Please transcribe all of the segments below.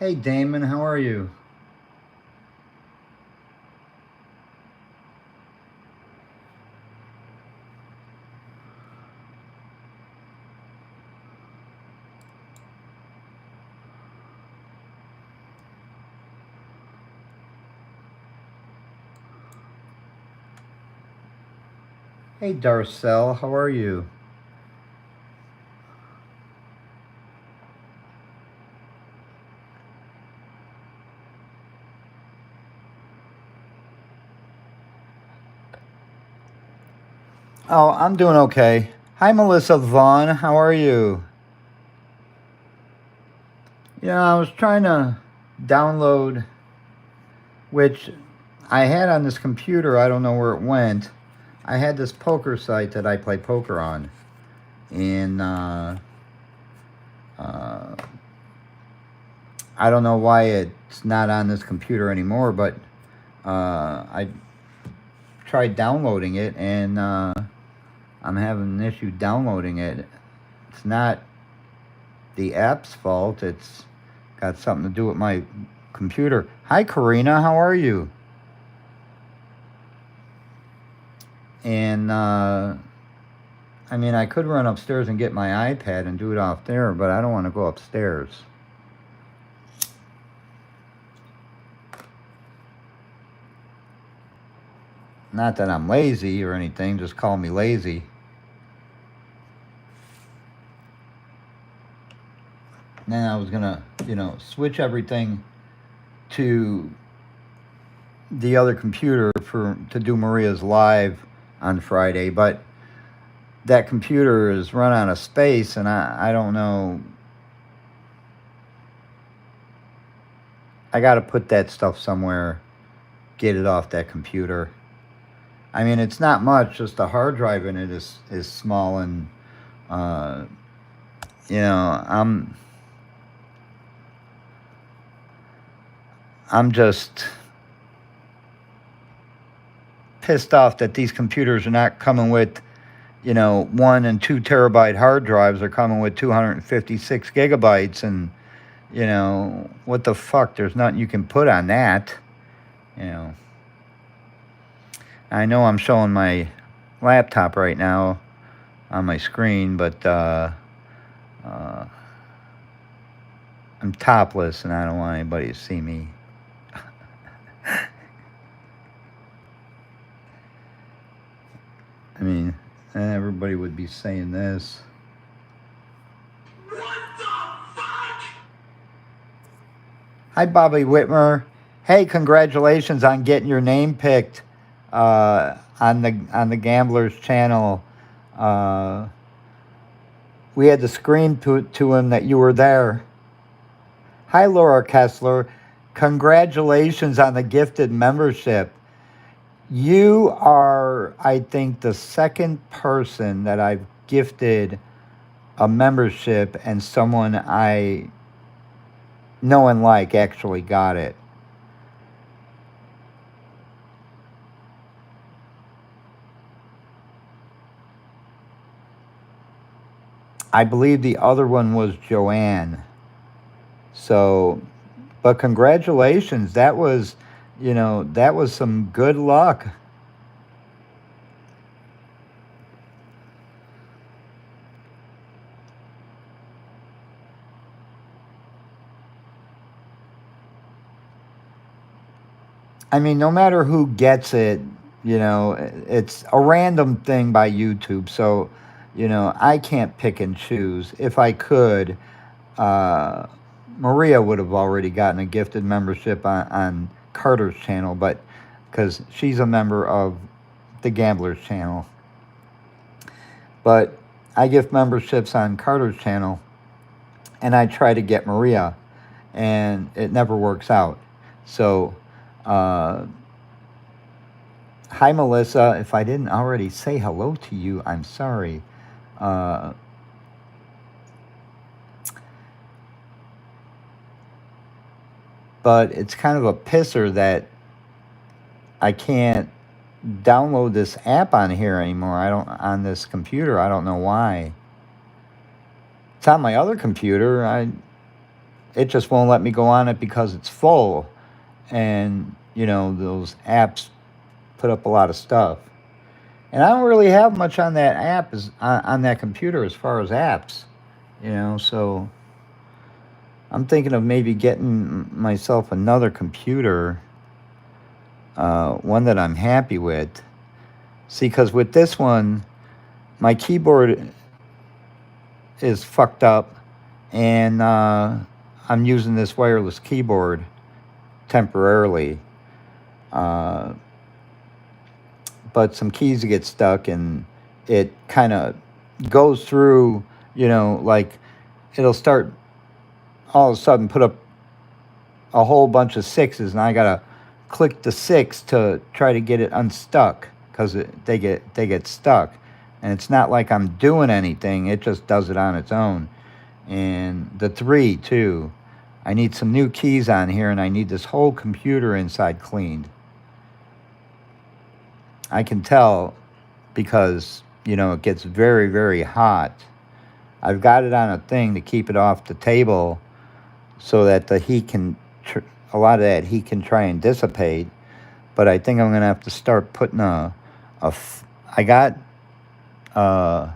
Hey Damon, how are you? Hey Darcel, how are you? Oh, I'm doing okay. Hi Melissa Vaughn, how are you? I was trying to download, which I had on this computer, I don't know where it went. I had this poker site that I play poker on. And uh, I don't know why it's not on this computer anymore, but I tried downloading it and I'm having an issue downloading it. It's not the app's fault. It's got something to do with my computer. Hi, Karina. How are you? And I mean, I could run upstairs and get my iPad and do it off there, but I don't want to go upstairs. Not that I'm lazy or anything. Just call me lazy. And then I was gonna, switch everything to the other computer to do Maria's live on Friday, but that computer is run out of space, and I don't know. I got to put that stuff somewhere, get it off that computer. I mean, it's not much. Just the hard drive in it is small, and uh, I'm just pissed off that these computers are not coming with 1 and 2 terabyte hard drives. Are coming with 256 gigabytes, and what the fuck? There's nothing you can put on that. I know I'm showing my laptop right now on my screen, but I'm topless and I don't want anybody to see me. I mean, everybody would be saying this. What the fuck? Hi, Bobby Whitmer. Hey, congratulations on getting your name picked on the Gamblers channel. We had to scream to him that you were there. Hi, Laura Kessler. Congratulations on the gifted membership. You are, I think, the second person that I've gifted a membership and someone I know and like actually got it. I believe the other one was Joanne. So, but congratulations. That was some good luck. I mean, no matter who gets it, it's a random thing by YouTube. So, I can't pick and choose. If I could, Maria would have already gotten a gifted membership on Carter's channel, but because she's a member of the Gamblers channel. But I gift memberships on Carter's channel, and I try to get Maria, and it never works out. So, hi, Melissa. If I didn't already say hello to you, I'm sorry. But it's kind of a pisser that I can't download this app on here anymore. On this computer. I don't know why. It's on my other computer. it just won't let me go on it because it's full. And, those apps put up a lot of stuff. And I don't really have much on that app on that computer as far as apps, so I'm thinking of maybe getting myself another computer, one that I'm happy with. See, because with this one, my keyboard is fucked up, and I'm using this wireless keyboard temporarily. Uh, but some keys get stuck, and it kind of goes through, like it'll start all of a sudden put up a whole bunch of sixes, and I gotta click the six to try to get it unstuck because they get stuck, and it's not like I'm doing anything; it just does it on its own. And the three too, I need some new keys on here, and I need this whole computer inside cleaned. I can tell because it gets very, very hot. I've got it on a thing to keep it off the table so that the heat can a lot of that heat can try and dissipate. But I think I'm gonna have to start putting I got uh,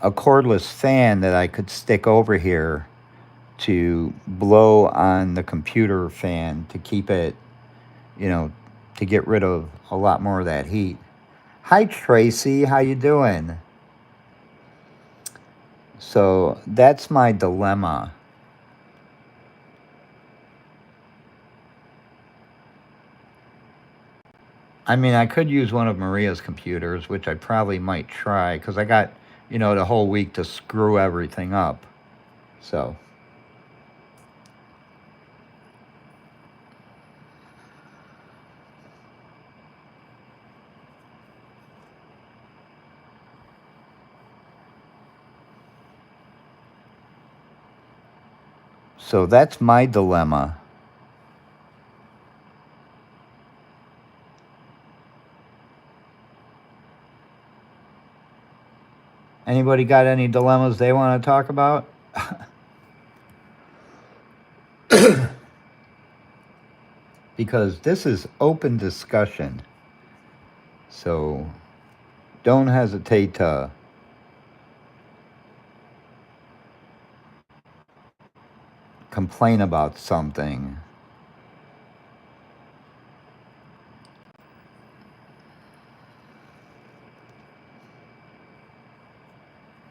a cordless fan that I could stick over here to blow on the computer fan to keep it, you know to get rid of a lot more of that heat. Hi Tracy, how you doing? So that's my dilemma. I mean, I could use one of Maria's computers, which I probably might try because I got, the whole week to screw everything up. So, so that's my dilemma. Anybody got any dilemmas they want to talk about? Because this is open discussion. So don't hesitate to complain about something.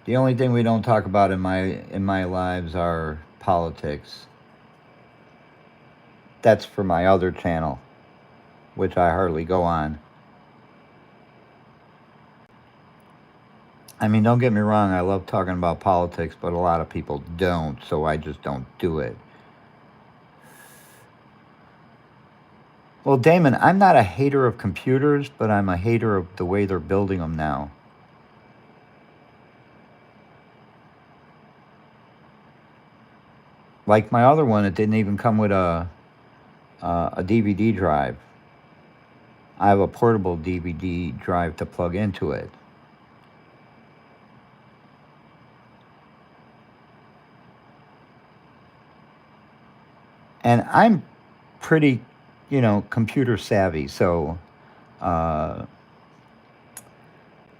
The only thing we don't talk about in my lives are politics. That's for my other channel, which I hardly go on. I mean, don't get me wrong, I love talking about politics, but a lot of people don't, so I just don't do it. Well, Damon, I'm not a hater of computers, but I'm a hater of the way they're building them now. Like my other one, it didn't even come with a DVD drive. I have a portable DVD drive to plug into it. And I'm pretty, computer savvy. So the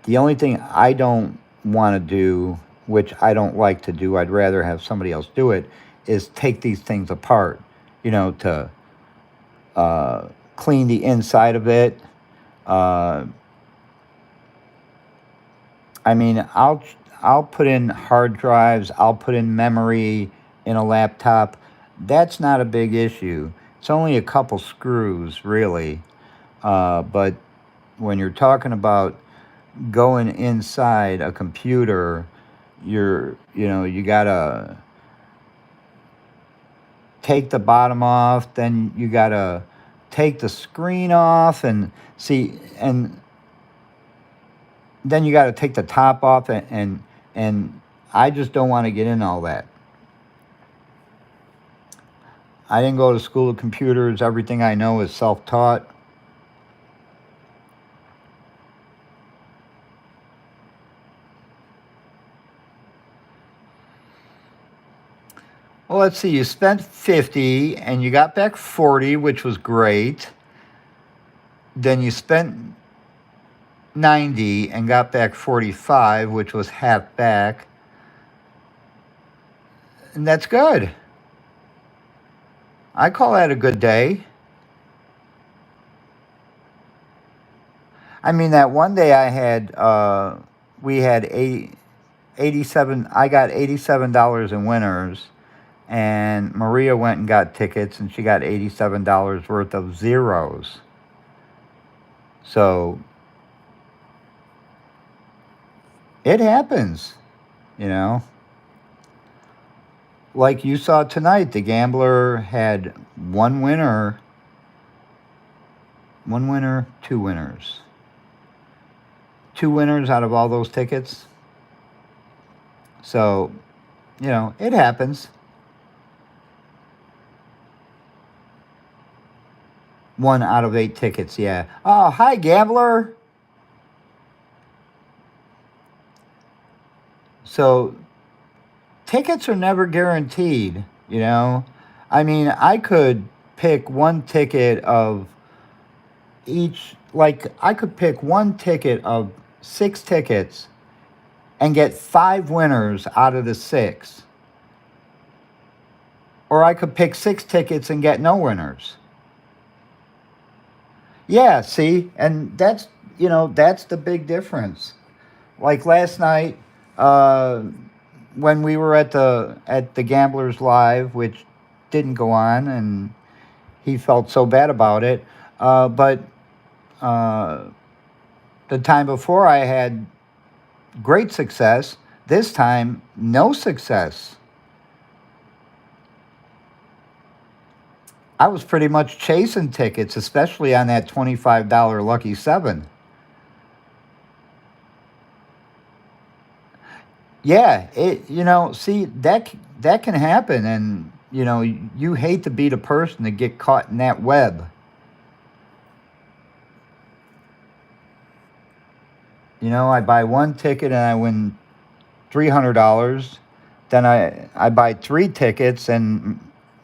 only thing I don't want to do, which I don't like to do, I'd rather have somebody else do it, is take these things apart, to clean the inside of it. Uh, I mean, I'll put in hard drives, I'll put in memory in a laptop. That's not a big issue. It's only a couple screws, really. But when you're talking about going inside a computer, you gotta take the bottom off, then you gotta take the screen off, and see, and then you gotta take the top off, and I just don't want to get in all that. I didn't go to school of computers. Everything I know is self-taught. Well, let's see. You spent 50 and you got back 40, which was great. Then you spent 90 and got back 45, which was half back. And that's good. I call that a good day. I mean, that one day we had 87, I got $87 in winners, and Maria went and got tickets, and she got $87 worth of zeros. So it happens, you know. Like you saw tonight, the gambler had one winner, two winners. Two winners out of all those tickets. So, it happens. One out of 8 tickets, yeah. Oh, hi, gambler. So, tickets are never guaranteed, you know? I mean, I could pick one ticket of each, like, I could pick one ticket of 6 tickets and get 5 winners out of the 6. Or I could pick 6 tickets and get no winners. Yeah, see, and that's the big difference. Like last night, uh, when we were at the Gamblers Live, which didn't go on, and he felt so bad about it. But uh, the time before, I had great success. This time, no success. I was pretty much chasing tickets, especially on that $25 Lucky 7. Yeah, see, that can happen, and you hate to be the person to get caught in that web. I buy one ticket and I win $300. Then I buy 3 tickets, and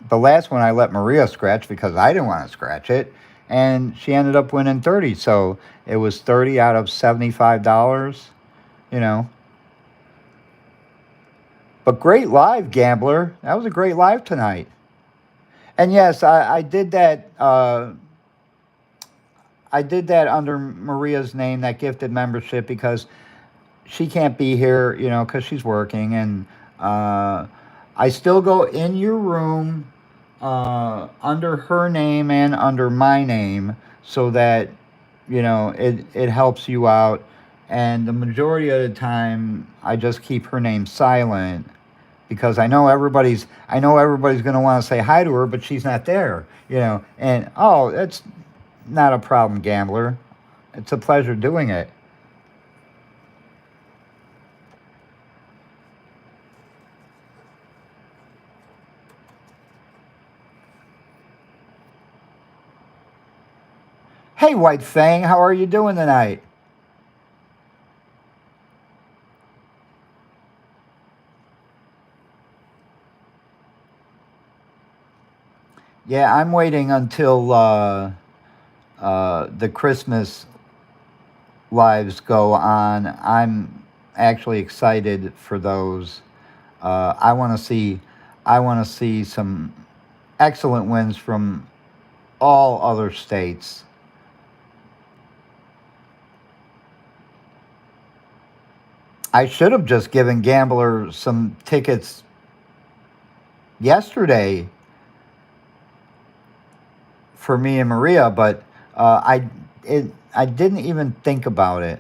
the last one I let Maria scratch because I didn't want to scratch it, and she ended up winning 30. So it was 30 out of $75. You know, but great live, gambler. That was a great live tonight. And yes, I did that. I did that under Maria's name, that gifted membership, because she can't be here, because she's working. And I still go in your room under her name and under my name, so that it helps you out. And the majority of the time, I just keep her name silent because I know everybody's going to want to say hi to her, but she's not there. And oh, that's not a problem, gambler. It's a pleasure doing it. Hey, White Fang, how are you doing tonight? Yeah, I'm waiting until the Christmas lives go on. I'm actually excited for those. Uh, I want to see, I want to see some excellent wins from all other states. I should have just given Gambler some tickets yesterday for me and Maria, but I didn't even think about it.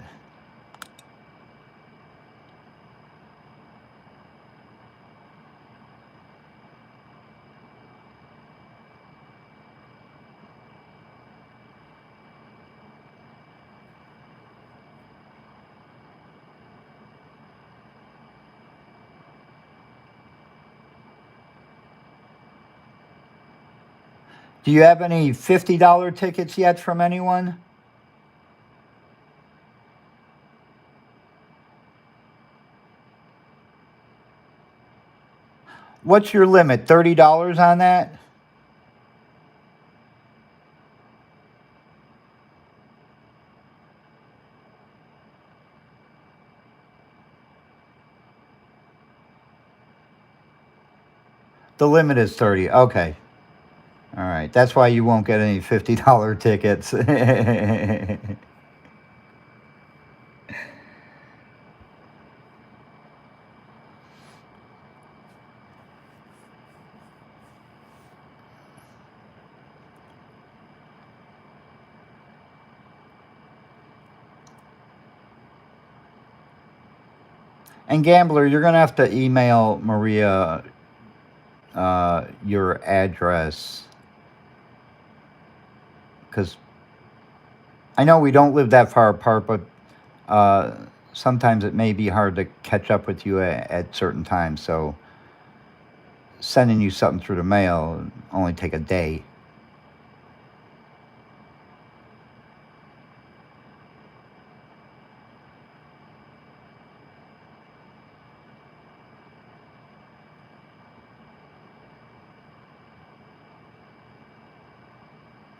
Do you have any $50 tickets yet from anyone? What's your limit? $30 on that? The limit is 30. Okay. All right. That's why you won't get any $50 tickets. And Gambler, you're going to have to email Maria your address, because I know we don't live that far apart, but uh, sometimes it may be hard to catch up with you at certain times. So sending you something through the mail only take a day.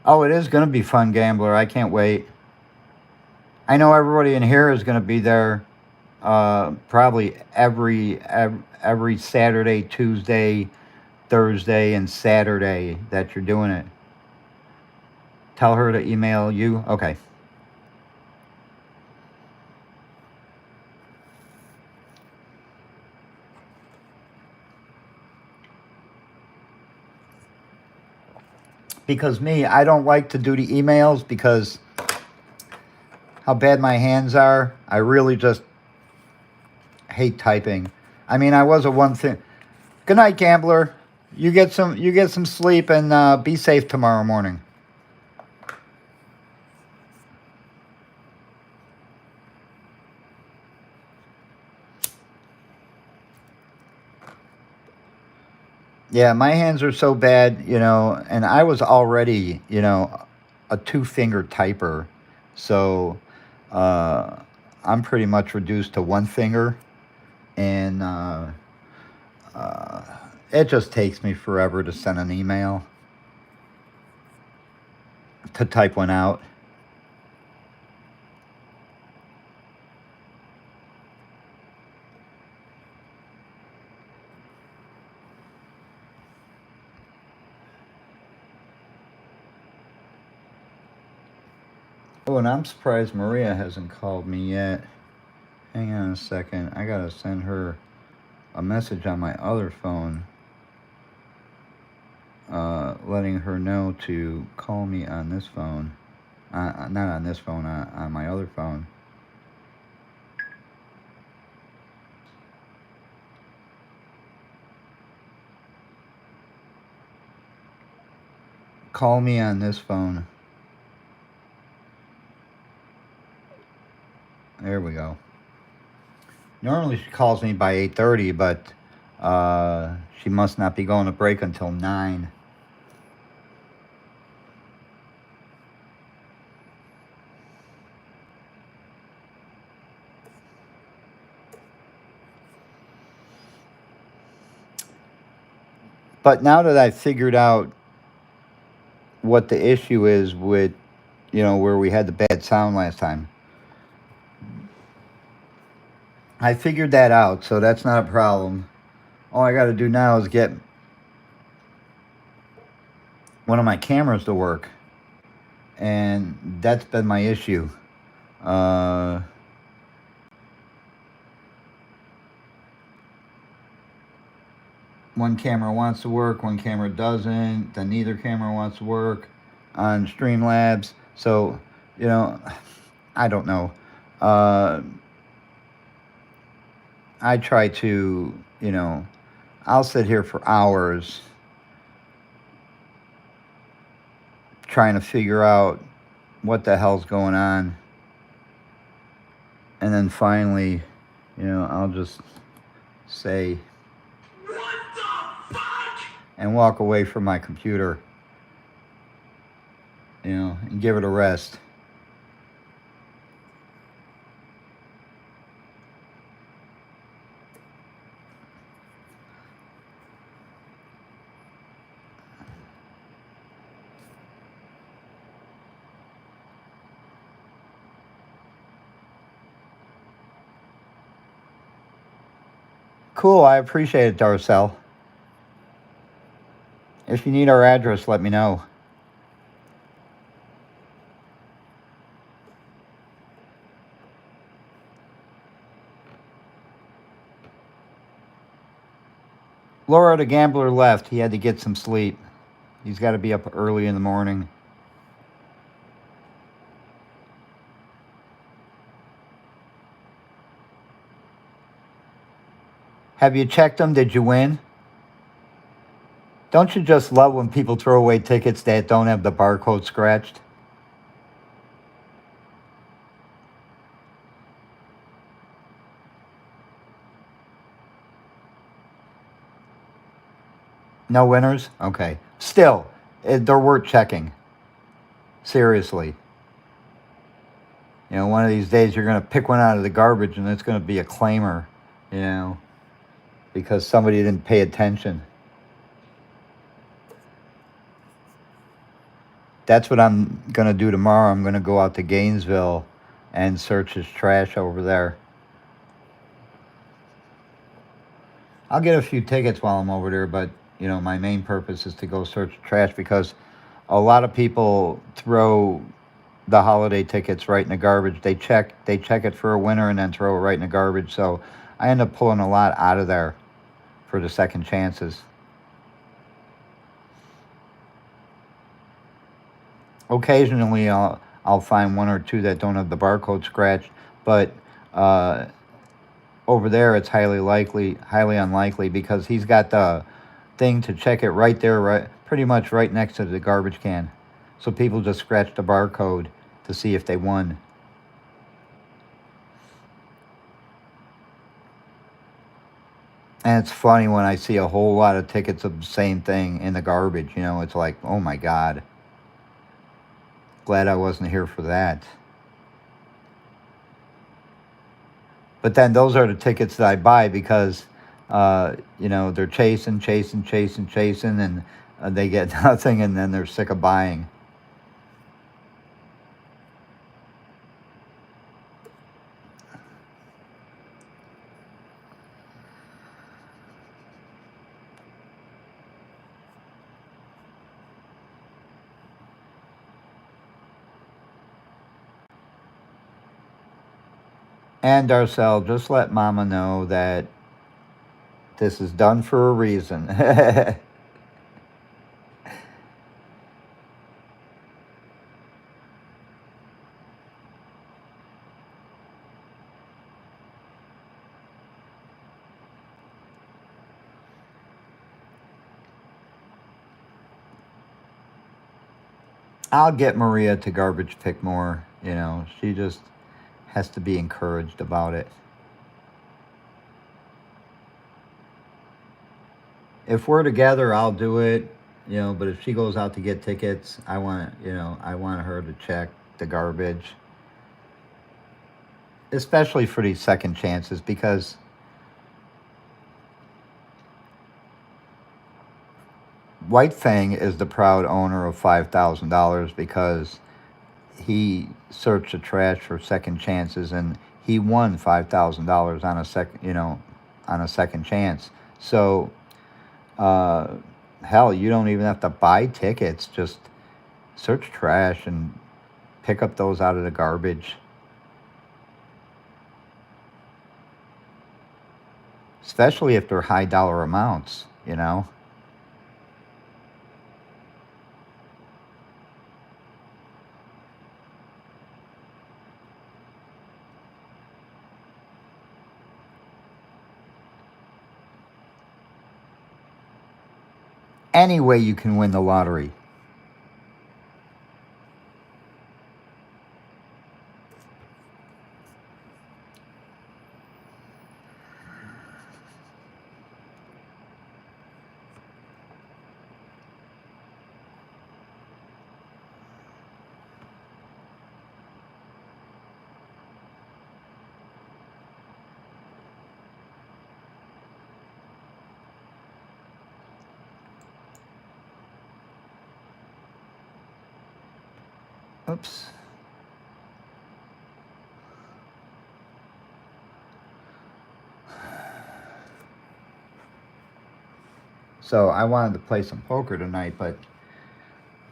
Oh, it is going to be fun, Gambler. I can't wait. I know everybody in here is going to be there probably every Saturday, Tuesday, Thursday, and Saturday that you're doing it. Tell her to email you. Okay. Because me, I don't like to do the emails because how bad my hands are. I really just hate typing. I mean, I was a one thing. Good night, Gambler. You get some sleep, and be safe tomorrow morning. Yeah, my hands are so bad, and I was already, a two-finger typer. So uh, I'm pretty much reduced to one finger, and uh, it just takes me forever to send an email, to type one out. Oh, and I'm surprised Maria hasn't called me yet. Hang on a second. I gotta send her a message on my other phone, letting her know to call me on this phone. Not on this phone, on my other phone. Call me on this phone. There we go. Normally she calls me by 8:30, but she must not be going to break until 9. But now that I've figured out what the issue is with, where we had the bad sound last time, I figured that out, so that's not a problem. All I got to do now is get one of my cameras to work, and that's been my issue. Uh, One camera wants to work, one camera doesn't, then neither camera wants to work on Streamlabs. So, I don't know. Uh, I try to, I'll sit here for hours trying to figure out what the hell's going on. And then finally, I'll just say, "What the fuck?" and walk away from my computer, and give it a rest. Cool, I appreciate it, Darcel. If you need our address, let me know. Laura the gambler left. He had to get some sleep. He's got to be up early in the morning. Have you checked them? Did you win? Don't you just love when people throw away tickets that don't have the barcode scratched? No winners? Okay. Still, they're worth checking. Seriously. You know, one of these days you're going to pick one out of the garbage and it's going to be a claimer, you know, because somebody didn't pay attention. That's what I'm going to do tomorrow. I'm going to go out to Gainesville and search his trash over there. I'll get a few tickets while I'm over there, but, you know, my main purpose is to go search trash because a lot of people throw the holiday tickets right in the garbage. They check it for a winner and then throw it right in the garbage. So I end up pulling a lot out of there for the second chances. Occasionally, I'll find one or two that don't have the barcode scratched, but over there it's highly unlikely because he's got the thing to check it right there, right, pretty much right next to the garbage can. So people just scratch the barcode to see if they won. And it's funny when I see a whole lot of tickets of the same thing in the garbage. You know, it's like, oh my God. Glad I wasn't here for that. But then those are the tickets that I buy because, you know, they're chasing, and they get nothing, and then they're sick of buying. And Darcel, just let Mama know that this is done for a reason. I'll get Maria to garbage pick more. You know, she just has to be encouraged about it. If we're together, I'll do it. You know, but if she goes out to get tickets, I want her to check the garbage, especially for these second chances because White Fang is the proud owner of $5,000 because he searched the trash for second chances and he won $5,000 on a second chance. So, uh, hell, you don't even have to buy tickets. Just search trash and pick up those out of the garbage. Especially if they're high dollar amounts, you know. Any way you can win the lottery. Oops. So I wanted to play some poker tonight, but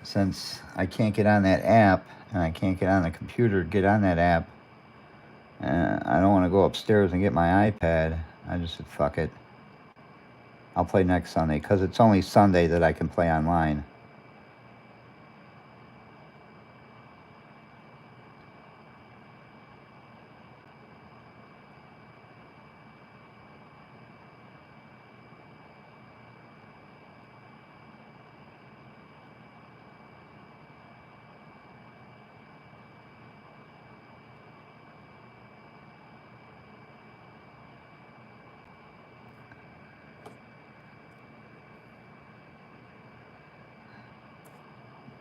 since I can't get on that app and I can't get on the computer to get on that app, I don't want to go upstairs and get my iPad. I just said, fuck it. I'll play next Sunday because it's only Sunday that I can play online.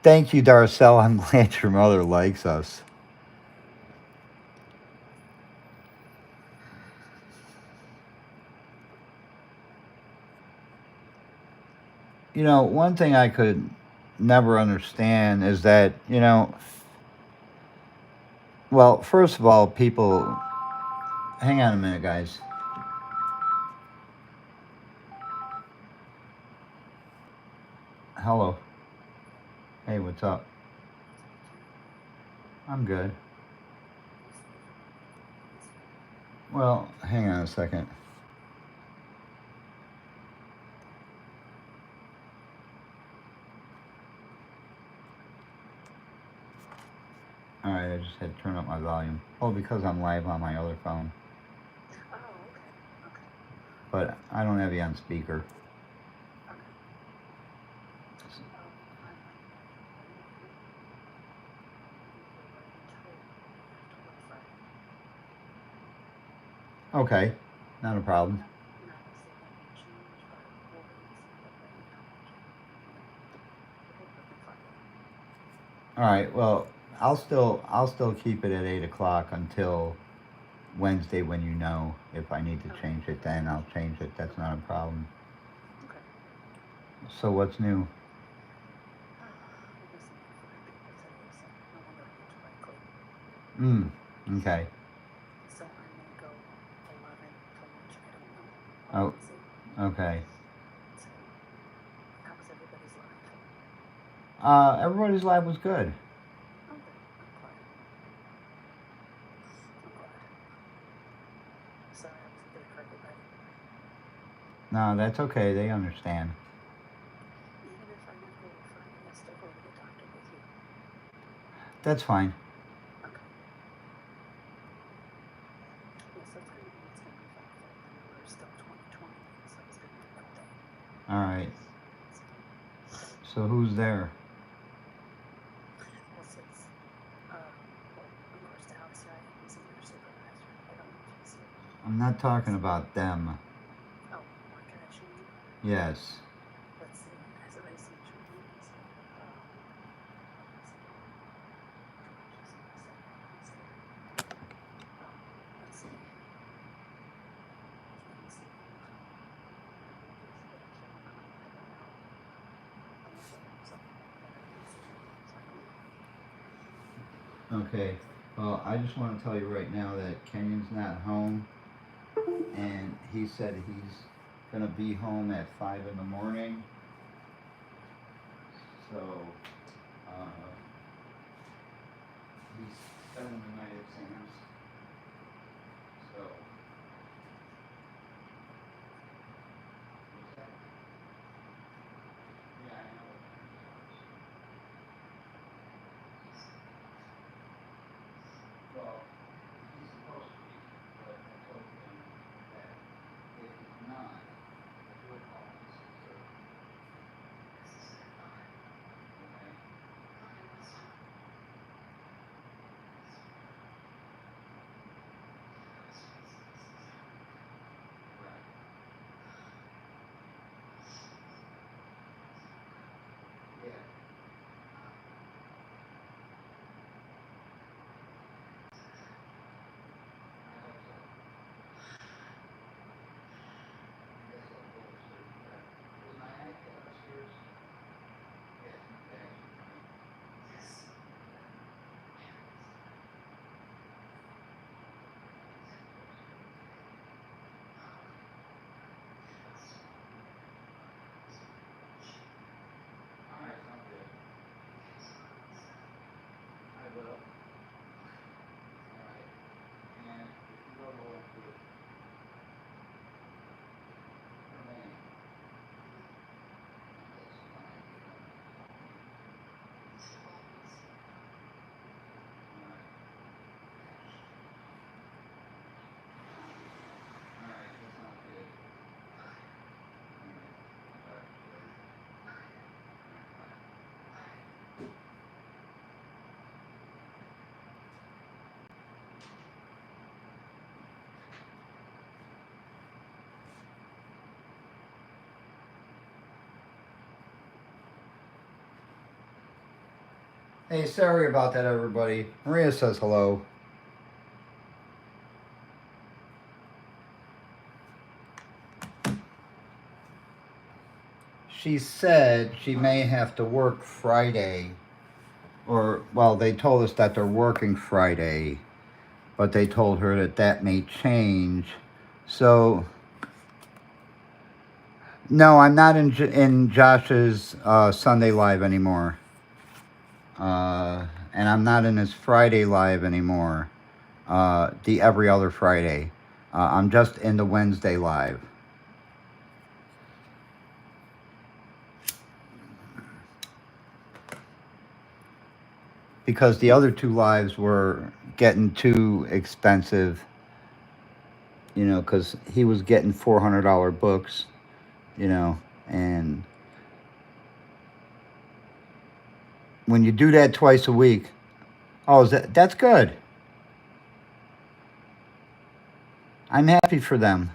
Thank you, Darcel. I'm glad your mother likes us. You know, one thing I could never understand is that, well, first of all, people. Hang on a minute, guys. Hello. Hey, what's up? I'm good. Well, hang on a second. All right, I just had to turn up my volume. Oh, because I'm live on my other phone. Oh, okay. But I don't have you on speaker. Okay, not a problem. All right. Well, I'll still keep it at 8 o'clock until Wednesday when you know. If I need to change it, then I'll change it. That's not a problem. So what's new? Okay. Oh, okay. Everybody's live was good. No, that's okay. They understand. That's fine. All right. So who's there? I'm not talking about them. Yes. Okay. Well, I just want to tell you right now that Kenyon's not home, and he said he's gonna be home at 5 in the morning. So he's spending the night at Sam's. So. Yeah, I know. Well, he's supposed to be, but I told him that if he's not, we'll call him sister. Okay? Right. Yeah. Hey, sorry about that, everybody. Maria says hello. She said she may have to work Friday. Or, well, they told us that they're working Friday, but they told her that that may change. So, no, I'm not in Josh's Sunday Live anymore. And I'm not in his Friday Live anymore. The every other Friday. I'm just in the Wednesday Live. Because the other two lives were getting too expensive, because he was getting $400 books, and when you do that twice a week, that's good. I'm happy for them.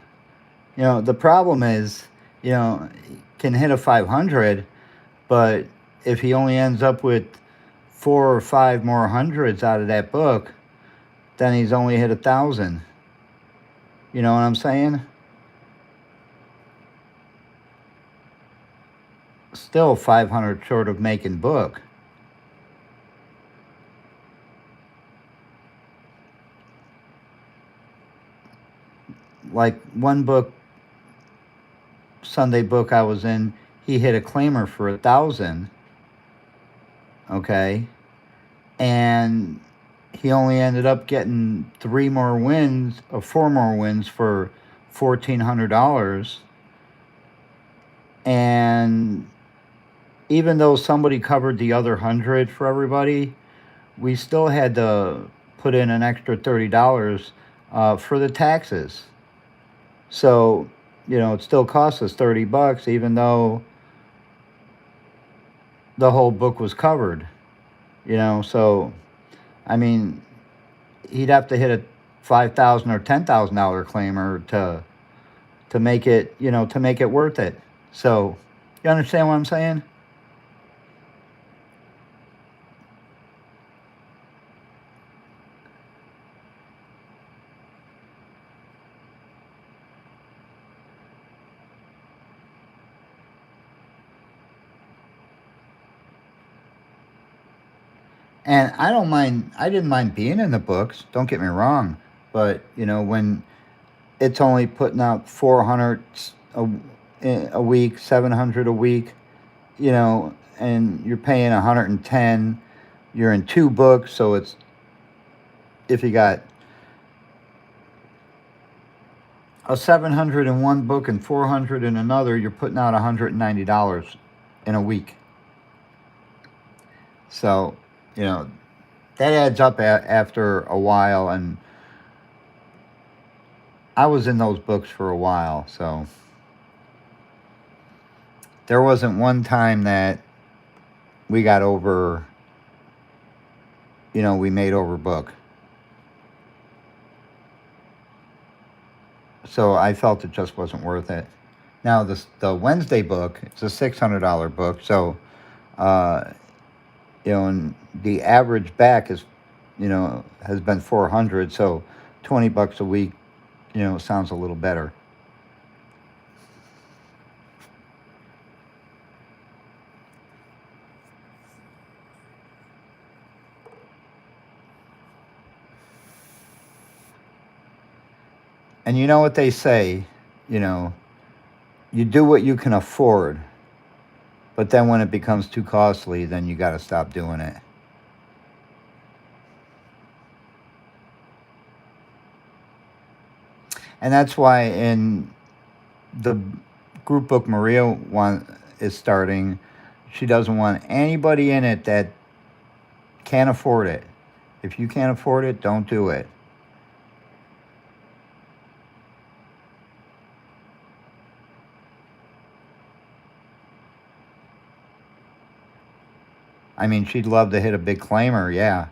The problem is, can hit a 500, but if he only ends up with 4 or 5 more hundreds out of that book, then he's only hit 1,000. You know what I'm saying? Still 500 short of making book. Like one book, Sunday book I was in, he hit a claimer for 1,000. Okay. And he only ended up getting 4 more wins for $1,400. And even though somebody covered the other 100 for everybody, we still had to put in an extra $30 for the taxes. So, it still cost us $30, even though the whole book was covered. So, I mean, he'd have to hit a $5,000 or $10,000 claimer to make it, to make it worth it. So, you understand what I'm saying? And I didn't mind being in the books, don't get me wrong. But, when it's only putting out 400 a week, 700 a week, and you're paying 110, you're in 2 books, so it's, if you got a 700 in one book and 400 in another, you're putting out $190 in a week. So, that adds up after a while, and I was in those books for a while, so there wasn't one time that we got over, we made over book. So I felt it just wasn't worth it. Now, the Wednesday book, it's a $600 book, so, and the average back is, has been 400, so $20 a week, sounds a little better. And you know what they say, you do what you can afford, but then when it becomes too costly, then you got to stop doing it. And that's why in the group book Maria is starting, she doesn't want anybody in it that can't afford it. If you can't afford it, don't do it. I mean, she'd love to hit a big claimer, yeah.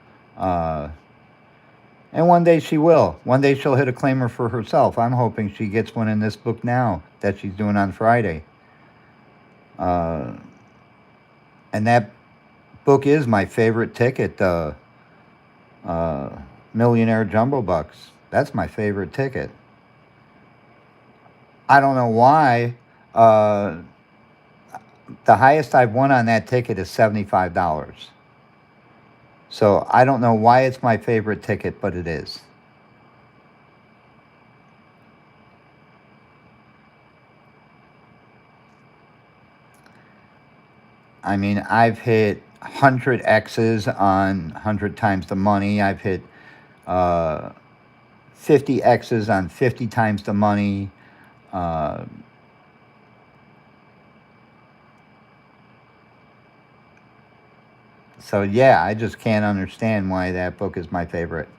And one day she will. One day she'll hit a claimer for herself. I'm hoping she gets one in this book now that she's doing on Friday. And that book is my favorite ticket, the Millionaire Jumbo Bucks. That's my favorite ticket. I don't know why. Uh, the highest I've won on that ticket is $75. So I don't know why it's my favorite ticket, but it is. I mean, I've hit 100 X's on 100 times the money. I've hit uh, 50 X's on 50 times the money. Uh, so, yeah, I just can't understand why that book is my favorite.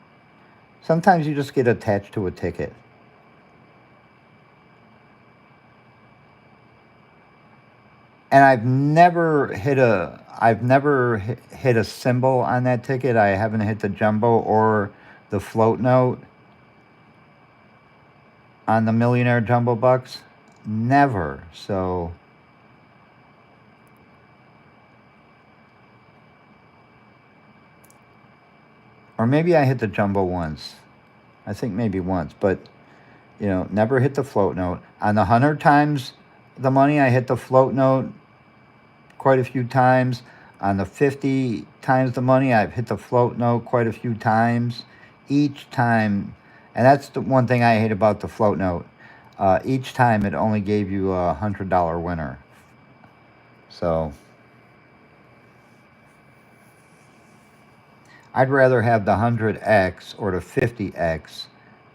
Sometimes you just get attached to a ticket. And I've never hit a symbol on that ticket. I haven't hit the jumbo or the float note on the Millionaire Jumbo Bucks. Never. So, or maybe I hit the jumbo once. I think maybe once, but never hit the float note. On the 100 times the money, I hit the float note quite a few times. On the 50 times the money, I've hit the float note quite a few times. Each time, and that's the one thing I hate about the float note. Each time it only gave you a $100 winner. So I'd rather have the 100X or the 50X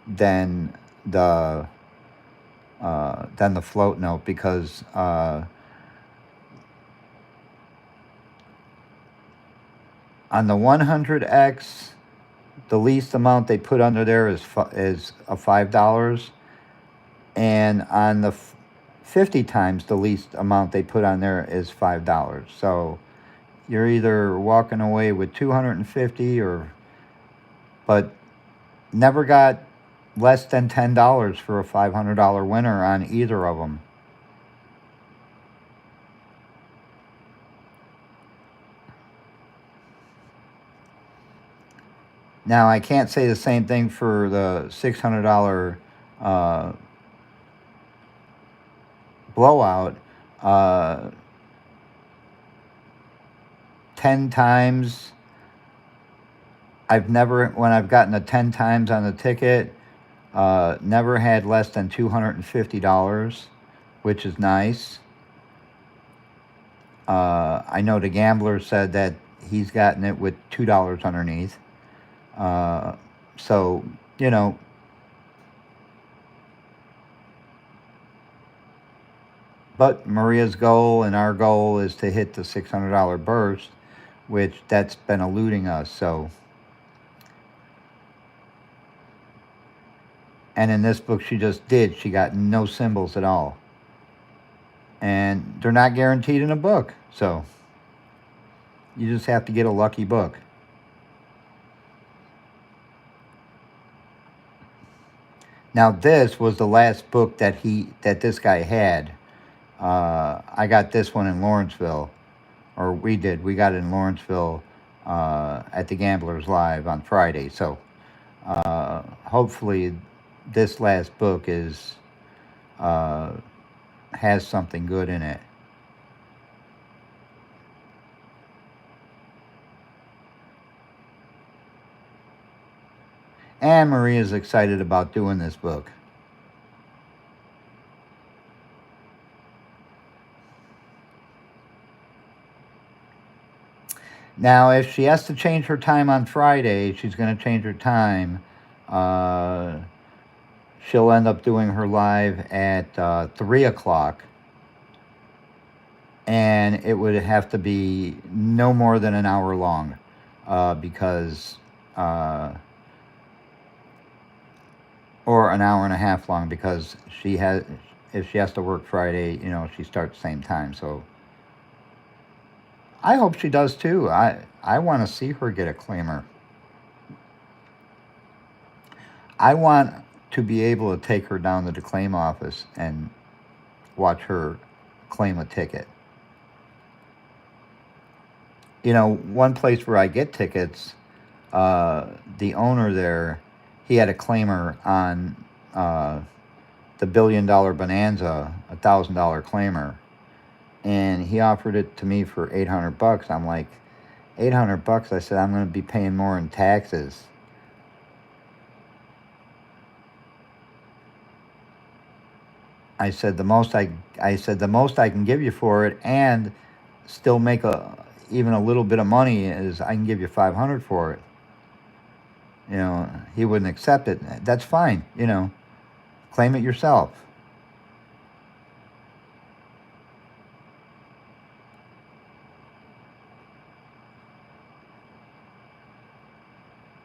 than the float note, because on the 100X, the least amount they put under there is a $5, and on the 50 times, the least amount they put on there is $5. So you're either walking away with 250 but never got less than $10 for a $500 winner on either of them. Now, I can't say the same thing for the $600 blowout. 10 times, when I've gotten the 10 times on the ticket, never had less than $250, which is nice. I know the gambler said that he's gotten it with $2 underneath. So, but Maria's goal and our goal is to hit the $600 burst, which that's been eluding us. So, and in this book she just did. She got no symbols at all. And they're not guaranteed in a book. So, you just have to get a lucky book. Now, this was the last book that this guy had. I got this one in Lawrenceville, or we did. We got it in Lawrenceville at the Gamblers Live on Friday. So hopefully, this last book has something good in it. And Maria's excited about doing this book. Now, if she has to change her time on Friday, she's going to change her time. She'll end up doing her live at 3 o'clock. And it would have to be no more than an hour long, because... or an hour and a half long, because if she has to work Friday, she starts same time. So I hope she does too. I want to see her get a claimer. I want to be able to take her down to the claim office and watch her claim a ticket. one place where I get tickets, the owner there, he had a claimer on the $1 billion Bonanza, $1,000 claimer, and he offered it to me for $800. I'm like, $800? I said, I'm going to be paying more in taxes. I said the most I can give you for it, and still make even a little bit of money, is I can give you 500 for it. He wouldn't accept it. That's fine. Claim it yourself.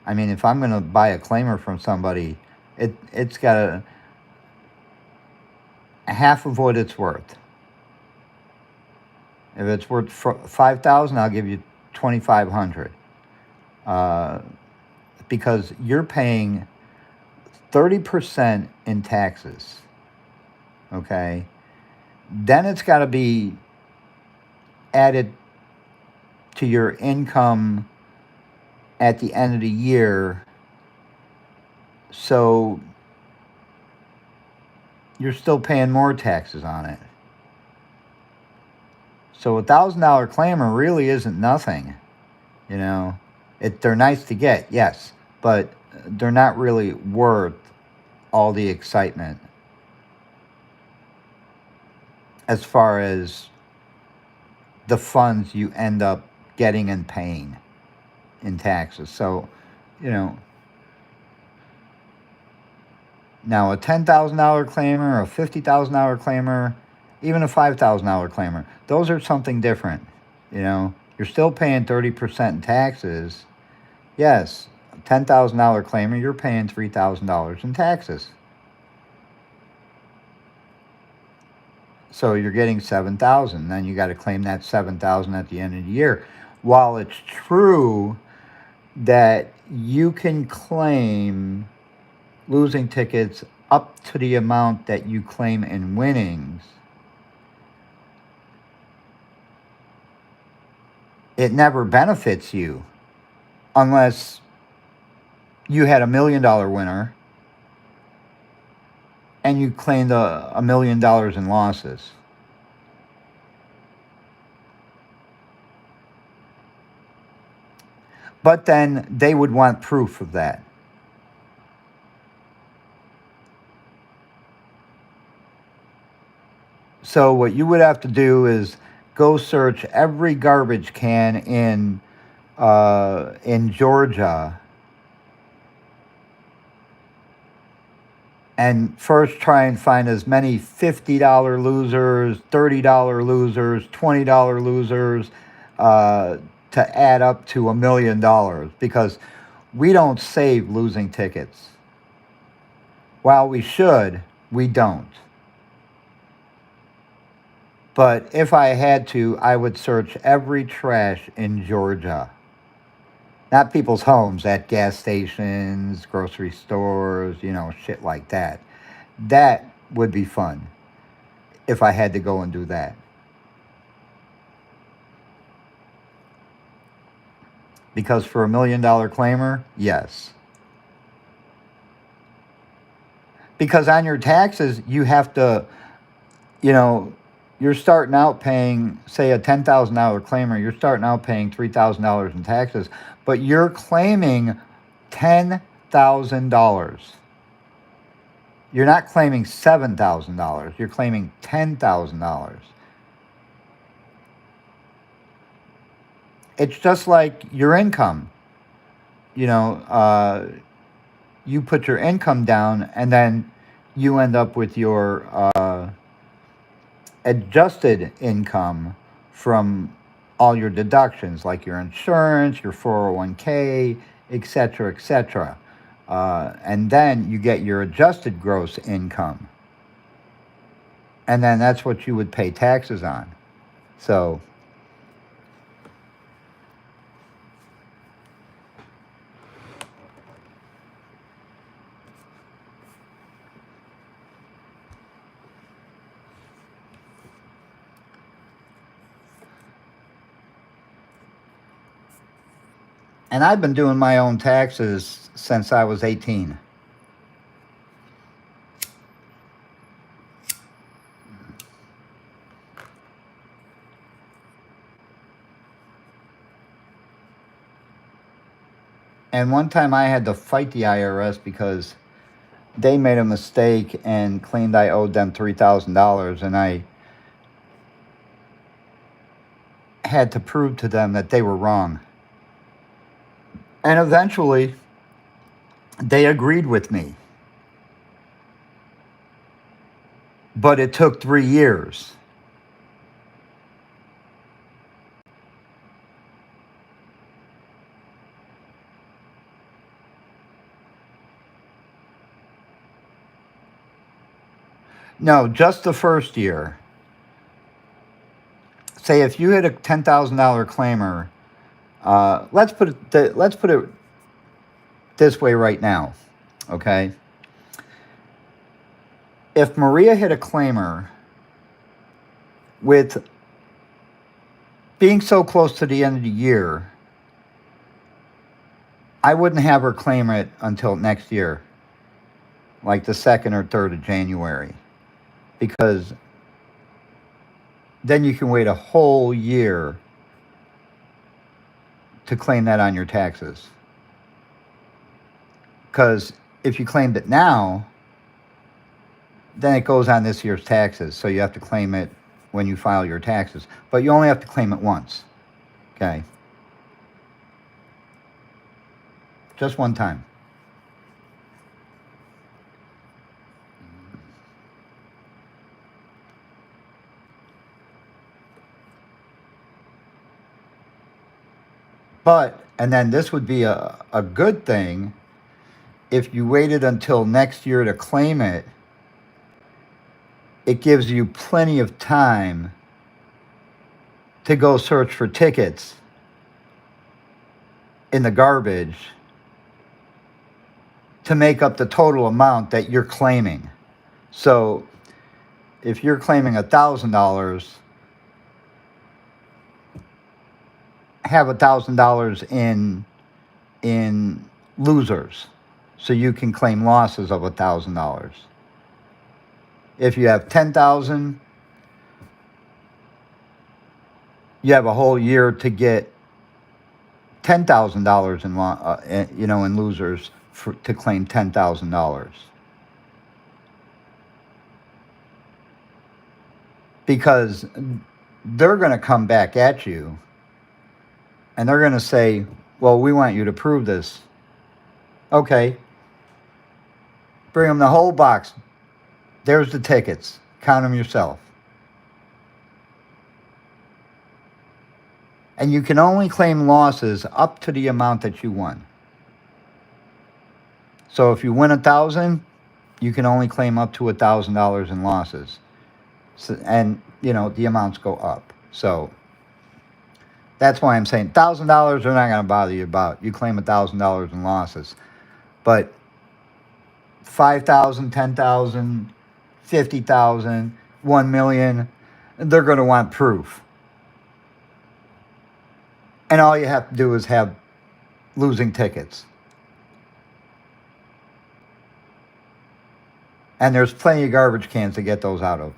I mean, if I'm going to buy a claimer from somebody, it's got a half of what it's worth. If it's worth $5,000, I'll give you $2,500, because you're paying 30% in taxes. Okay, then it's got to be added to your income at the end of the year, so you're still paying more taxes on it. So $1,000 claimer really isn't nothing. They're nice to get, yes, but they're not really worth all the excitement as far as the funds you end up getting and paying in taxes. So, now a $10,000 claimer, a $50,000 claimer, even a $5,000 claimer, those are something different. You're still paying 30% in taxes. Yes, a $10,000 claimer, you're paying $3,000 in taxes. So you're getting $7,000. Then you got to claim that $7,000 at the end of the year. While it's true that you can claim losing tickets up to the amount that you claim in winnings, it never benefits you unless you had $1 million winner and you claimed $1 million in losses. But then they would want proof of that. So what you would have to do is go search every garbage can in Georgia, and first try and find as many $50 losers, $30 losers, $20 losers, to add up to $1 million, because we don't save losing tickets. While we should, we don't. But if I had to, I would search every trash in Georgia. Not people's homes, at gas stations, grocery stores, shit like that. That would be fun if I had to go and do that. Because for $1 million claimer, yes. Because on your taxes, you have to, you're starting out paying, say, a $10,000 claimer, you're starting out paying $3,000 in taxes, but you're claiming $10,000. You're not claiming $7,000, you're claiming $10,000. It's just like your income. You put your income down, and then you end up with your adjusted income from all your deductions, like your insurance, your 401k, etc., etc. And then you get your adjusted gross income. And then that's what you would pay taxes on. So And I've been doing my own taxes since I was 18. And one time I had to fight the IRS because they made a mistake and claimed I owed them $3,000, and I had to prove to them that they were wrong. And eventually, they agreed with me. But it took 3 years. No, just the first year. Say if you hit a $10,000 claimer, let's put it this way right now, okay? If Maria hit a claimer with being so close to the end of the year, I wouldn't have her claim it until next year, like the 2nd or 3rd of January, because then you can wait a whole year to claim that on your taxes. Because if you claimed it now, then it goes on this year's taxes. So you have to claim it when you file your taxes. But you only have to claim it once. Okay? Just one time. But, and then this would be a good thing if you waited until next year to claim it. It gives you plenty of time to go search for tickets in the garbage to make up the total amount that you're claiming. So if you're claiming $1,000, have $1,000 in losers, so you can claim losses of $1,000. If you have 10,000, you have a whole year to get $10,000 in losers to claim $10,000. Because they're going to come back at you and they're going to say, well, we want you to prove this. Okay. Bring them the whole box. There's the tickets. Count them yourself. And you can only claim losses up to the amount that you won. So if you win 1,000, you can only claim up to $1,000 in losses. So, and, the amounts go up. So that's why I'm saying $1,000 they're not going to bother you about. You claim $1,000 in losses. But 5,000, 10,000, 50,000, 1 million, they're going to want proof. And all you have to do is have losing tickets. And there's plenty of garbage cans to get those out of.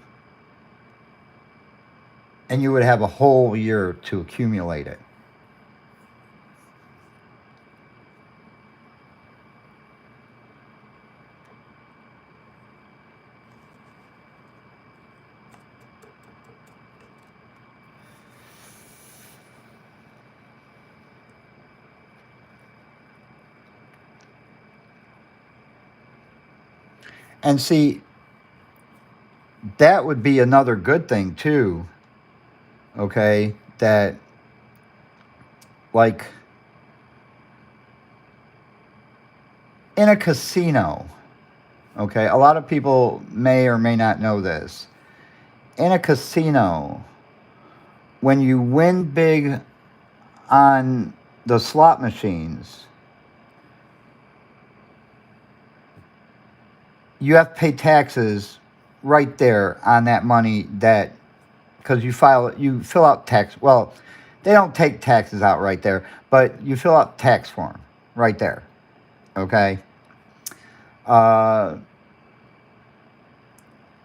And you would have a whole year to accumulate it. And see, that would be another good thing too, okay, that, like, in a casino, okay, a lot of people may or may not know this. In a casino, when you win big on the slot machines, you have to pay taxes right there on that money, that because you fill out tax. Well, They don't take taxes out right there, but you fill out tax form right there. Okay. Uh,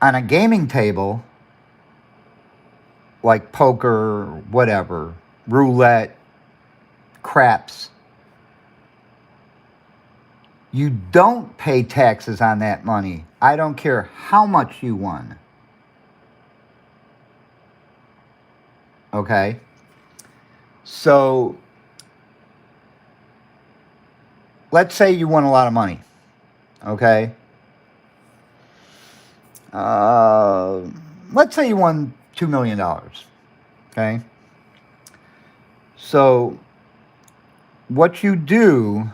on a gaming table, like poker, whatever, roulette, craps, you don't pay taxes on that money. I don't care how much you won. Okay? So, let's say you won a lot of money. Okay? Let's say you won $2 million. Okay? So, what you do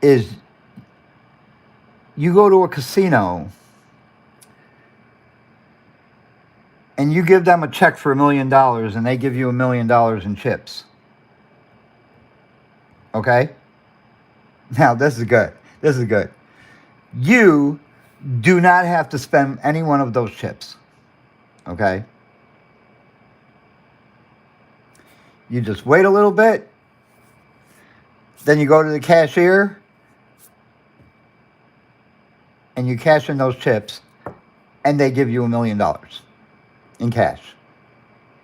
is you go to a casino and you give them a check for $1 million and they give you $1 million in chips. Okay? Now, this is good. This is good. You do not have to spend any one of those chips. Okay? You just wait a little bit. Then you go to the cashier and you cash in those chips and they give you $1 million in cash.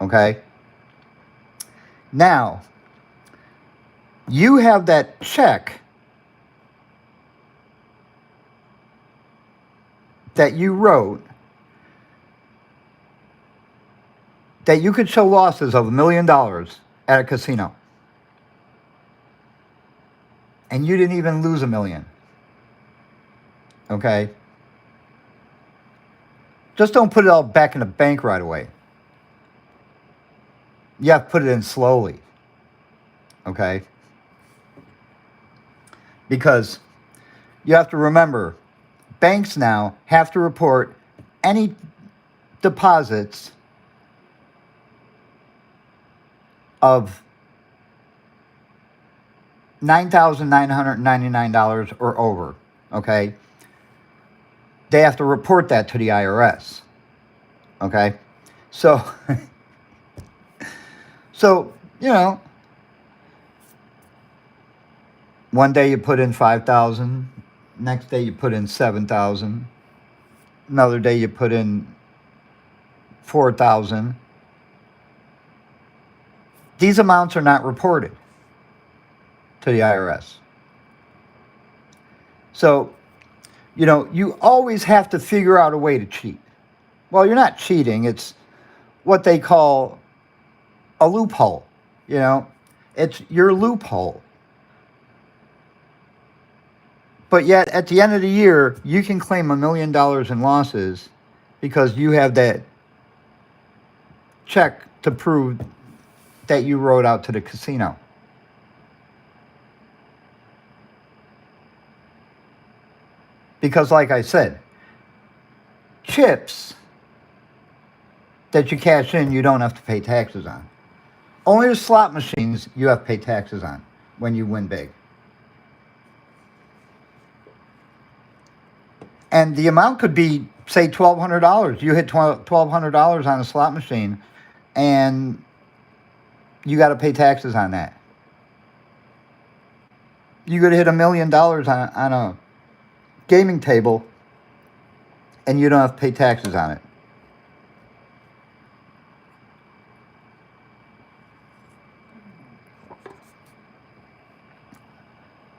Okay? Now, you have that check that you wrote that you could show losses of $1 million at a casino. And you didn't even lose $1 million. Okay? Just don't put it all back in the bank right away. You have to put it in slowly. Okay? Because you have to remember, banks now have to report any deposits of $9,999 or over. Okay? They have to report that to the IRS. Okay? So, you know, one day you put in 5,000, next day you put in 7,000, another day you put in 4,000. These amounts are not reported to the IRS. So, you know, you always have to figure out a way to cheat. Well, you're not cheating. It's what they call a loophole. You know, it's your loophole. But yet, at the end of the year, you can claim $1 million in losses because you have that check to prove that you wrote out to the casino. Because, like I said, chips that you cash in, you don't have to pay taxes on. Only the slot machines you have to pay taxes on when you win big. And the amount could be, say, $1,200. You hit $1,200 on a slot machine, and you got to pay taxes on that. You could hit $1 million on a gaming table, and you don't have to pay taxes on it.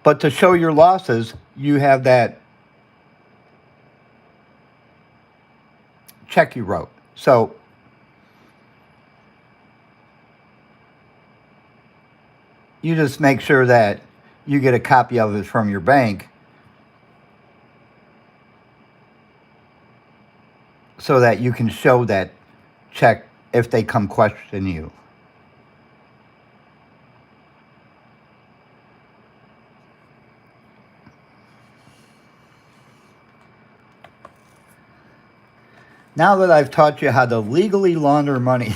But to show your losses, you have that check you wrote. So you just make sure that you get a copy of it from your bank so that you can show that check if they come question you. Now that I've taught you how to legally launder money,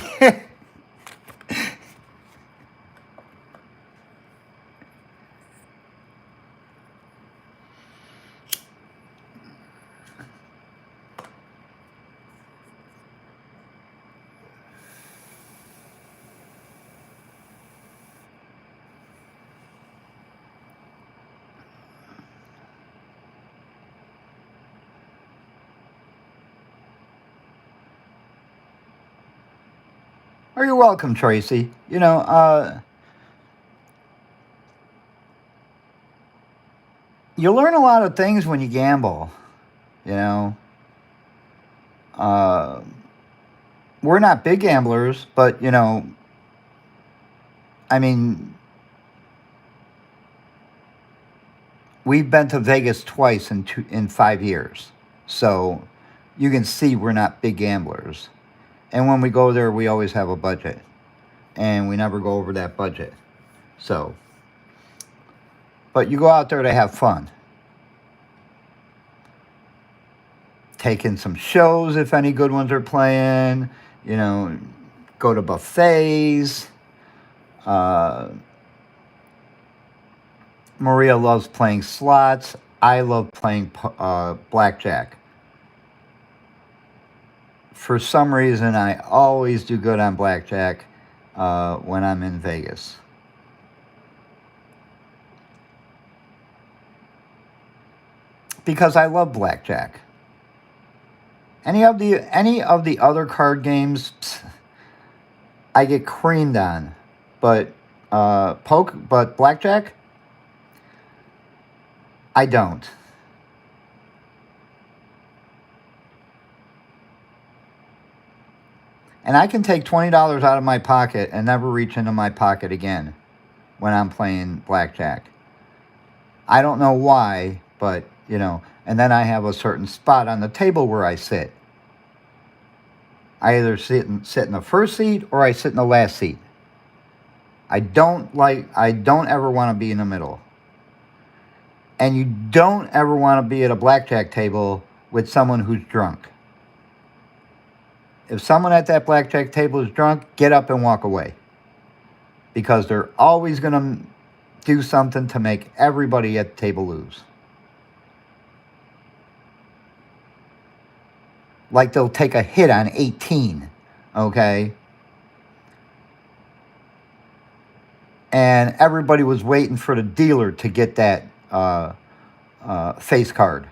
Oh, you're welcome, Tracy. You learn a lot of things when you gamble. You know, uh, we're not big gamblers, but I mean, we've been to Vegas twice in 5 years, so you can see we're not big gamblers. And when we go there, we always have a budget, and we never go over that budget. So, but you go out there to have fun. Take in some shows if any good ones are playing. You know, go to buffets. Uh, Maria loves playing slots. I love playing blackjack. For some reason, I always do good on blackjack when I'm in Vegas. Because I love blackjack. Any of the other card games, I get creamed on, but but blackjack, I don't. And I can take $20 out of my pocket and never reach into my pocket again when I'm playing blackjack. I don't know why, but and then I have a certain spot on the table where I sit. I either sit in the first seat or I sit in the last seat. I don't ever want to be in the middle. And you don't ever want to be at a blackjack table with someone who's drunk. If someone at that blackjack table is drunk, get up and walk away. Because they're always going to do something to make everybody at the table lose. Like they'll take a hit on 18, okay? And everybody was waiting for the dealer to get that face card.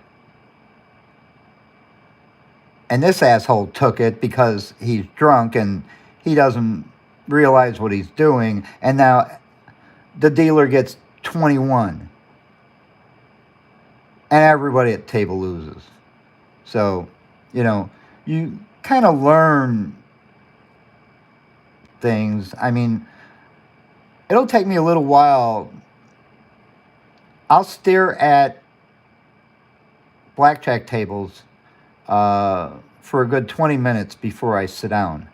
And this asshole took it because he's drunk and he doesn't realize what he's doing. And now the dealer gets 21. And everybody at the table loses. So, you kind of learn things. I mean, it'll take me a little while. I'll stare at blackjack tables for a good 20 minutes before I sit down.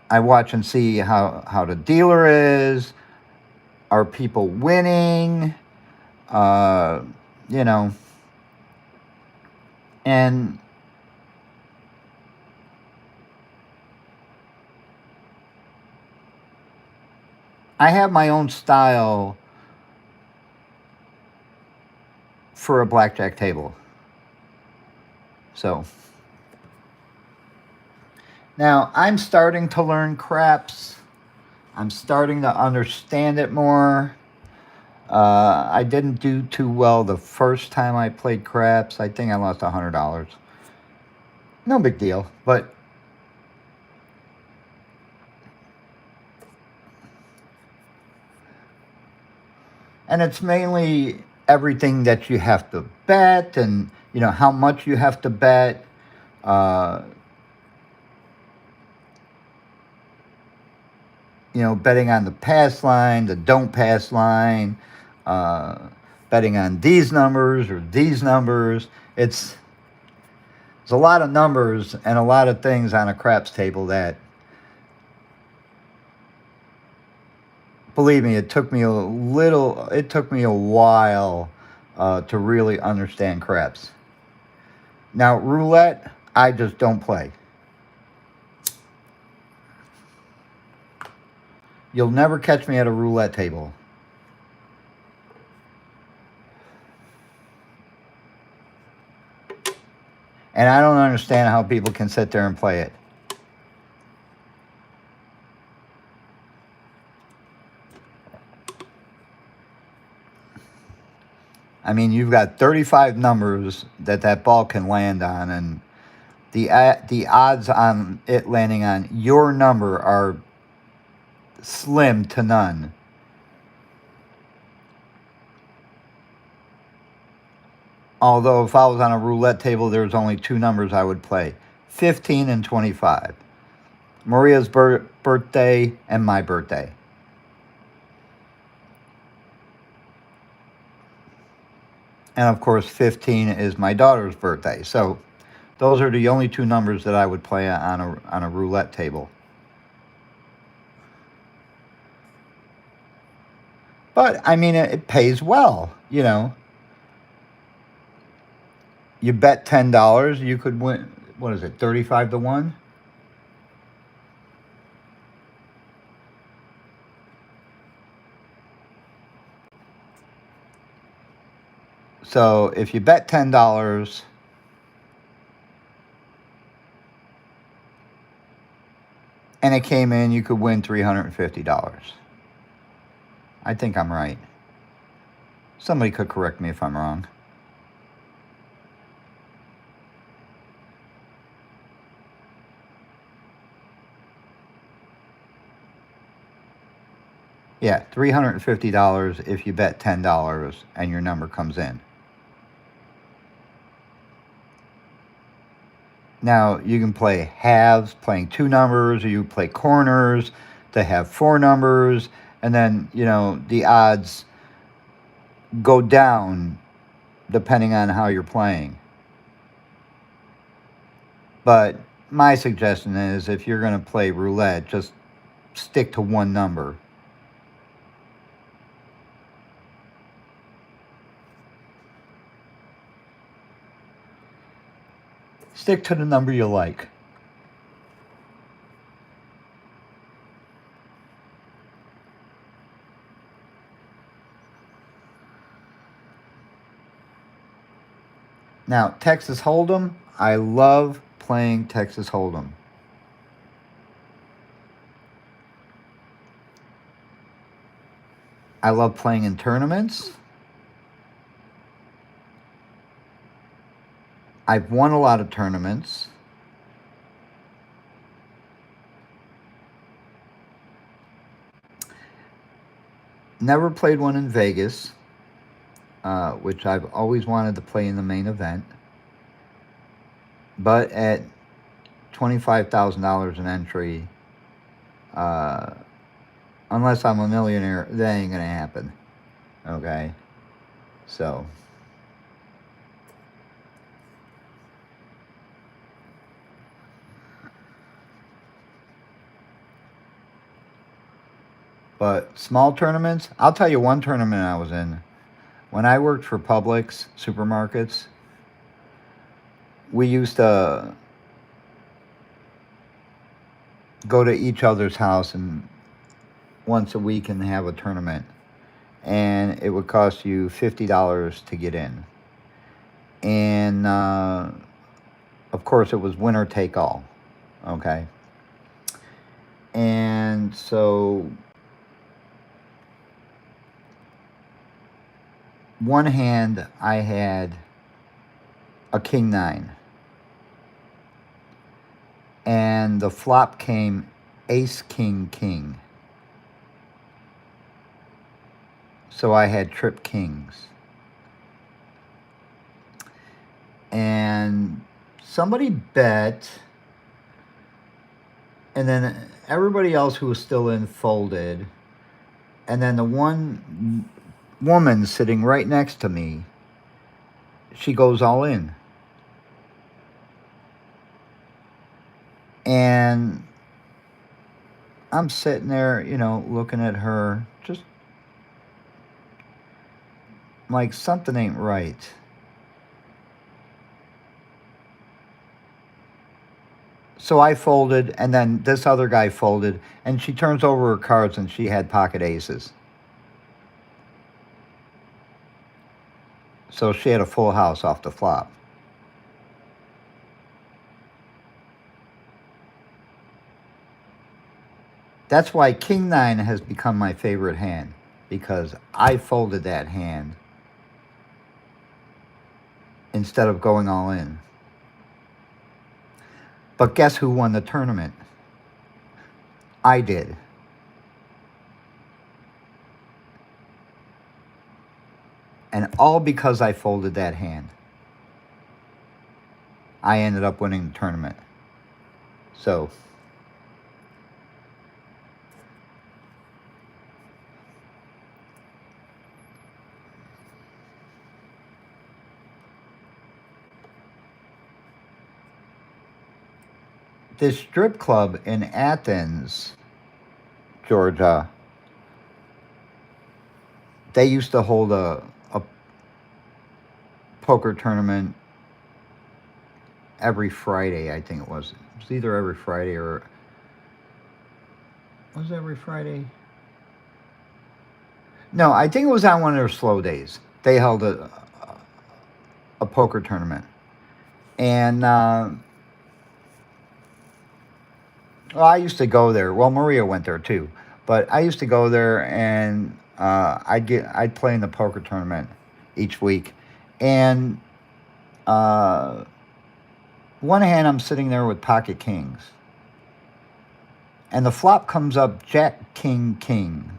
I watch and see how the dealer is. Are people winning? And I have my own style for a blackjack table. So now I'm starting to learn craps. I'm starting to understand it more. I didn't do too well the first time I played craps. I think I lost $100. No big deal, but and it's mainly everything that you have to bet and how much you have to bet. Betting on the pass line, the don't pass line, betting on these numbers or these numbers. It's a lot of numbers and a lot of things on a craps table that, believe me, it took me a while to really understand craps. Now, roulette, I just don't play. You'll never catch me at a roulette table. And I don't understand how people can sit there and play it. I mean, you've got 35 numbers that ball can land on, and the odds on it landing on your number are slim to none. Although if I was on a roulette table, there's only two numbers I would play: 15 and 25. Maria's birthday and my birthday. And of course, 15 is my daughter's birthday. So those are the only two numbers that I would play on a roulette table. But I mean, it pays well, you know. You bet $10, you could win. What is it? 35 to 1. So if you bet $10 and it came in, you could win $350. I think I'm right. Somebody could correct me if I'm wrong. Yeah, $350 if you bet $10 and your number comes in. Now, you can play halves, playing two numbers, or you play corners to have four numbers, and then, you know, the odds go down depending on how you're playing. But my suggestion is if you're going to play roulette, just stick to one number. Stick to the number you like. Now, Texas Hold'em, I love playing Texas Hold'em. I love playing in tournaments. I've won a lot of tournaments. Never played one in Vegas, which I've always wanted to play in the main event. But at $25,000 an entry, unless I'm a millionaire, that ain't going to happen. Okay? So. But small tournaments, I'll tell you one tournament I was in. When I worked for Publix supermarkets, we used to go to each other's house and once a week and have a tournament. And it would cost you $50 to get in. And of course, it was winner take all. Okay. And so one hand, I had a king 9. And the flop came ace king king. So I had trip kings. And somebody bet, and then everybody else who was still in folded. And then the one woman sitting right next to me, she goes all in. And I'm sitting there, you know, looking at her, just like something ain't right. So I folded, and then this other guy folded, and she turns over her cards, and she had pocket aces. So she had a full house off the flop. That's why king 9 has become my favorite hand, because I folded that hand instead of going all in. But guess who won the tournament? I did. And all because I folded that hand. I ended up winning the tournament. So, this strip club in Athens, Georgia, they used to hold a poker tournament every Friday, I think it was. It was either every Friday or... Was it every Friday? No, I think it was on one of their slow days. They held a poker tournament. And, well, I used to go there. Well, Maria went there too. But I used to go there and I'd play in the poker tournament each week. And one hand, I'm sitting there with pocket kings. And the flop comes up Jack, King, King.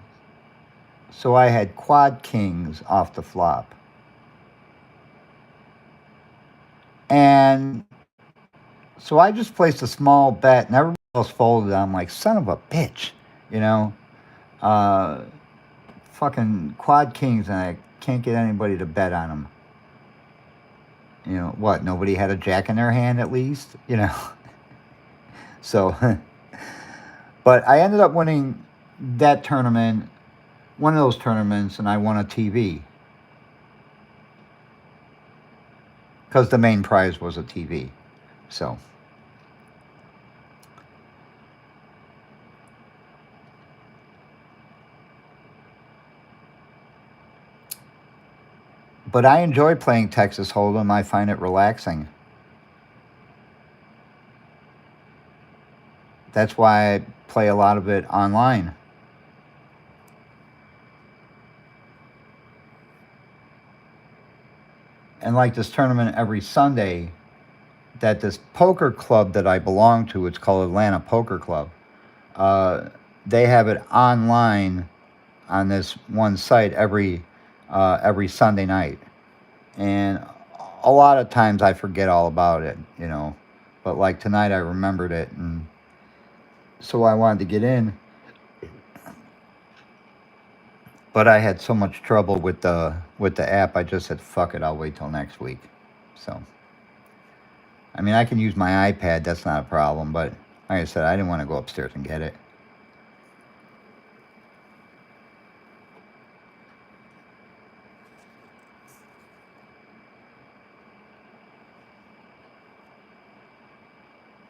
So I had quad kings off the flop. And so I just placed a small bet, and everybody else folded. I'm like, son of a bitch, you know? Fucking quad kings, and I can't get anybody to bet on them. You know, what, nobody had a jack in their hand at least? You know? So, but I ended up winning that tournament, one of those tournaments, and I won a TV. Because the main prize was a TV. So. But I enjoy playing Texas Hold'em. I find it relaxing. That's why I play a lot of it online. And like this tournament every Sunday, that this poker club that I belong to, it's called Atlanta Poker Club, they have it online on this one site every Sunday night. And a lot of times I forget all about it, you know. But like tonight I remembered it, and so I wanted to get in. But I had so much trouble with the app, I just said, fuck it, I'll wait till next week. So, I mean, I can use my iPad, that's not a problem, but like I said, I didn't want to go upstairs and get it.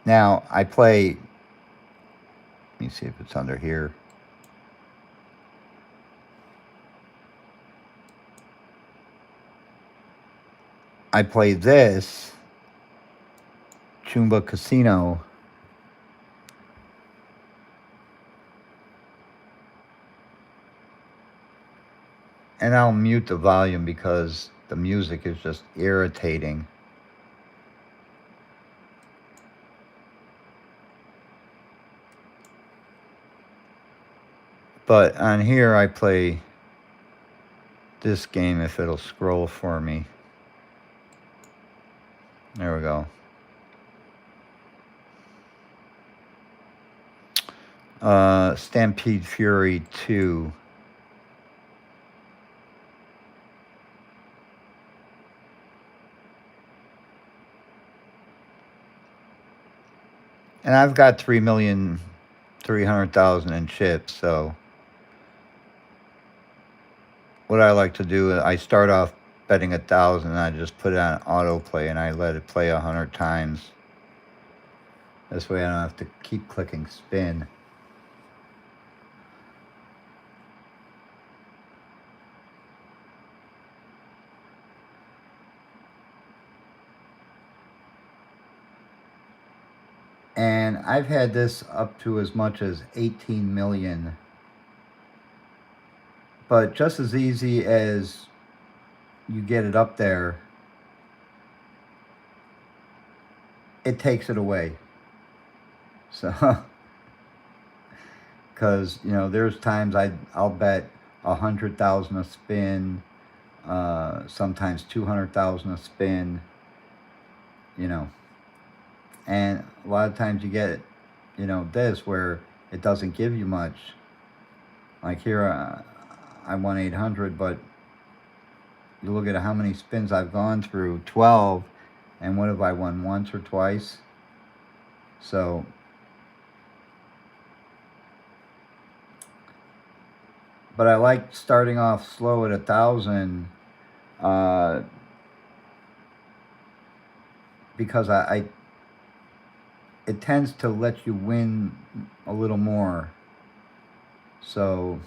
Now, I play, let me see if it's under here. I play this, Chumba Casino. And I'll mute the volume because the music is just irritating. But on here I play this game if it'll scroll for me. There we go. Stampede Fury 2. And I've got 3,300,000 in chips, so what I like to do is I start off betting 1,000 and I just put it on autoplay and I let it play 100 times. This way I don't have to keep clicking spin. And I've had this up to as much as 18 million. But just as easy as you get it up there, it takes it away. So, because, you know, there's times I'll bet 100,000 a spin, sometimes 200,000 a spin, you know. And a lot of times you get, you know, this where it doesn't give you much. Like here, I won 800, but you look at how many spins I've gone through, 12, and what have I won, once or twice? So, but I like starting off slow at 1,000, because it tends to let you win a little more. So,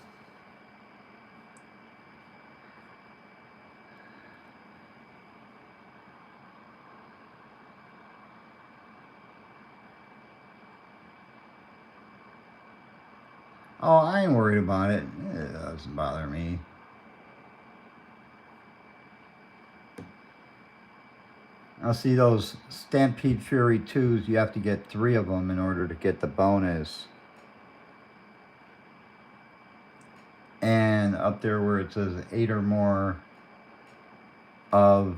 oh, I ain't worried about it. It doesn't bother me. I'll see those Stampede Fury 2s, you have to get 3 of them in order to get the bonus. And up there where it says 8 or more of...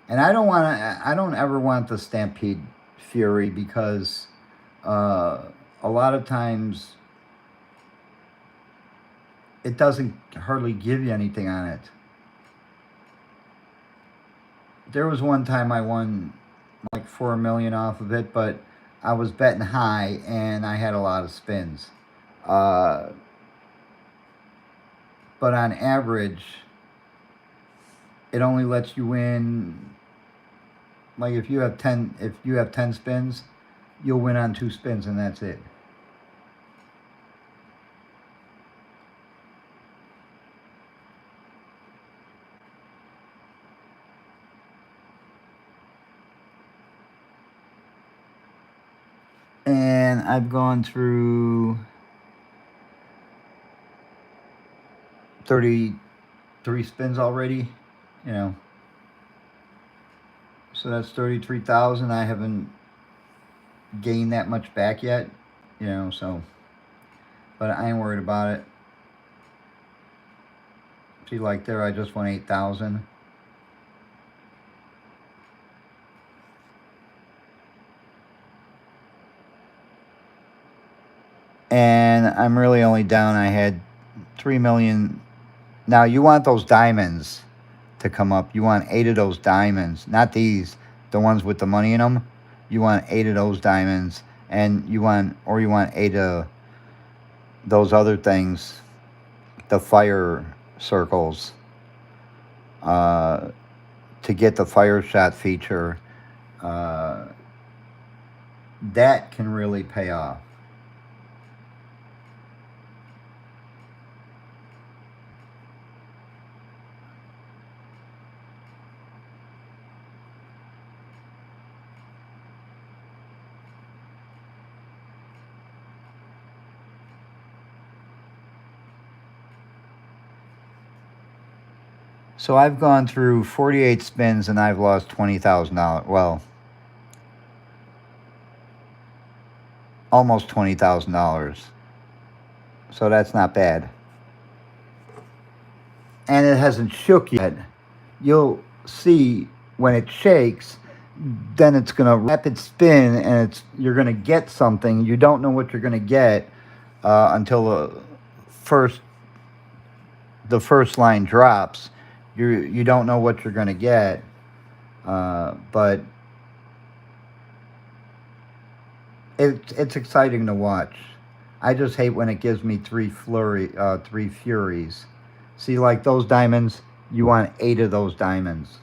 And I don't ever want the Stampede Fury, because a lot of times it doesn't hardly give you anything on it. There was one time I won like 4 million off of it, but I was betting high and I had a lot of spins. But on average, it only lets you win, like if you have 10 spins, you'll win on 2 spins and that's it. And I've gone through 33 spins already, you know. So that's 33,000. I haven't gained that much back yet, you know, so. But I ain't worried about it. See, like there, I just won 8,000. And I'm really only down. I had 3 million. Now you want those diamonds to come up. You want 8 of those diamonds, not these, the ones with the money in them. You want 8 of those diamonds, and you want 8 of those other things, the fire circles, to get the fire shot feature. That can really pay off. So I've gone through 48 spins and I've lost $20,000. Well, almost $20,000. So that's not bad. And it hasn't shook yet. You'll see when it shakes, then it's going to rapid spin and you're going to get something. You don't know what you're going to get until the first line drops. You don't know what you're going to get, but it's exciting to watch. I just hate when it gives me 3 furies. See, like those diamonds, you want 8 of those diamonds,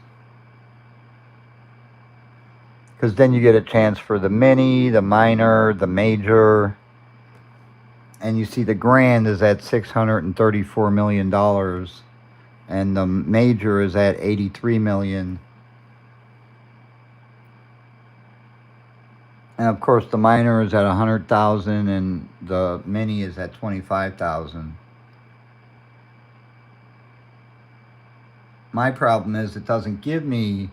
because then you get a chance for the mini, the minor, the major. And you see the grand is at $634 million. And the major is at 83 million. And of course the minor is at 100,000 and the mini is at 25,000. My problem is it doesn't give me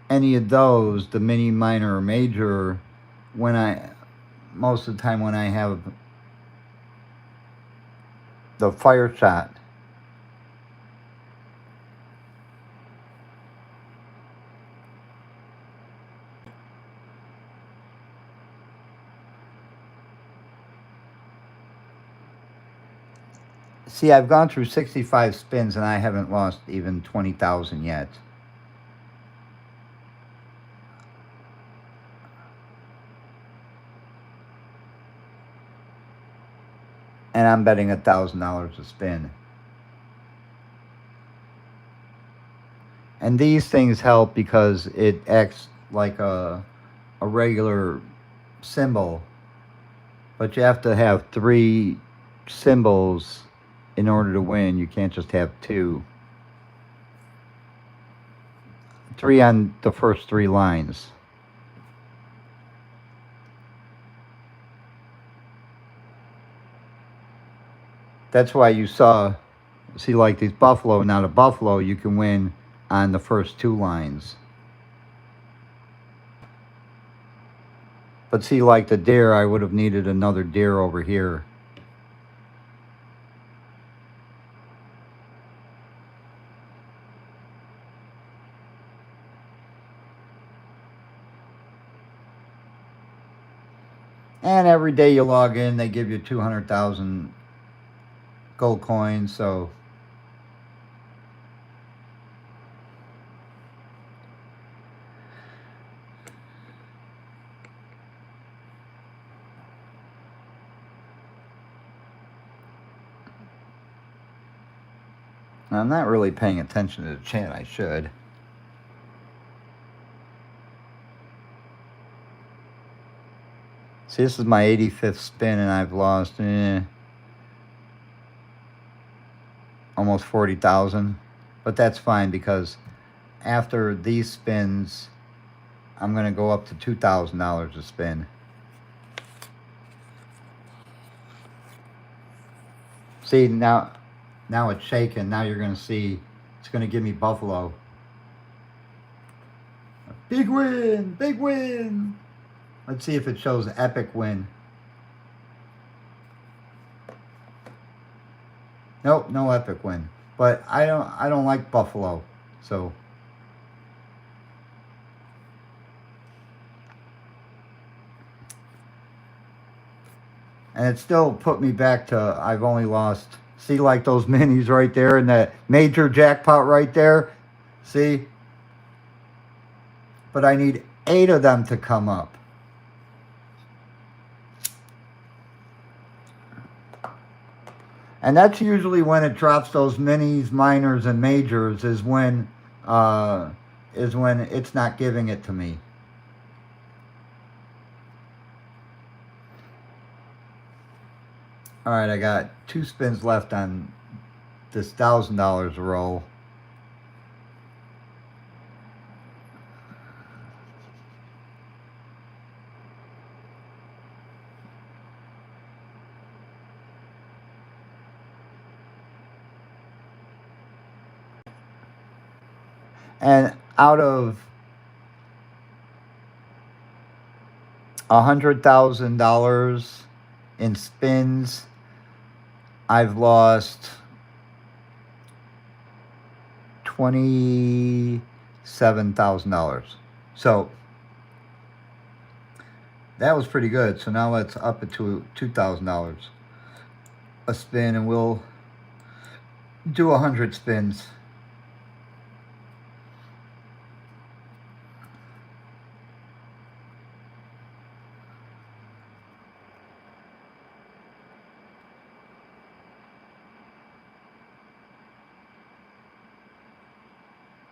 any of those, the mini, minor, or major, most of the time when I have the fire shot. See, I've gone through 65 spins and I haven't lost even 20,000 yet. And I'm betting $1,000 a spin. And these things help because it acts like a regular symbol, but you have to have 3 symbols in order to win. You can't just have 2. 3 on the first 3 lines. That's why you see like these buffalo, now the buffalo you can win on the first 2 lines. But see, like the deer, I would have needed another deer over here. And every day you log in, they give you 200,000 gold coins, so I'm not really paying attention to the chat. I should. See, this is my 85th spin, and I've lost almost 40,000. But that's fine because after these spins, I'm going to go up to $2,000 a spin. See, now it's shaking. Now you're going to see it's going to give me buffalo. Big win! Big win! Let's see if it shows epic win. Nope, no epic win. But I don't like buffalo, so. And it still put me back to, I've only lost, see like those minis right there and that major jackpot right there? See? But I need 8 of them to come up. And that's usually when it drops those minis, minors, and majors is when it's not giving it to me. All right, I got 2 spins left on this $1,000 roll. And out of $100,000 in spins, I've lost $27,000. So that was pretty good. So now let's up it to $2,000 a spin, and we'll do 100 spins.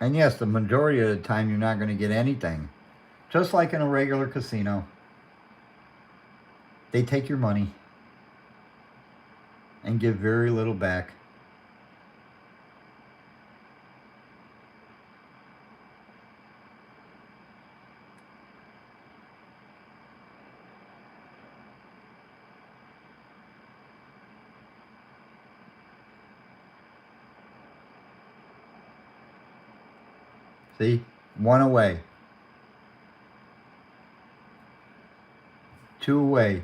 And yes, the majority of the time you're not going to get anything. Just like in a regular casino. They take your money and give very little back. See? 1 away. 2 away.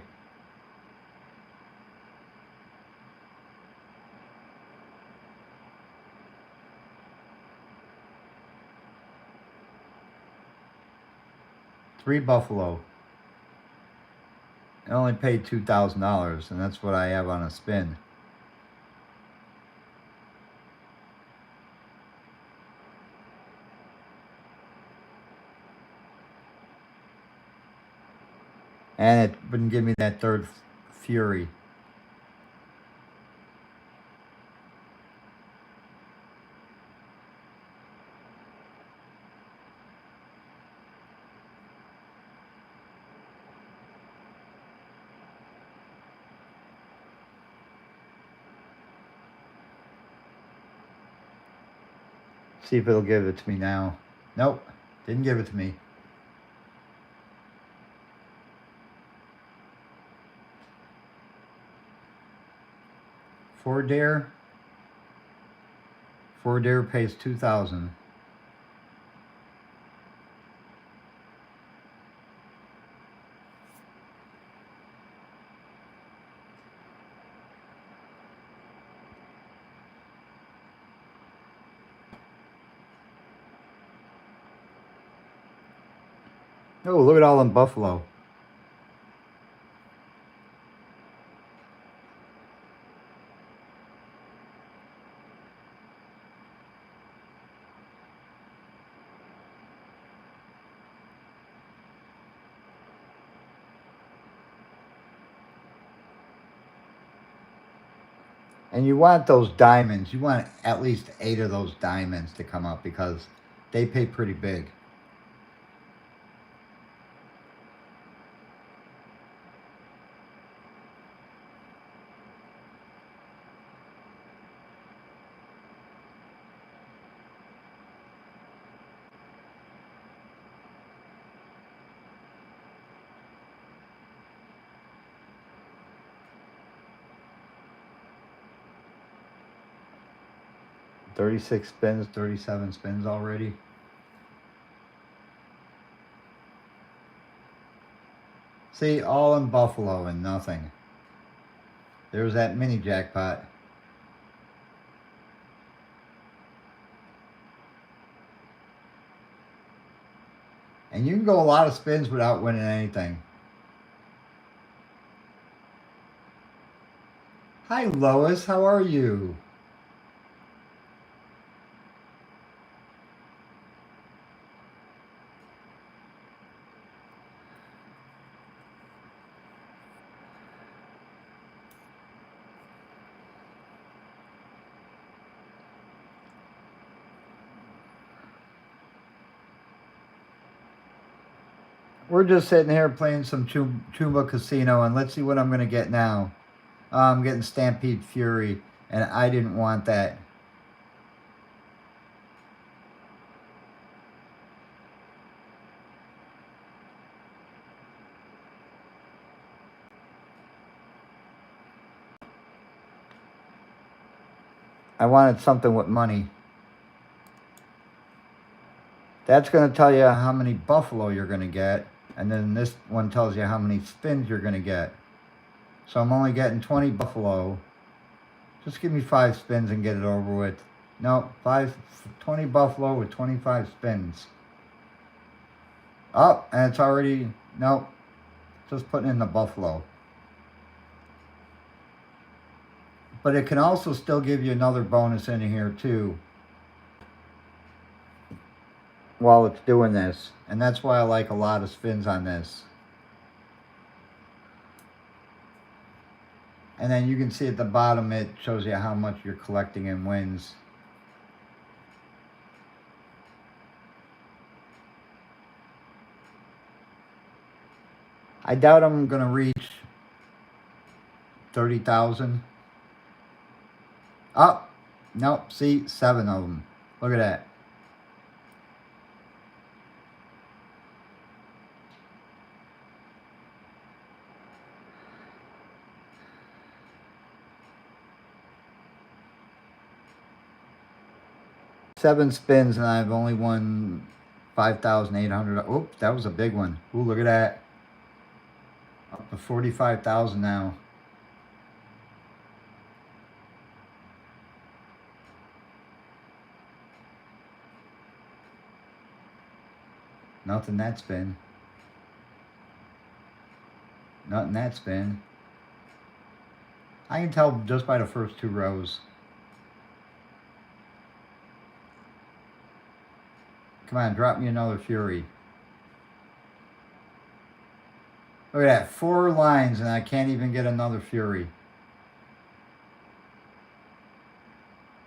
Three Buffalo. I only paid $2,000, and that's what I have on a spin. And it wouldn't give me that third Fury. See if it'll give it to me now. Nope, didn't give it to me. Ford Dare. Ford Dare pays $2,000. Oh, look at all them Buffalo. And you want those diamonds. You want at least 8 of those diamonds to come up because they pay pretty big. $36 spins, 37 spins already. See, all in Buffalo and nothing. There's that mini jackpot. And you can go a lot of spins without winning anything. Hi, Lois. How are you? We're just sitting here playing some Chumba Casino, and let's see what I'm going to get now. I'm getting Stampede Fury, and I didn't want that. I wanted something with money. That's going to tell you how many Buffalo you're going to get. And then this one tells you how many spins you're going to get. So I'm only getting 20 Buffalo. Just give me 5 spins and get it over with. No, 20 Buffalo with 25 spins. Oh, and it's already, nope. Just putting in the Buffalo. But it can also still give you another bonus in here too, while it's doing this. And that's why I like a lot of spins on this. And then you can see at the bottom it shows you how much you're collecting in wins. I doubt I'm going to reach 30,000. Oh, nope, see, 7 of them. Look at that. Seven spins and I've only won 5,800. Oops, that was a big one. Ooh, look at that. Up to 45,000 now. Nothing that spin. Nothing that spin. I can tell just by the first 2 rows. Come on, drop me another Fury. Look at that, 4 lines and I can't even get another Fury.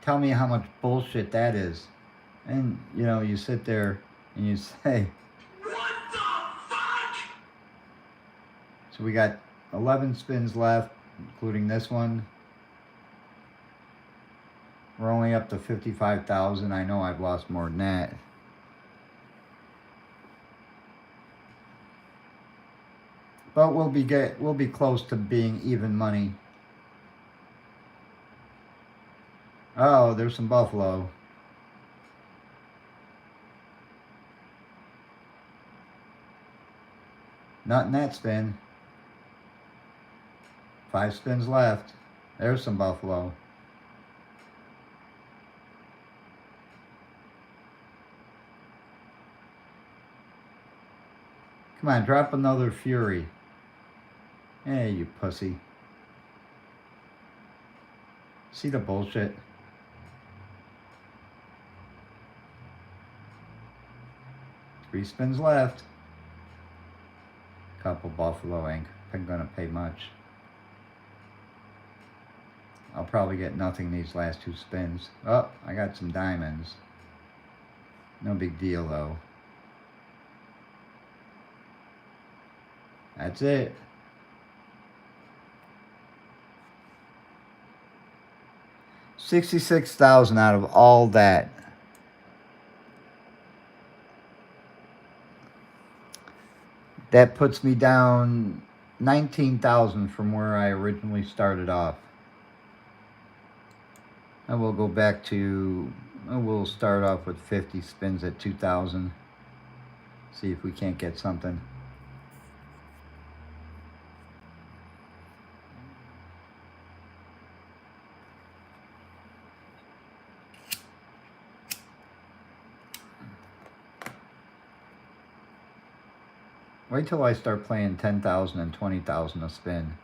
Tell me how much bullshit that is. And, you know, you sit there and you say, what the fuck? So we got 11 spins left, including this one. We're only up to 55,000. I know I've lost more than that. But we'll be close to being even money. Oh, there's some buffalo. Not in that spin. 5 spins left. There's some buffalo. Come on, drop another Fury. Hey, you pussy. See the bullshit? Three spins left. Couple buffalo ain't gonna pay much. I'll probably get nothing these last 2 spins. Oh, I got some diamonds. No big deal though. That's it. $66,000 out of all that. That puts me down 19,000 from where I originally started off. And we'll go back to, we'll start off with 50 spins at 2,000. See if we can't get something. Wait till I start playing 10,000 and 20,000 a spin.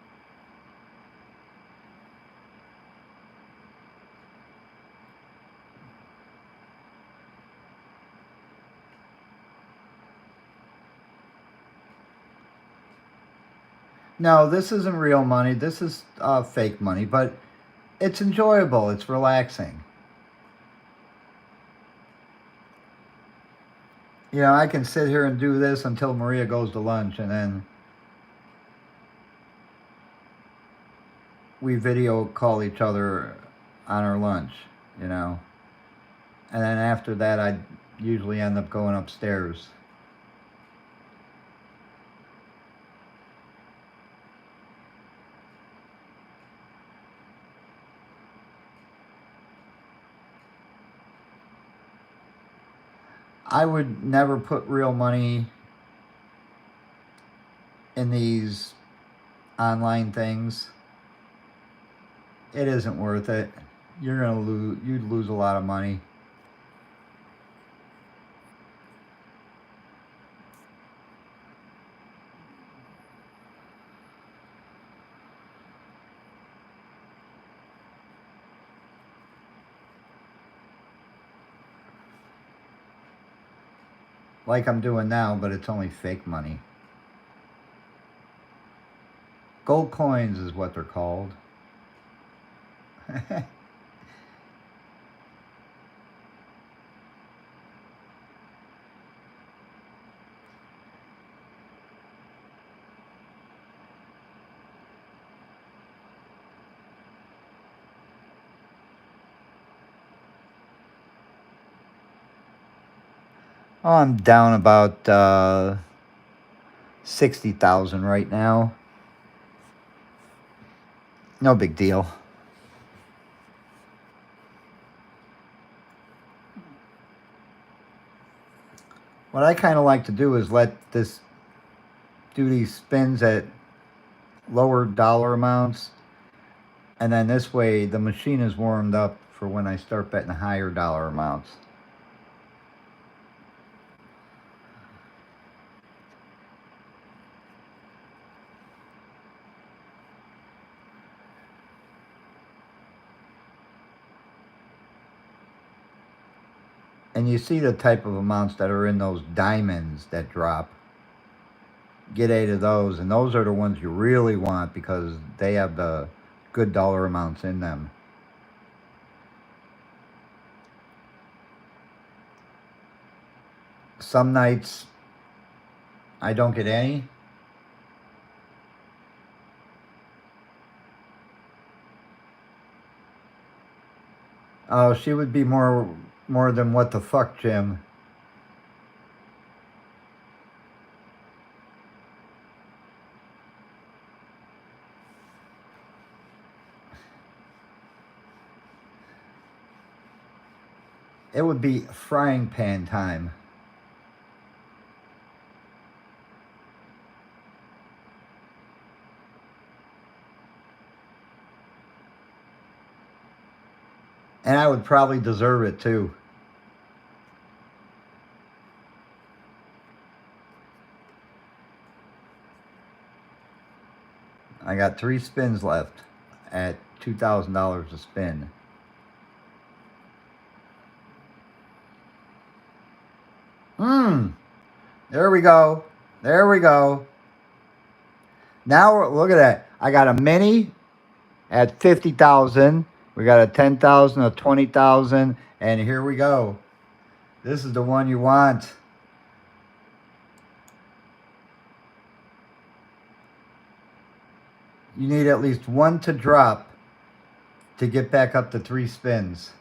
No, this isn't real money. This is fake money, but it's enjoyable. It's relaxing. You know, I can sit here and do this until Maria goes to lunch, and then we video call each other on our lunch, you know. And then after that, I usually end up going upstairs. I would never put real money in these online things. It isn't worth it. You're gonna lose. You'd lose a lot of money. Like I'm doing now, but it's only fake money. Gold coins is what they're called. Oh, I'm down about 60,000 right now. No big deal. What I kind of like to do is let this do these spins at lower dollar amounts. And then this way, the machine is warmed up for when I start betting higher dollar amounts. And you see the type of amounts that are in those diamonds that drop. Get 8 of those, and those are the ones you really want because they have the good dollar amounts in them. Some nights I don't get any. Oh, she would be more than what the fuck, Jim. It would be frying pan time. And I would probably deserve it too. I got 3 spins left at $2,000 a spin. There we go. There we go. Now look at that. I got a mini at 50,000. We got a 10,000, a 20,000, and here we go. This is the one you want. You need at least one to drop to get back up to 3 spins.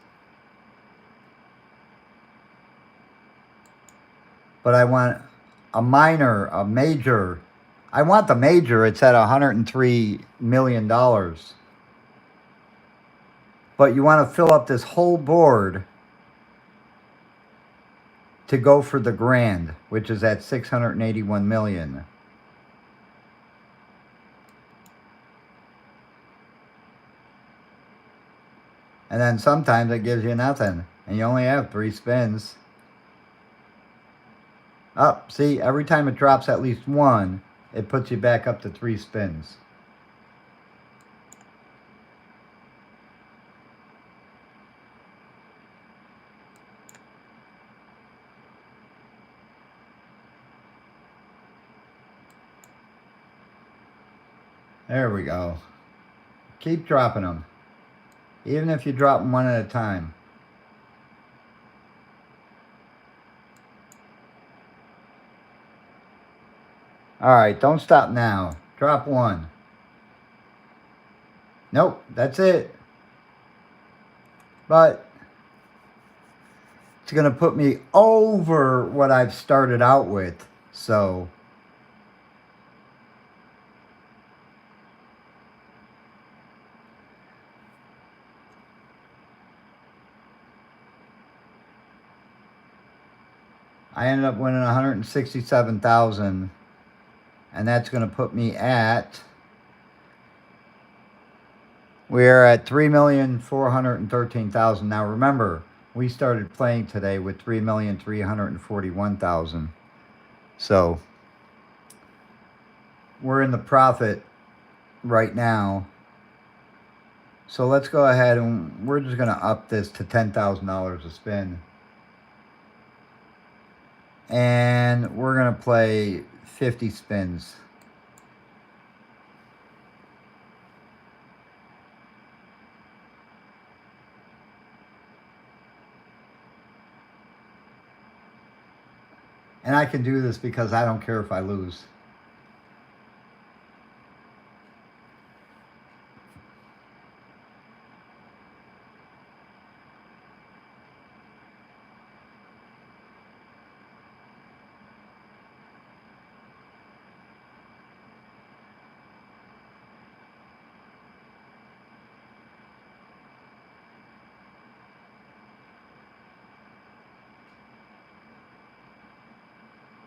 But I want a minor, a major. I want the major. It's at $103 million. But you want to fill up this whole board to go for the grand, which is at 681 million. And then sometimes it gives you nothing, and you only have 3 spins. Up, see, every time it drops at least one, it puts you back up to 3 spins. There we go. Keep dropping them. Even if you drop them one at a time. Alright, don't stop now. Drop one. Nope, that's it. But it's going to put me over what I've started out with. So I ended up winning 167,000, and that's going to put me at, we're at 3,413,000. Now remember, we started playing today with 3,341,000. So we're in the profit right now. So let's go ahead and we're just going to up this to $10,000 a spin. And we're going to play 50 spins. And I can do this because I don't care if I lose.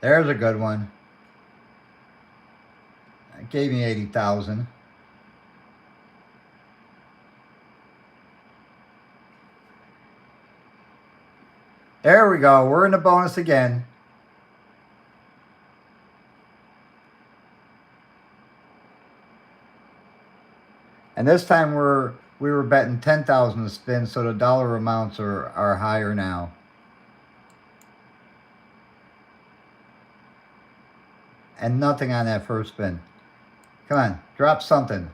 There's a good one. It gave me 80,000. There we go. We're in the bonus again. And this time we were betting 10,000 to spin, so the dollar amounts are higher now. And nothing on that first spin. Come on, drop something.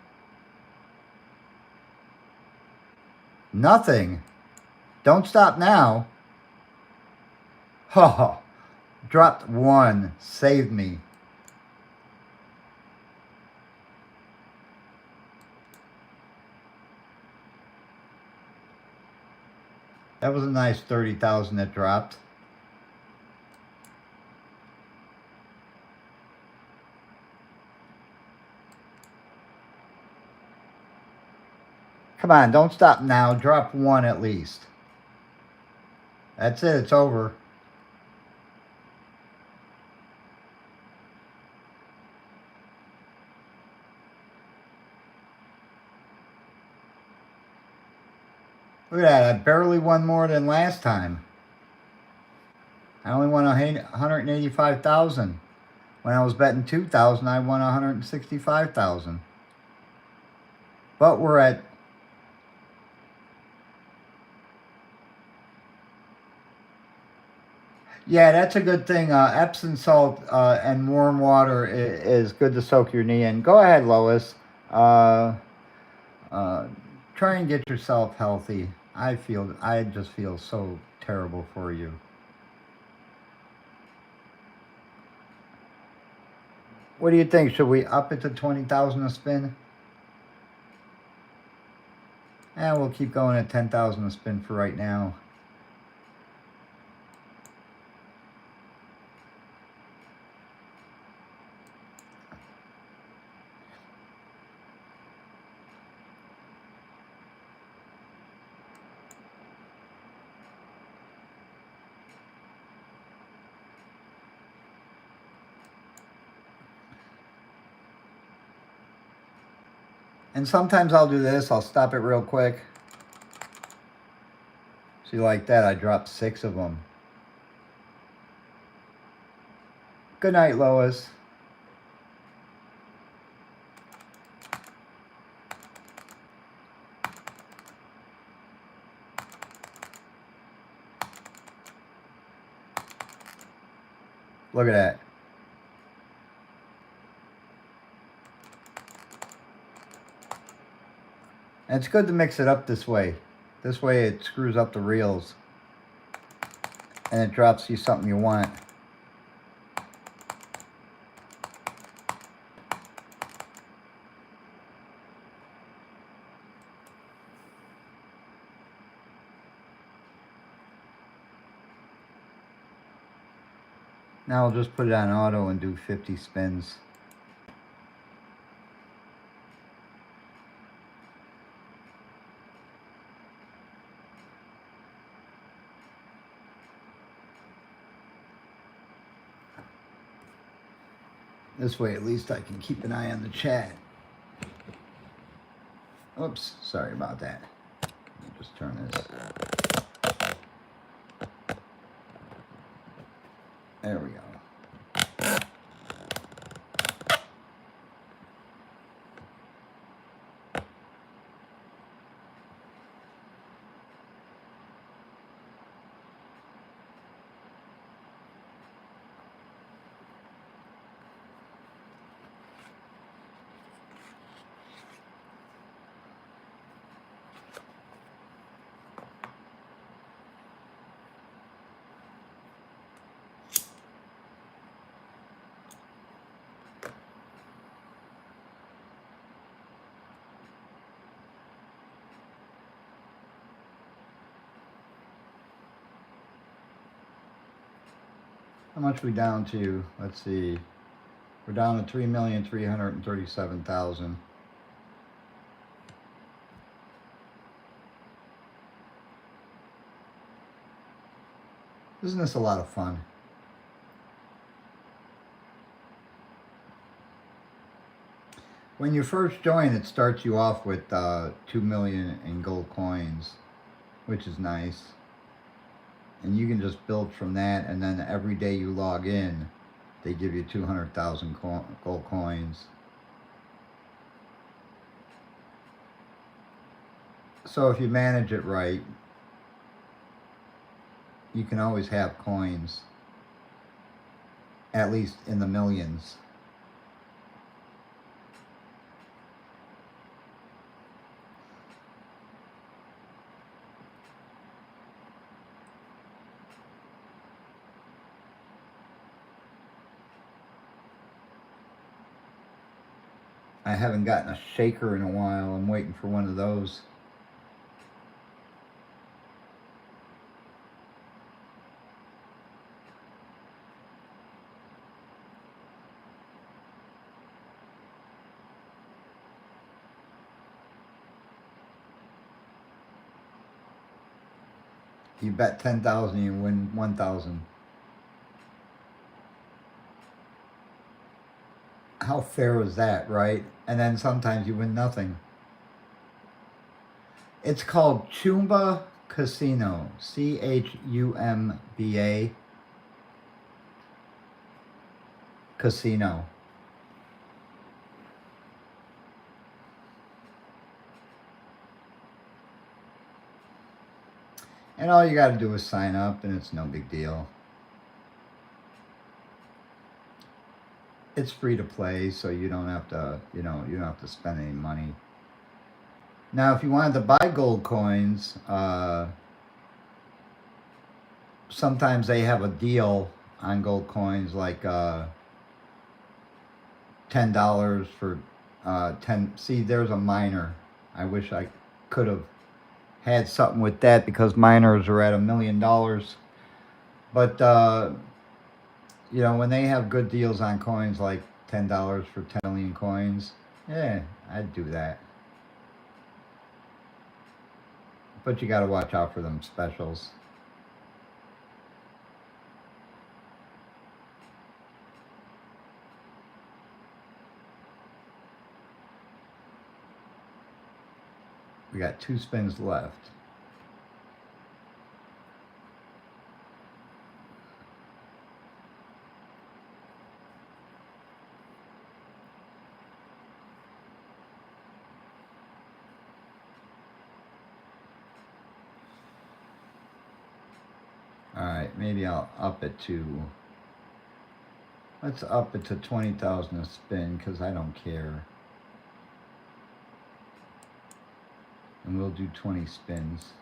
Nothing. Don't stop now. Oh, dropped one. Saved me. That was a nice 30,000 that dropped. Come on, don't stop now. Drop one at least. That's it. It's over. Look at that. I barely won more than last time. I only won 185,000. When I was betting 2,000, I won 165,000. But we're at... Yeah, that's a good thing. Epsom salt and warm water is good to soak your knee in. Go ahead, Lois. Try and get yourself healthy. I just feel so terrible for you. What do you think? Should we up it to 20,000 a spin? And we'll keep going at 10,000 a spin for right now. And sometimes I'll do this. I'll stop it real quick. See, like that, I dropped 6 of them. Good night, Lois. Look at that. And it's good to mix it up this way. This way it screws up the reels. And it drops you something you want. Now I'll just put it on auto and do 50 spins. This way at least I can keep an eye on the chat. Oops, sorry about that. Let me just turn this. There we go. How much are we down to? Let's see. We're down to 3,337,000. Isn't this a lot of fun? When you first join, it starts you off with 2 million in gold coins, which is nice. And you can just build from that, and then every day you log in, they give you 200,000 gold coins. So if you manage it right, you can always have coins, at least in the millions. I haven't gotten a shaker in a while. I'm waiting for one of those. You bet 10,000, you win 1,000. How fair is that, right? And then sometimes you win nothing. It's called Chumba Casino. CHUMBA Casino. And all you got to do is sign up, and it's no big deal. It's free to play, so you don't have to, you don't have to spend any money. Now, if you wanted to buy gold coins, sometimes they have a deal on gold coins, like $10 for 10. See, there's a miner. I wish I could have had something with that, because miners are at $1 million. But you know, when they have good deals on coins, like $10 for 10 million coins, yeah, I'd do that. But you got to watch out for them specials. We got 2 spins left. Alright, maybe I'll up it to, let's up it to 20,000 a spin, because I don't care. And we'll do 20 spins.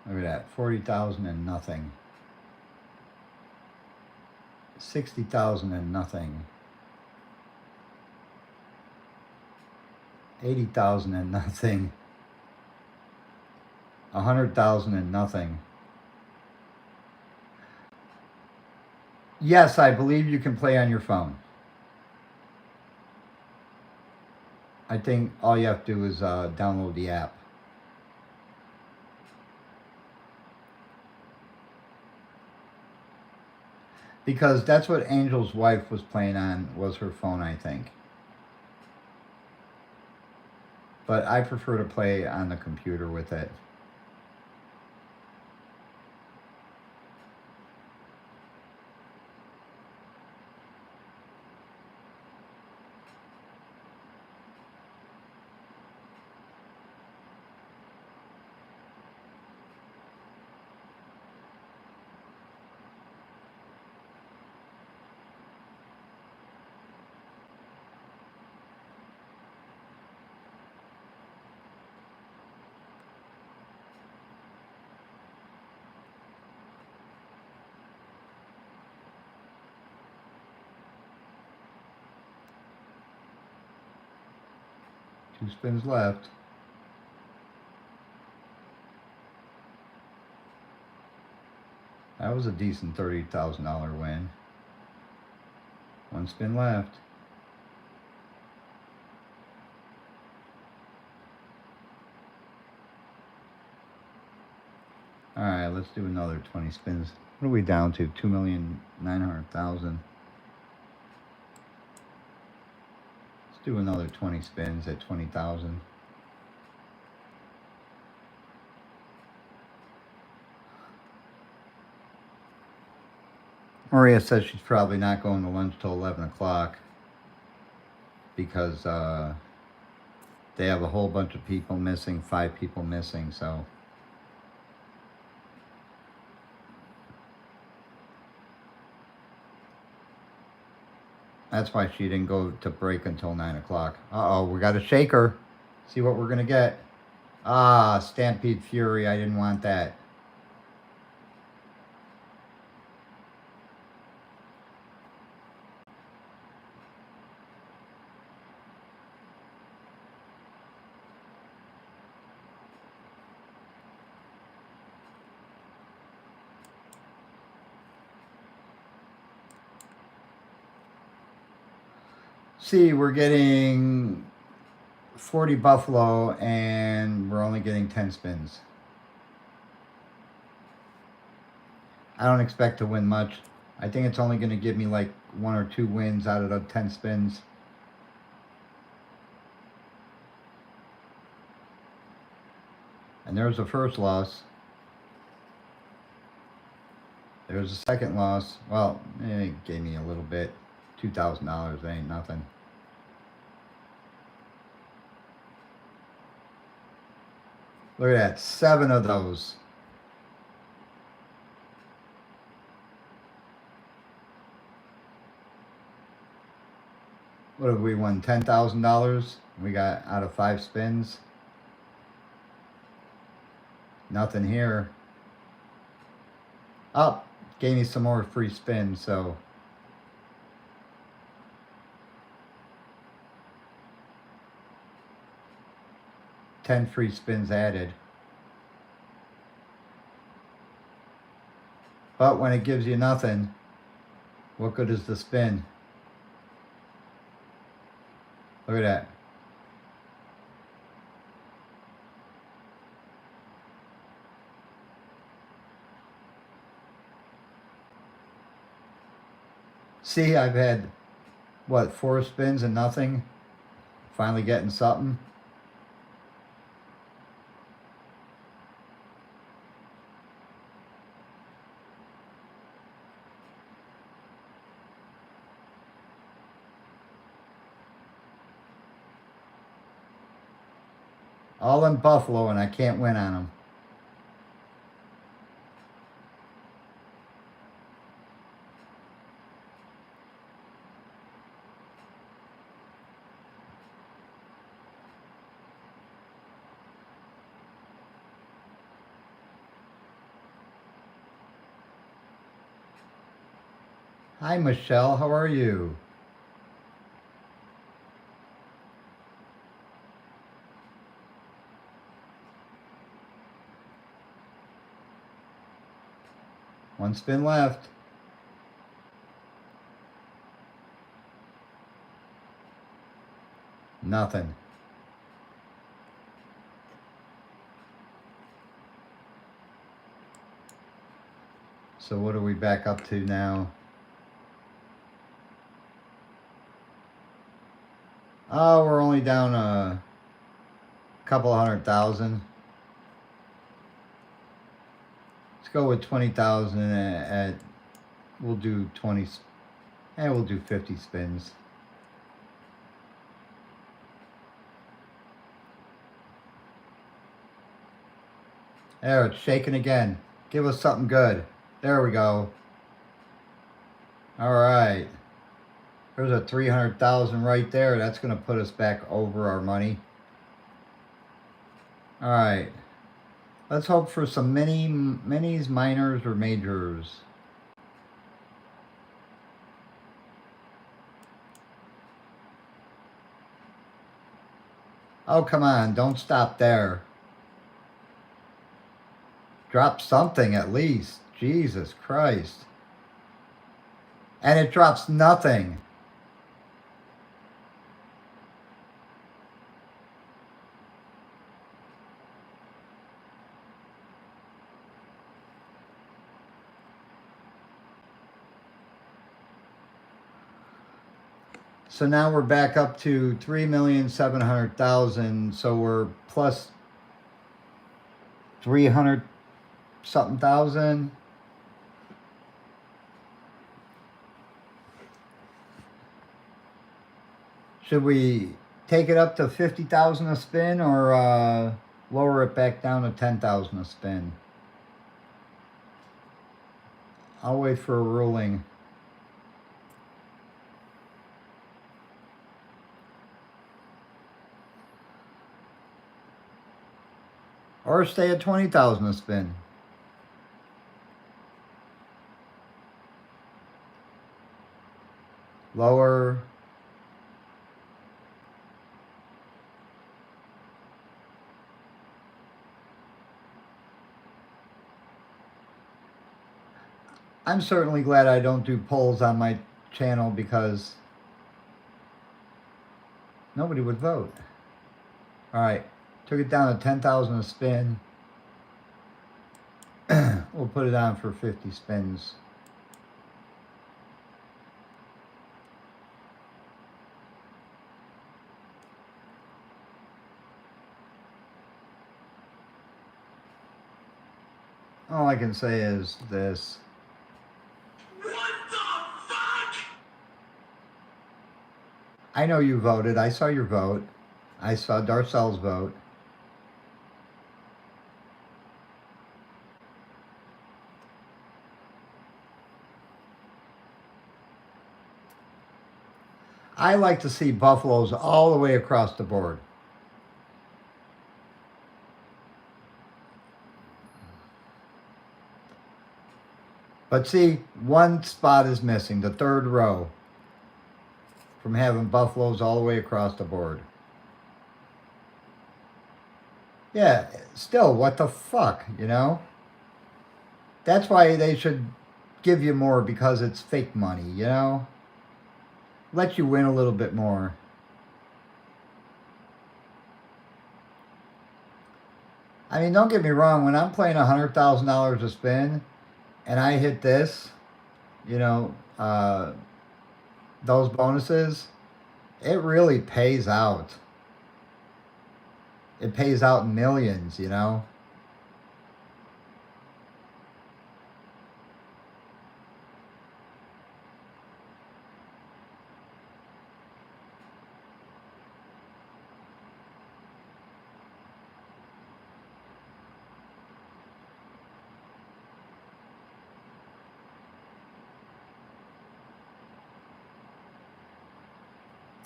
Look at that, 40,000 and nothing. 60,000 and nothing. 80,000 and nothing. 100,000 and nothing. Yes, I believe you can play on your phone. I think all you have to do is download the app. Because that's what Angel's wife was playing on, was her phone, I think. But I prefer to play on the computer with it. Two spins left. That was a decent $30,000 win. One spin left. All right, let's do another 20 spins. What are we down to? 2,900,000. Let's do another 20 spins at 20,000. Maria says she's probably not going to lunch till 11 o'clock because they have a whole bunch of people missing, 5 people missing, so. That's why she didn't go to break until 9 o'clock. Uh-oh, we got a shaker. See what we're going to get. Ah, Stampede Fury. I didn't want that. See, we're getting 40 Buffalo, and we're only getting 10 spins. I don't expect to win much. I think it's only going to give me like 1 or 2 wins out of the 10 spins. And there's the first loss. There's the second loss. Well, it gave me a little bit. $2,000, ain't nothing. Look at that, 7 of those. What have we won? $10,000. We got out of 5 spins. Nothing here. Oh, gave me some more free spins, so. $10 free spins added. But when it gives you nothing, what good is the spin? Look at that. See, I've had, what, 4 spins and nothing? Finally getting something. All in Buffalo, and I can't win on them. Hi, Michelle. How are you? One spin left. Nothing. So what are we back up to now? Oh, we're only down a couple 100,000. Let's go with 20,000 at, we'll do 20, and we'll do 50 spins. There, it's shaking again. Give us something good. There we go. All right. There's a 300,000 right there. That's going to put us back over our money. All right. Let's hope for some minis, minors, or majors. Oh, come on. Don't stop there. Drop something at least. Jesus Christ. And it drops nothing. So now we're back up to 3,700,000. So we're plus 300 something thousand. Should we take it up to 50,000 a spin, or lower it back down to 10,000 a spin? I'll wait for a ruling. Or stay at 20,000 a spin. Lower. I'm certainly glad I don't do polls on my channel because nobody would vote. All right, took it down to 10,000 a spin. We'll put it on for 50 spins. All I can say is this. What the fuck? I know you voted. I saw your vote. I saw Darcel's vote. I like to see buffaloes all the way across the board. But see, one spot is missing, the third row, from having buffaloes all the way across the board. Yeah, still, what the fuck, you know? That's why they should give you more, because it's fake money, you know? Let you win a little bit more. I mean, don't get me wrong, when I'm playing $100,000 a spin, and I hit this, you know, those bonuses, it really pays out. It pays out millions, you know.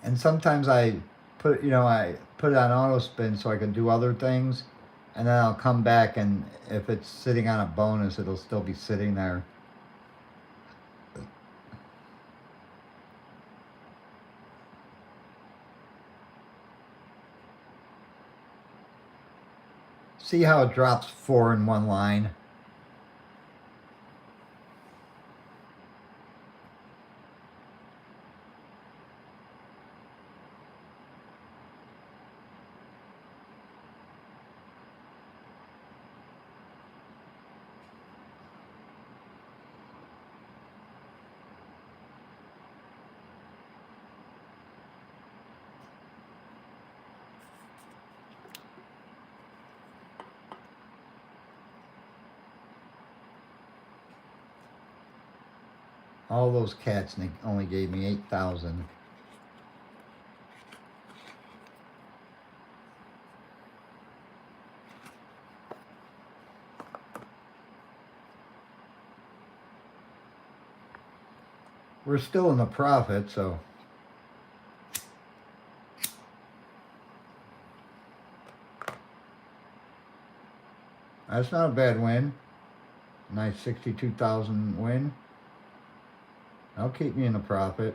And sometimes I put it on auto spin so I can do other things, and then I'll come back, and if it's sitting on a bonus, it'll still be sitting there. See how it drops 4 in one line? All those cats only gave me 8,000. We're still in the profit, so. That's not a bad win. Nice 62,000 win. That'll keep me in the profit.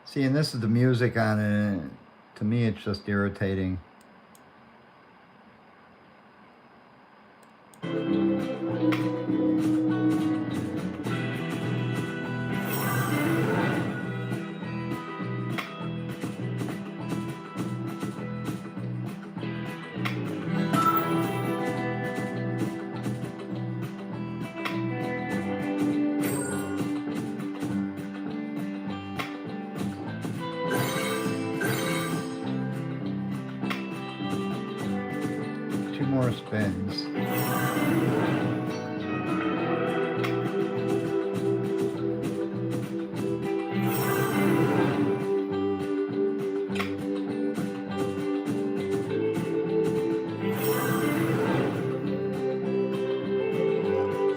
See, and this is the music on it, and to me it's just irritating. spins.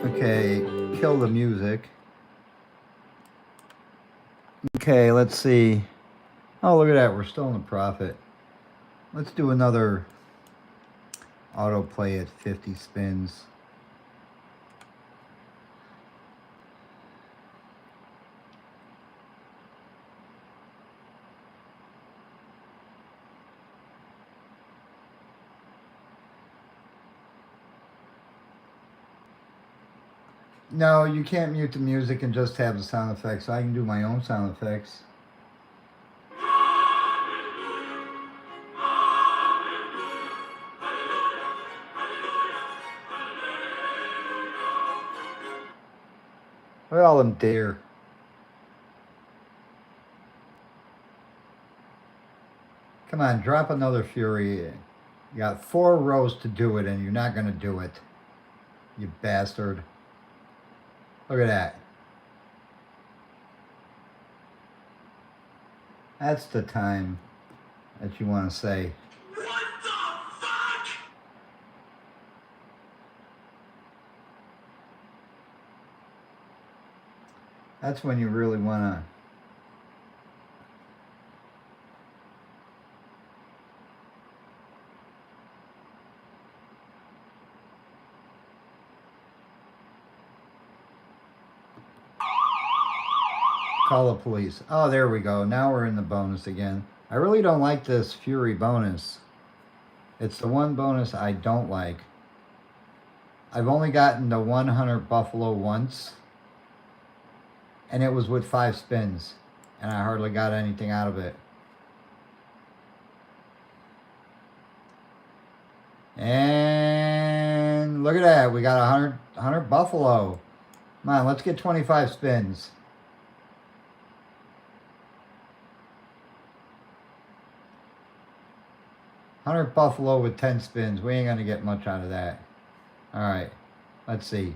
Okay, kill the music. Okay, let's see. Oh, look at that. We're still in the profit. Let's do another autoplay at 50 spins. No, you can't mute the music and just have the sound effects. I can do my own sound effects. Look at all them deer. Come on, drop another Fury. You got 4 rows to do it, and you're not going to do it. You bastard. Look at that. That's the time that you want to say, "What the fuck?" That's when you really want to call the police. Oh, there we go. Now we're in the bonus again. I really don't like this Fury bonus. It's the one bonus I don't like. I've only gotten the 100 Buffalo once, and it was with 5 spins, and I hardly got anything out of it. And look at that. We got 100 Buffalo. Come on, let's get 25 spins. $100 Buffalo with 10 spins. We ain't going to get much out of that. All right. Let's see.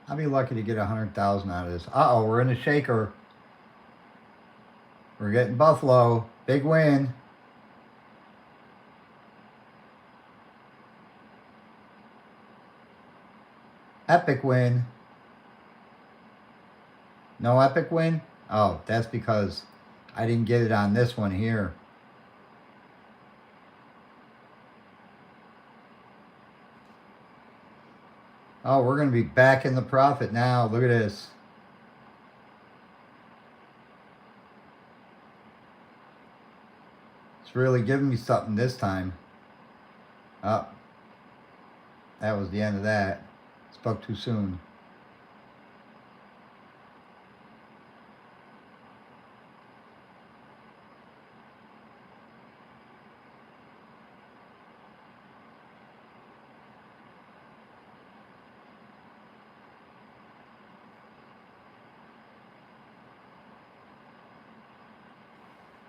I'll be lucky to get 100,000 out of this. Uh-oh, we're in a shaker. We're getting Buffalo. Big win. Epic win. No epic win? Oh, that's because I didn't get it on this one here. Oh, we're going to be back in the profit now. Look at this. It's really giving me something this time. Oh, that was the end of that. Spoke too soon.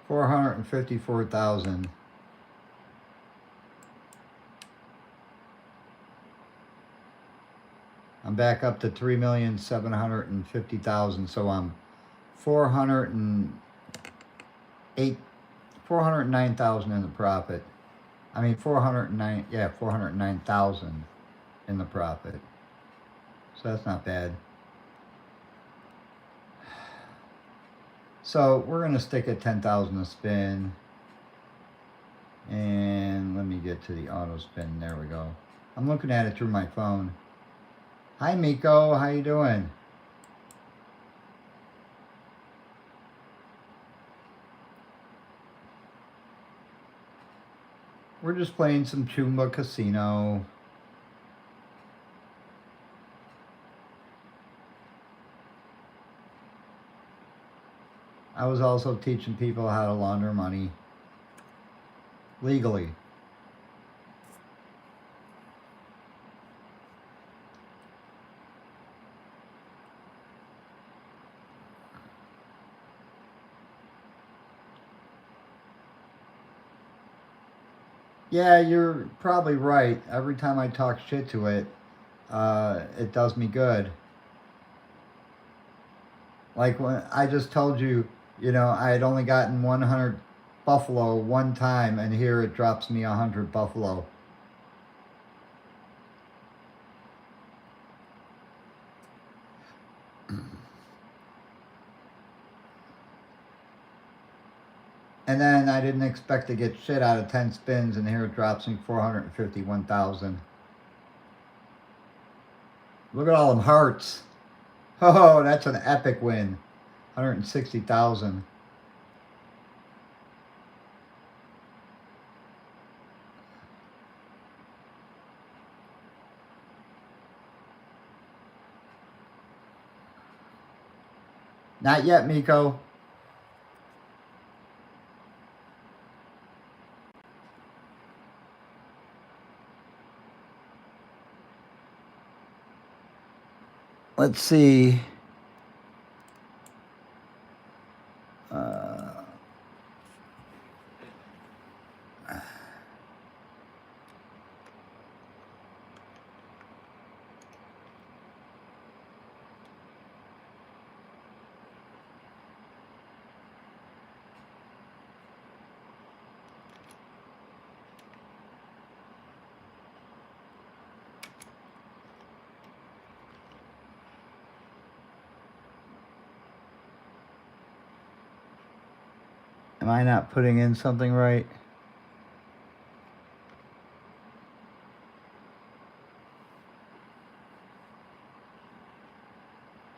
$454,000. I'm back up to 3,750,000. So I'm 409,000 in the profit. I mean 409,000 in the profit. So that's not bad. So we're going to stick at 10,000 a spin. And let me get to the auto spin. There we go. I'm looking at it through my phone. Hi, Miko. How you doing? We're just playing some Chumba Casino. I was also teaching people how to launder money legally. Yeah, you're probably right. Every time I talk shit to it, it does me good. Like when I just told you, I had only gotten 100 buffalo one time, and here it drops me 100 buffalo. And then I didn't expect to get shit out of 10 spins, and here it drops me 451,000. Look at all them hearts. Oh, that's an epic win. 160,000. Not yet, Miko. Let's see. Am I not putting in something right?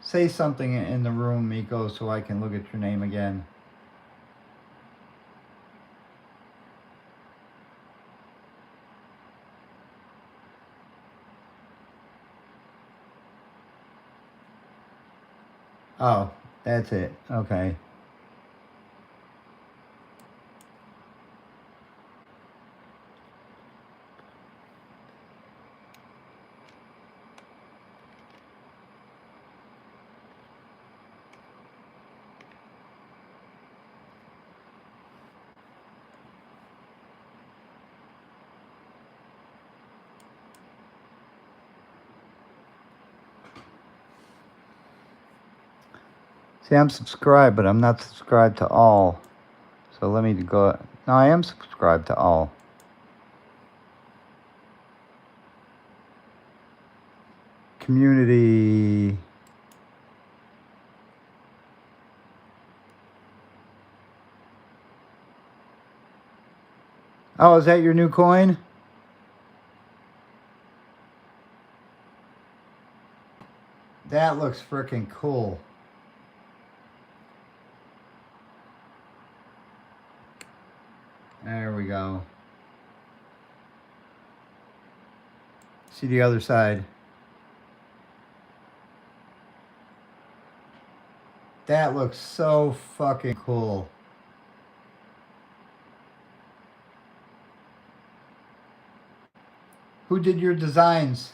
Say something in the room, Miko, so I can look at your name again. Oh, that's it. Okay. See, I'm subscribed, but I'm not subscribed to all. So let me go. No, I am subscribed to all. Community. Oh, is that your new coin? That looks freaking cool. There we go. See the other side. That looks so fucking cool. Who did your designs?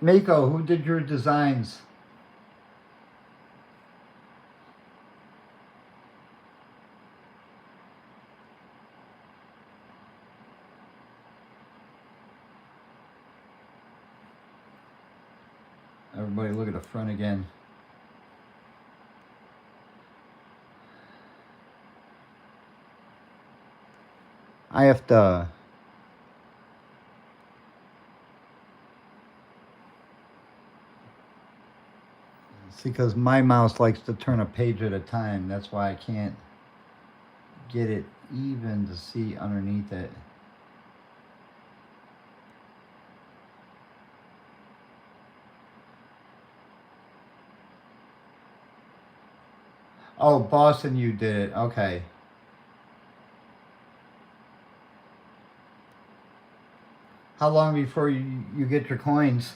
Miko, who did your designs? Everybody look at the front again. I have to... See, because my mouse likes to turn a page at a time. That's why I can't get it even to see underneath it. Oh, Boston, you did it. Okay. How long before you get your coins?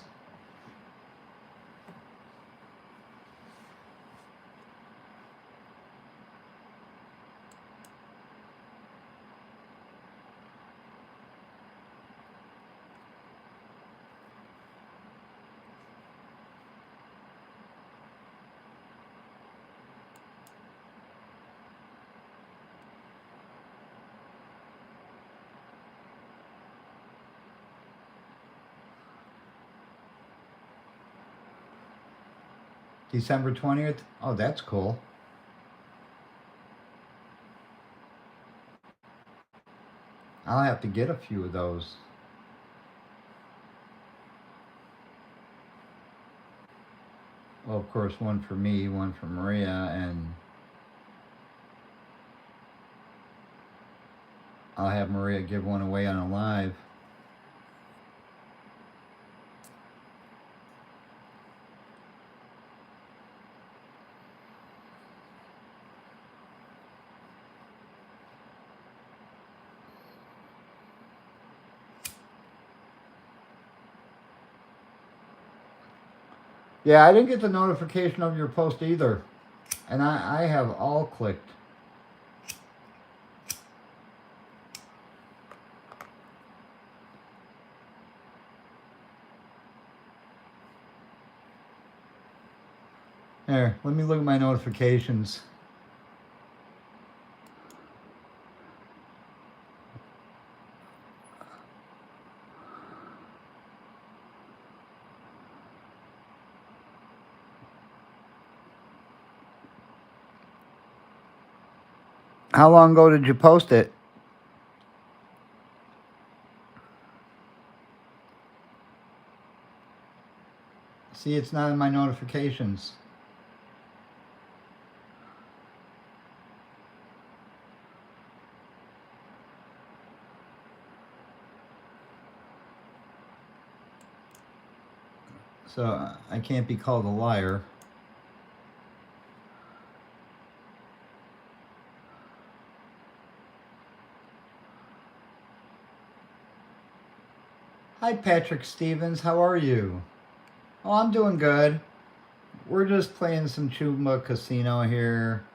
December 20th? Oh, that's cool. I'll have to get a few of those. Well, of course, one for me, one for Maria, and I'll have Maria give one away on a live. Yeah, I didn't get the notification of your post either. And I have all clicked. Here, let me look at my notifications. How long ago did you post it? See, it's not in my notifications. So I can't be called a liar. Hi, Patrick Stevens. How are you? Oh, I'm doing good. We're just playing some Chumba Casino here.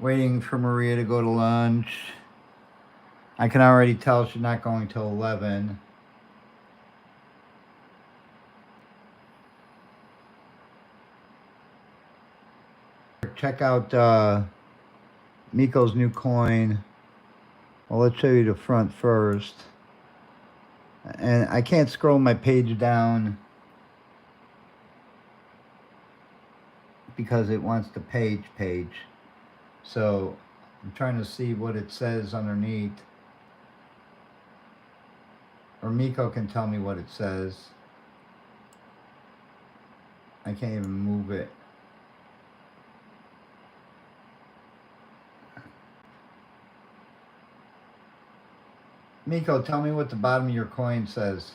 Waiting for Maria to go to lunch. I can already tell she's not going till 11. Check out Miko's new coin. Well, let's show you the front first. And I can't scroll my page down because it wants the page. So I'm trying to see what it says underneath. Or Miko can tell me what it says. I can't even move it. Miko, tell me what the bottom of your coin says.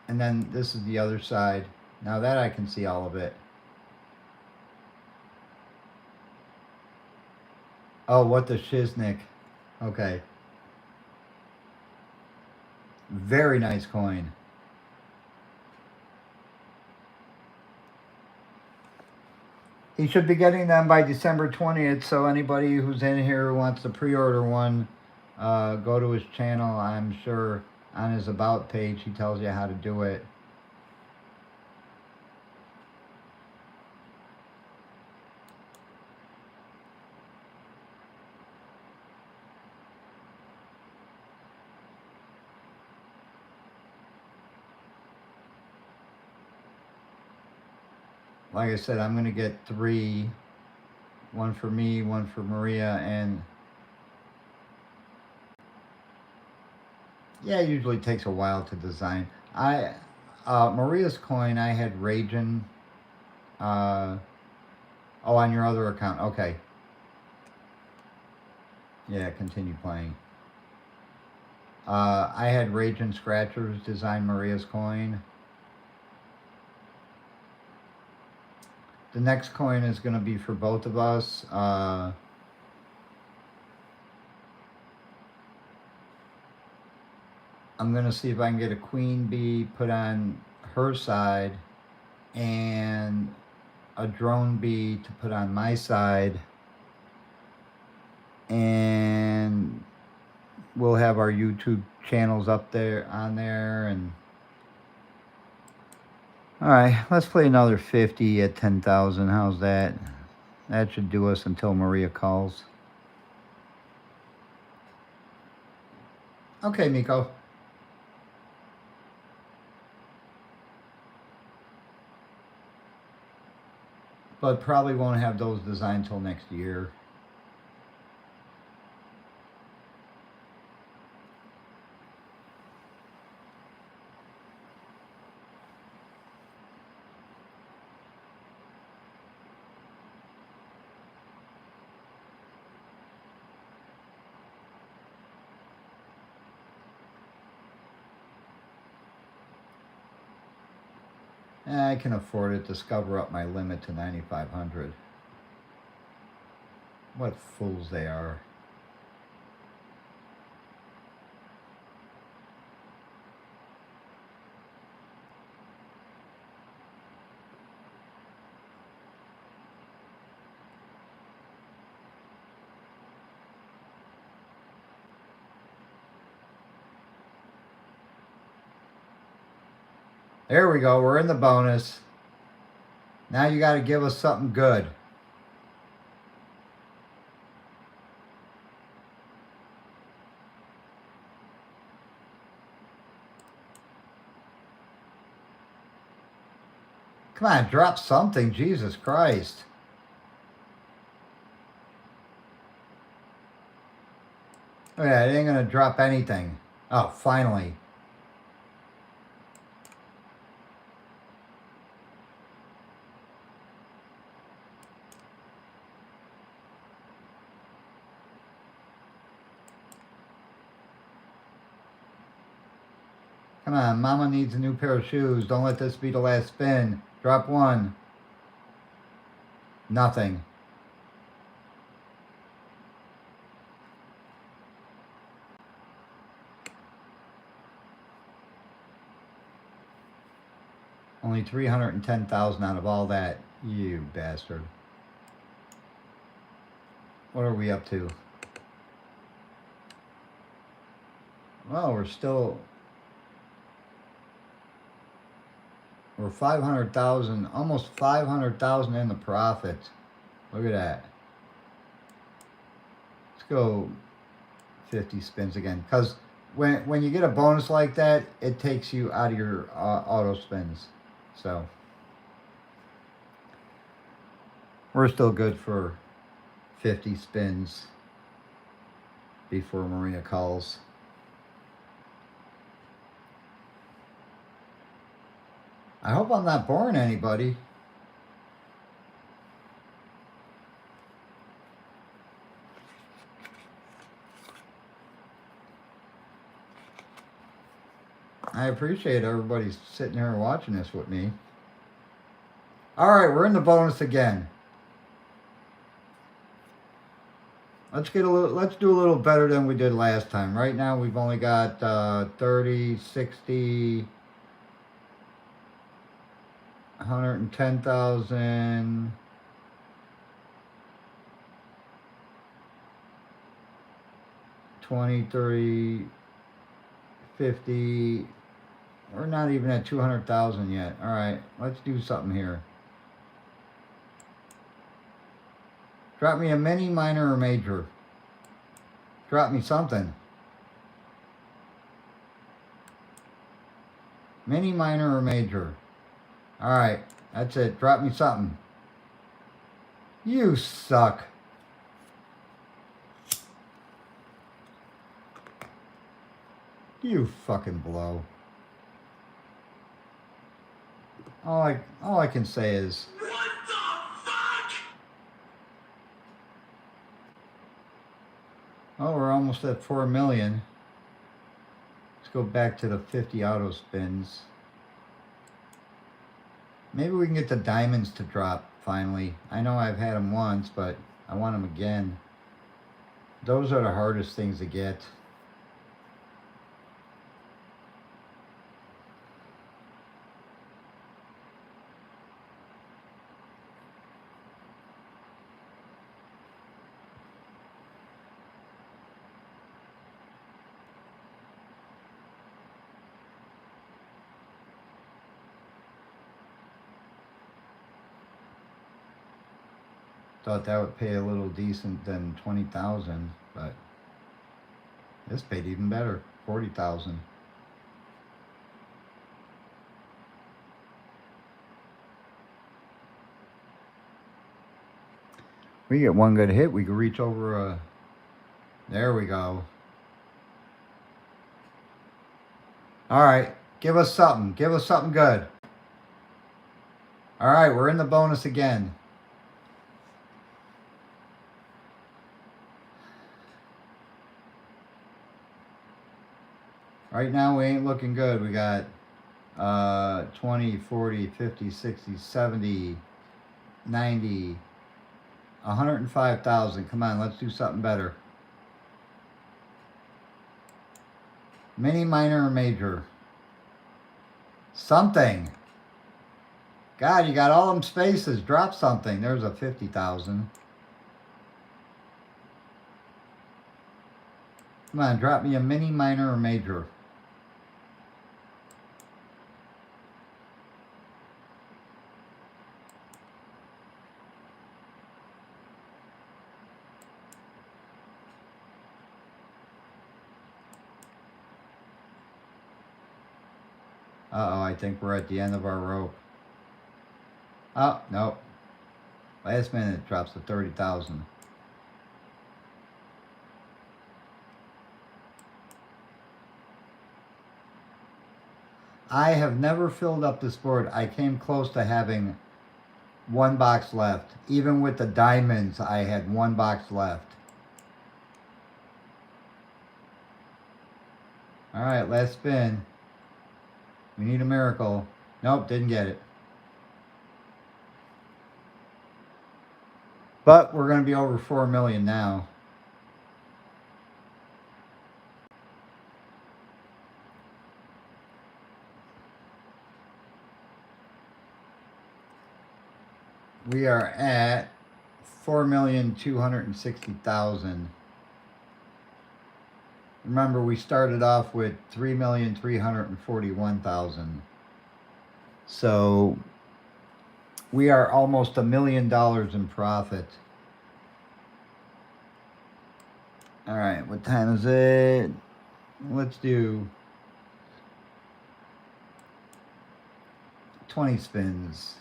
And then this is the other side. Now that I can see all of it. Oh, what the shiznick. Okay. Very nice coin. He should be getting them by December 20th, so anybody who's in here who wants to pre-order one, go to his channel. I'm sure on his About page he tells you how to do it. Like I said, I'm going to get 3. One for me, one for Maria, and yeah, it usually takes a while to design. Maria's coin, I had Ragin. Oh, on your other account. Okay. Yeah, continue playing. I had Raging Scratchers design Maria's coin. The next coin is going to be for both of us. I'm going to see if I can get a queen bee put on her side and a drone bee to put on my side. And we'll have our YouTube channels up there on there. And all right, let's play another 50 at 10,000. How's that? That should do us until Maria calls. Okay, Miko. But probably won't have those designed till next year. I can afford it. Discover up my limit to 9,500. What fools they are. There we go. We're in the bonus. Now you got to give us something good. Come on, drop something. Jesus Christ. Oh yeah, it ain't going to drop anything. Oh, finally. Come on, Mama needs a new pair of shoes. Don't let this be the last spin. Drop one. Nothing. Only 310,000 out of all that. You bastard. What are we up to? Well, we're 500,000, almost 500,000 in the profit. Look at that. Let's go 50 spins again. Because when you get a bonus like that, it takes you out of your auto spins. So we're still good for 50 spins before Maria calls. I hope I'm not boring anybody. I appreciate everybody sitting here and watching this with me. All right, we're in the bonus again. Let's do a little better than we did last time. Right now we've only got 30, 60, 110,000. 20, 30, 50. We're not even at 200,000 yet. All right, let's do something here. Drop me a mini, minor, or major. Drop me something. Mini, minor, or major. All right, that's it. Drop me something. You suck. You fucking blow. All I can say is, what the fuck? Oh, we're almost at 4 million. Let's go back to the 50 auto spins. Maybe we can get the diamonds to drop finally. I know I've had them once, but I want them again. Those are the hardest things to get. Thought that would pay a little decent than 20,000, but this paid even better, 40,000. We get one good hit, we could reach over a. There we go. All right, give us something. Give us something good. All right, we're in the bonus again. Right now, we ain't looking good. We got 20, 40, 50, 60, 70, 90, 105,000. Come on, let's do something better. Mini, minor, or major? Something. God, you got all them spaces. Drop something. There's a 50,000. Come on, drop me a mini, minor, or major. Uh-oh, I think we're at the end of our rope. Oh, no. Last minute it drops to 30,000. I have never filled up this board. I came close to having one box left. Even with the diamonds, I had one box left. All right, last spin. We need a miracle. Nope, didn't get it. But we're going to be over 4 million now. We are at 4,260,000. Remember, we started off with 3,341,000. So we are almost $1 million in profit. All right, what time is it? Let's do 20 spins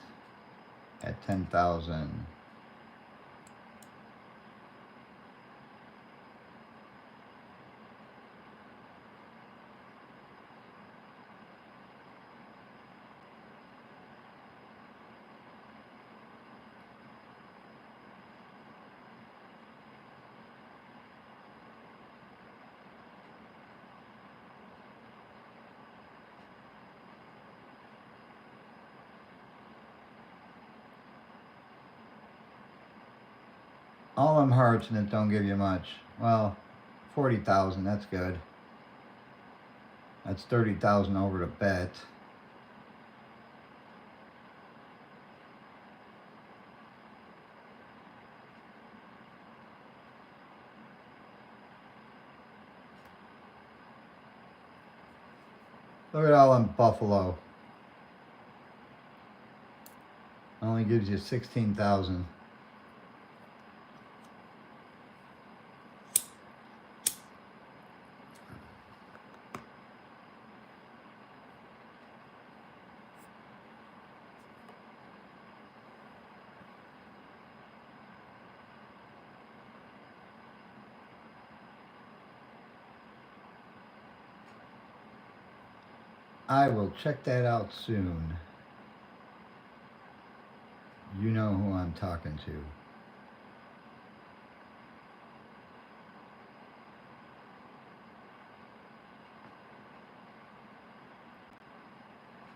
at 10,000. All them hearts and it don't give you much. Well, 40,000, that's good. That's 30,000 over to bet. Look at all them Buffalo. Only gives you 16,000. I will check that out soon. You know who I'm talking to.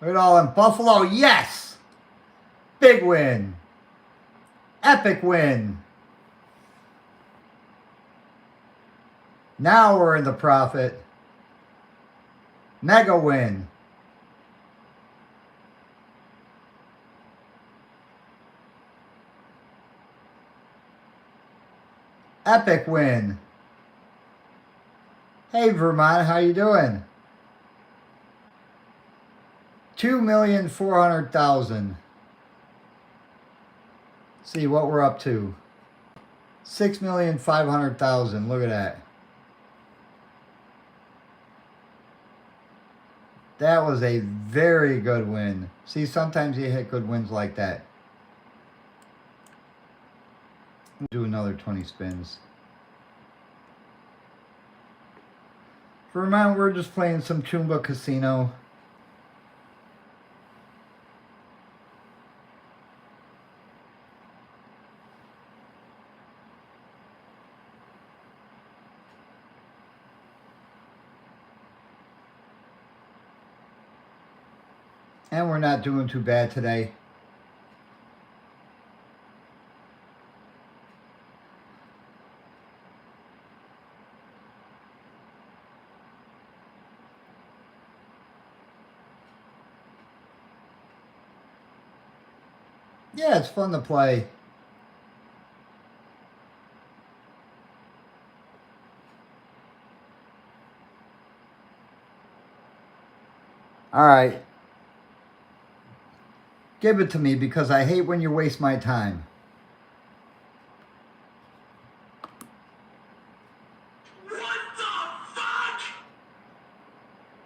Look at all in Buffalo. Yes! Big win. Epic win. Now we're in the profit. Mega win. Epic win. Hey Vermont, how you doing? 2,400,000. See what we're up to. 6,500,000. Look at that. That was a very good win. See, sometimes you hit good wins like that. Do another 20 spins. For a moment, we're just playing some Chumba Casino. And we're not doing too bad today. Yeah, it's fun to play. All right. Give it to me because I hate when you waste my time. What the fuck?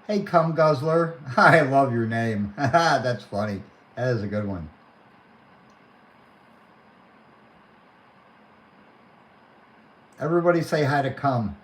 Hey, Cum Guzzler. I love your name. That's funny. That is a good one. Everybody say hi to Cum.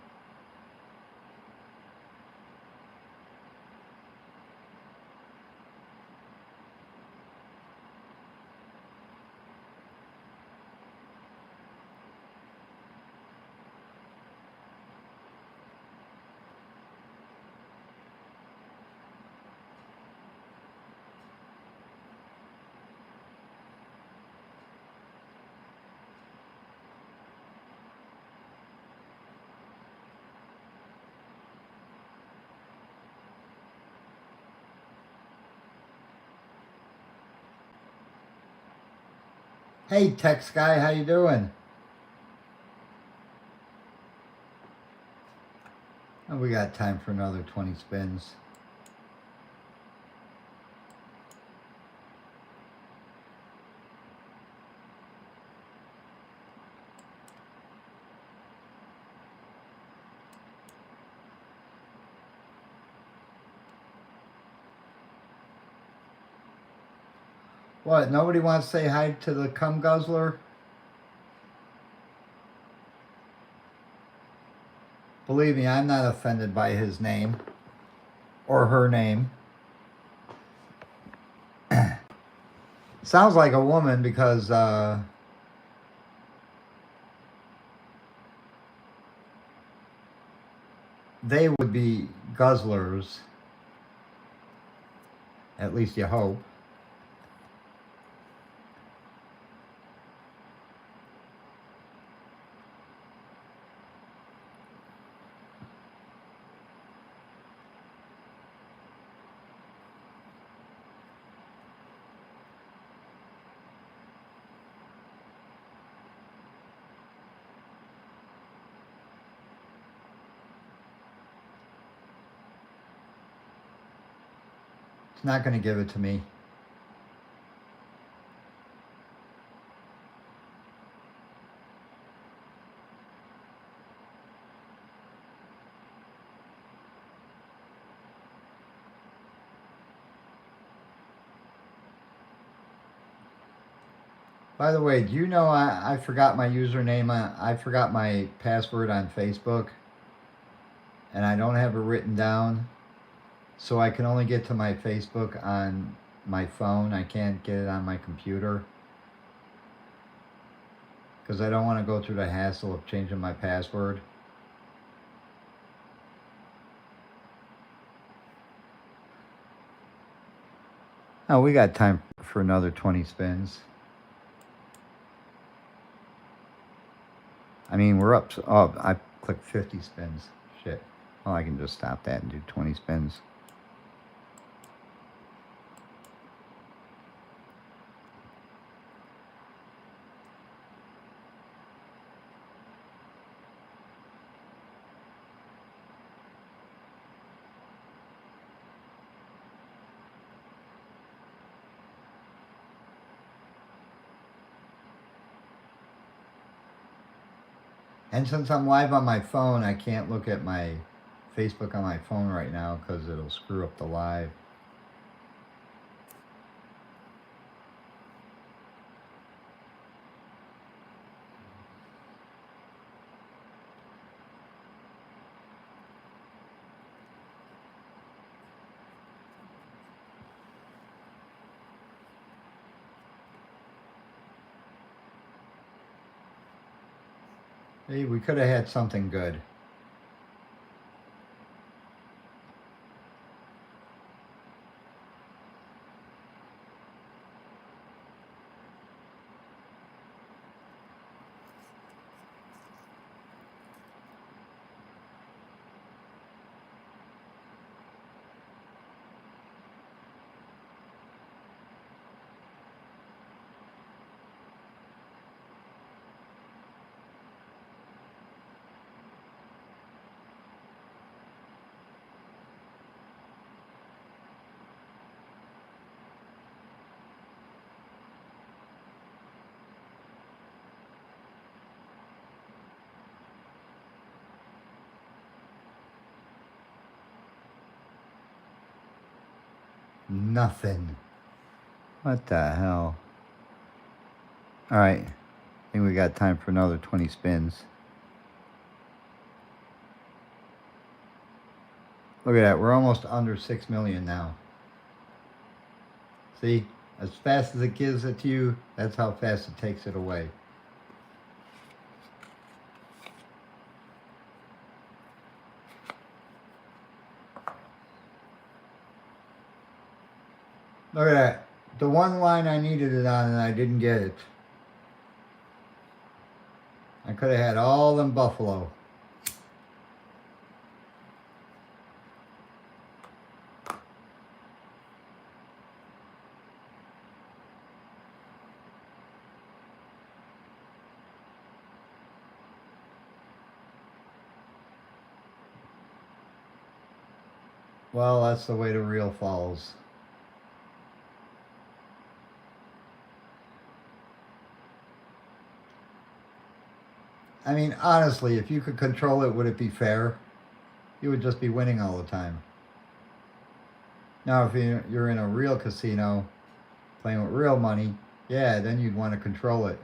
Hey, Tex Guy, how you doing? Oh, we got time for another 20 spins. What, nobody wants to say hi to the Cum Guzzler? Believe me, I'm not offended by his name. Or her name. Sounds like a woman because, they would be guzzlers. At least you hope. It's not going to give it to me. By the way, do you know I forgot my username? I forgot my password on Facebook. And I don't have it written down. So I can only get to my Facebook on my phone. I can't get it on my computer. Because I don't want to go through the hassle of changing my password. Oh, we got time for another 20 spins. I mean, we're up. Oh, I clicked 50 spins. Shit. Well, I can just stop that and do 20 spins. And since I'm live on my phone, I can't look at my Facebook on my phone right now because it'll screw up the live. Hey, we could have had something good. Nothing. What the hell? All right. I think we got time for another 20 spins. Look at that. We're almost under 6 million now. See? As fast as it gives it to you, that's how fast it takes it away. Look at that. The one line I needed it on and I didn't get it. I could have had all them buffalo. Well, that's the way the reel falls. I mean, honestly, if you could control it, would it be fair? You would just be winning all the time. Now, if you're in a real casino, playing with real money, yeah, then you'd want to control it.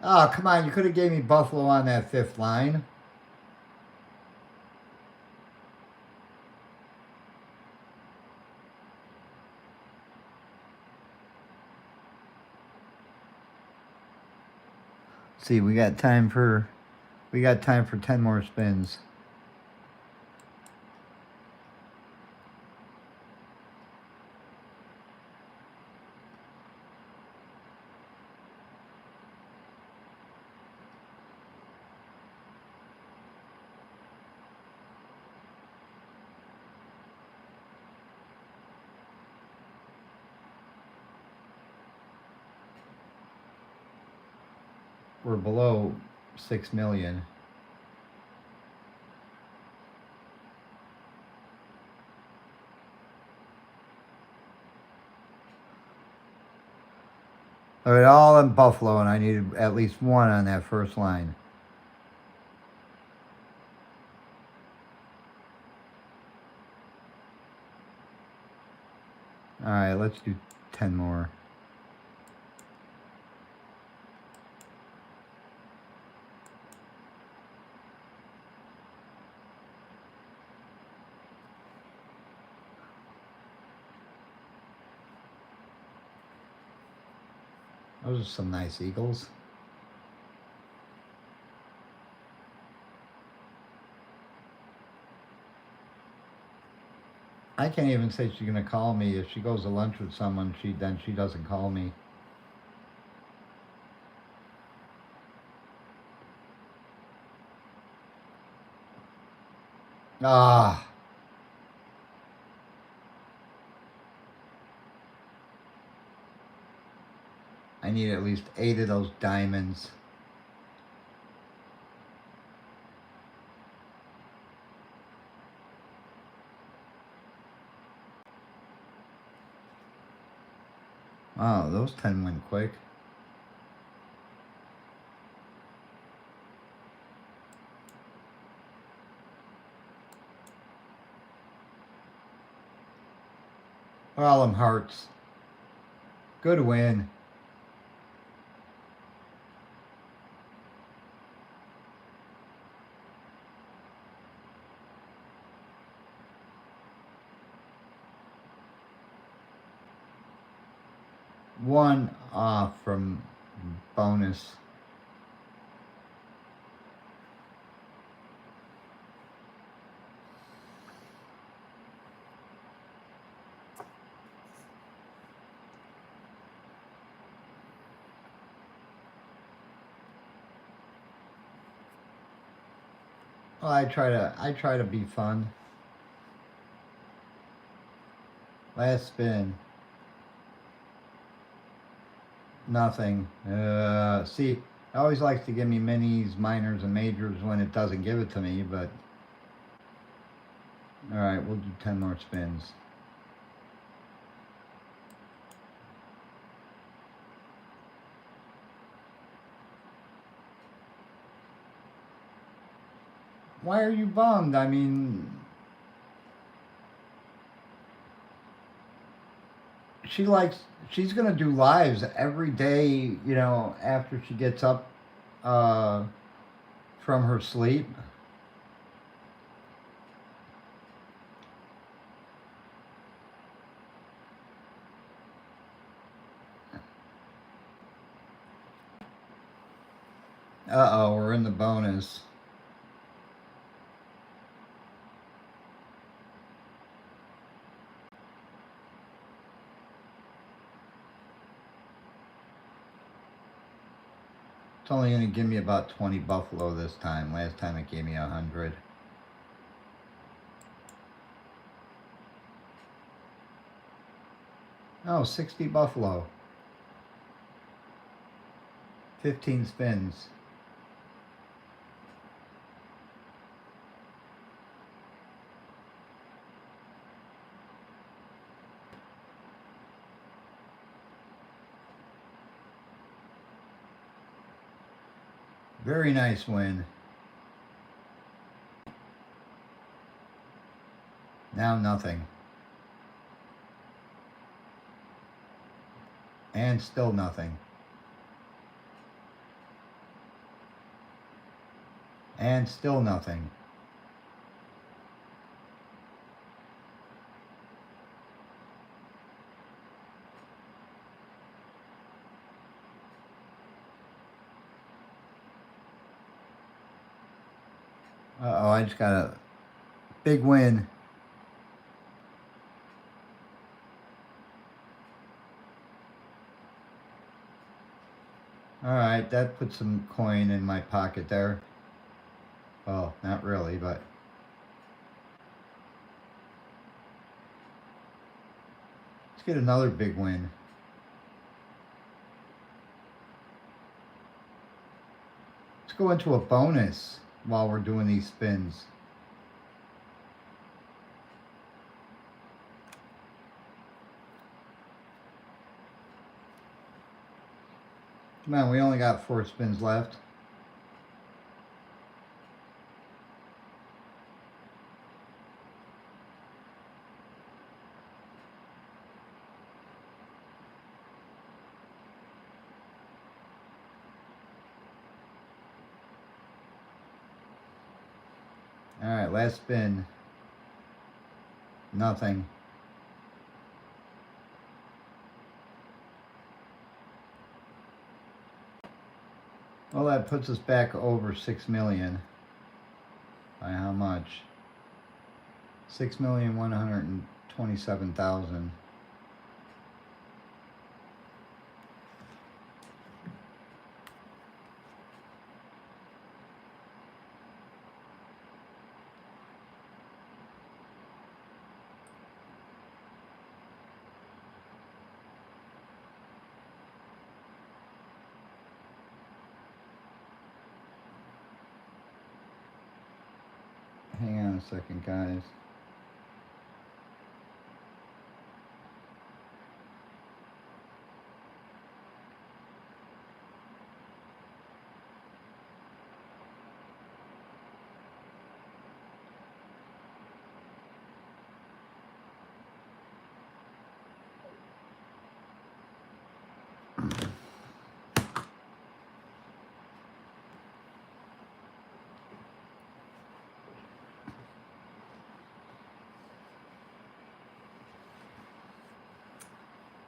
Oh, come on, you could have gave me buffalo on that fifth line. See, we got time for 10 more spins. We're below 6 million. All right, all in buffalo, and I needed at least one on that first line. All right, let's do 10 more. Those are some nice eagles. I can't even say she's gonna call me. If she goes to lunch with someone, she doesn't call me. Ah, I need at least 8 of those diamonds. Wow, those 10 went quick. All them hearts. Good win. One off from bonus. Well, I try to be fun. Last spin. Nothing. See, it always likes to give me minis, minors, and majors when it doesn't give it to me, but... Alright, we'll do 10 more spins. Why are you bummed? I mean... She's gonna do lives every day, you know, after she gets up from her sleep. Uh-oh, we're in the bonus. It's only going to give me about 20 buffalo this time. Last time it gave me 100. Oh, 60 buffalo. 15 spins. Very nice win. Now nothing. And still nothing. And still nothing. Uh-oh, I just got a big win. Alright, that put some coin in my pocket there. Well, not really, but... Let's get another big win. Let's go into a bonus while we're doing these spins. Come on, we only got 4 spins left. Alright, last spin. Nothing. Well, that puts us back over 6 million. By how much? 6,127,000. Hang on a second, guys.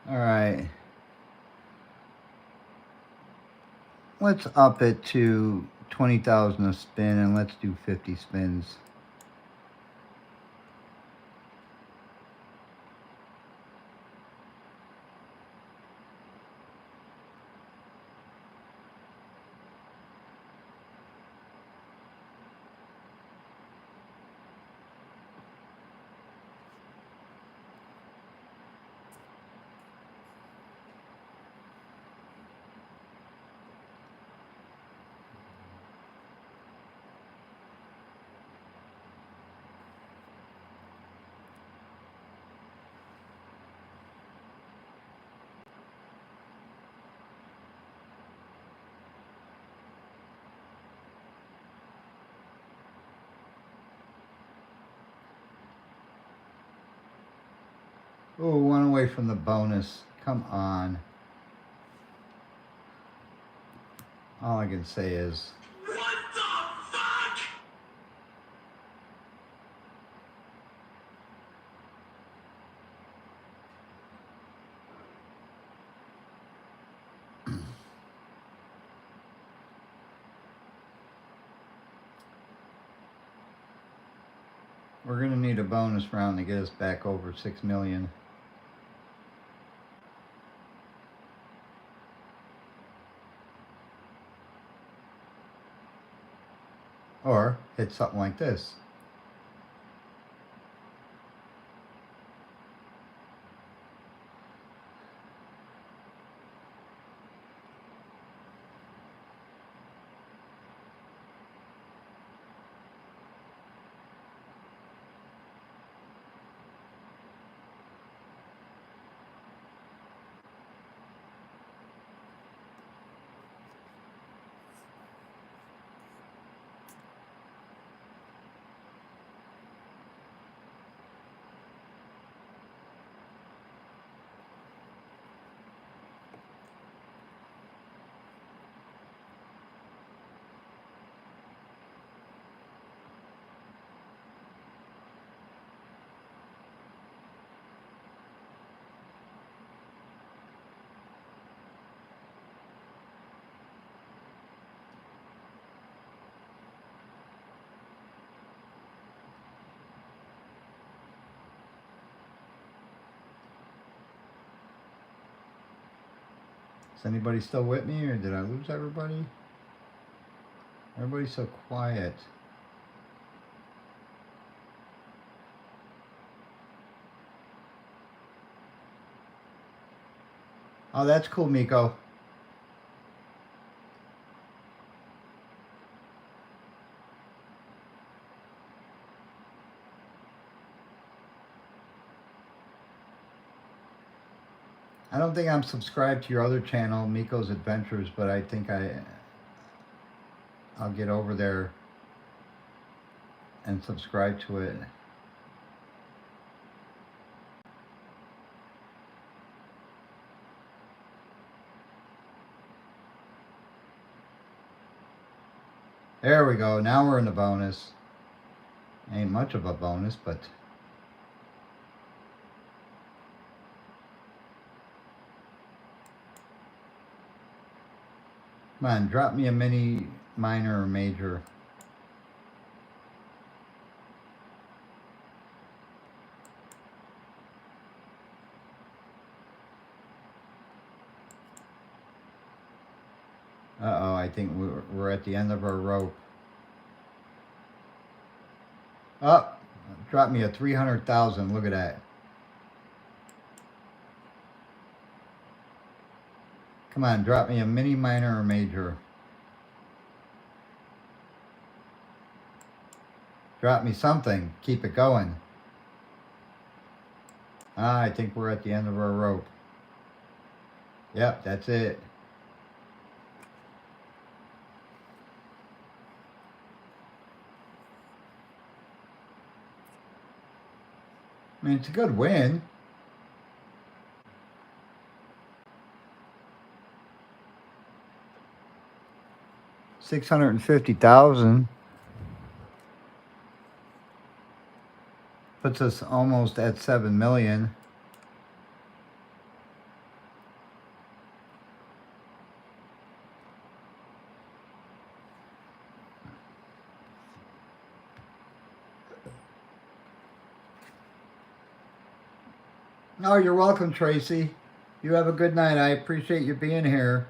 All right. Let's up it to 20,000 a spin, and let's do 50 spins. Oh, one away from the bonus. Come on. All I can say is... What the fuck? We're going to need a bonus round to get us back over 6 million. Or hit something like this. Is anybody still with me, or did I lose everybody? Everybody's so quiet. Oh, that's cool, Miko. I don't think I'm subscribed to your other channel, Miko's Adventures, but I think I'll get over there and subscribe to it. There we go. Now we're in the bonus. Ain't much of a bonus, but... Come on, drop me a mini, minor, or major. Uh-oh, I think we're at the end of our rope. Oh, drop me a 300,000. Look at that. Come on, drop me a mini, minor, or major. Drop me something. Keep it going. Ah, I think we're at the end of our rope. Yep, that's it. I mean, it's a good win. $650,000 puts us almost at 7 million. Oh, you're welcome, Tracy. You have a good night. I appreciate you being here.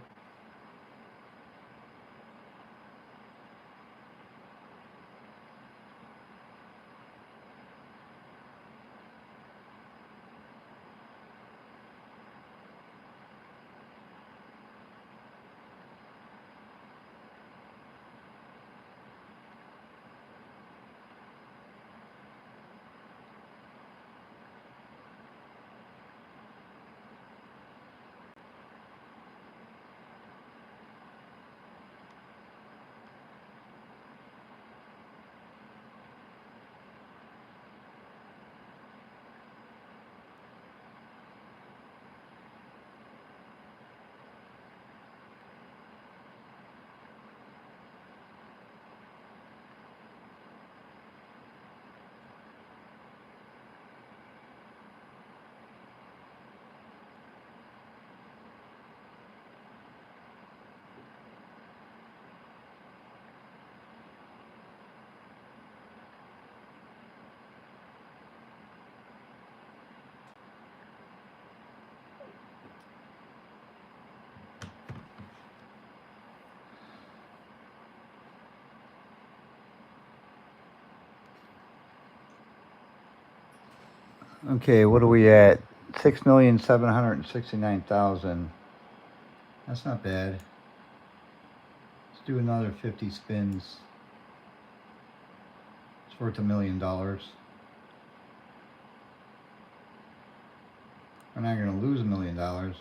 Okay, what are we at? 6,769,000. That's not bad. Let's do another 50 spins. It's worth $1 million. We're not going to lose $1 million.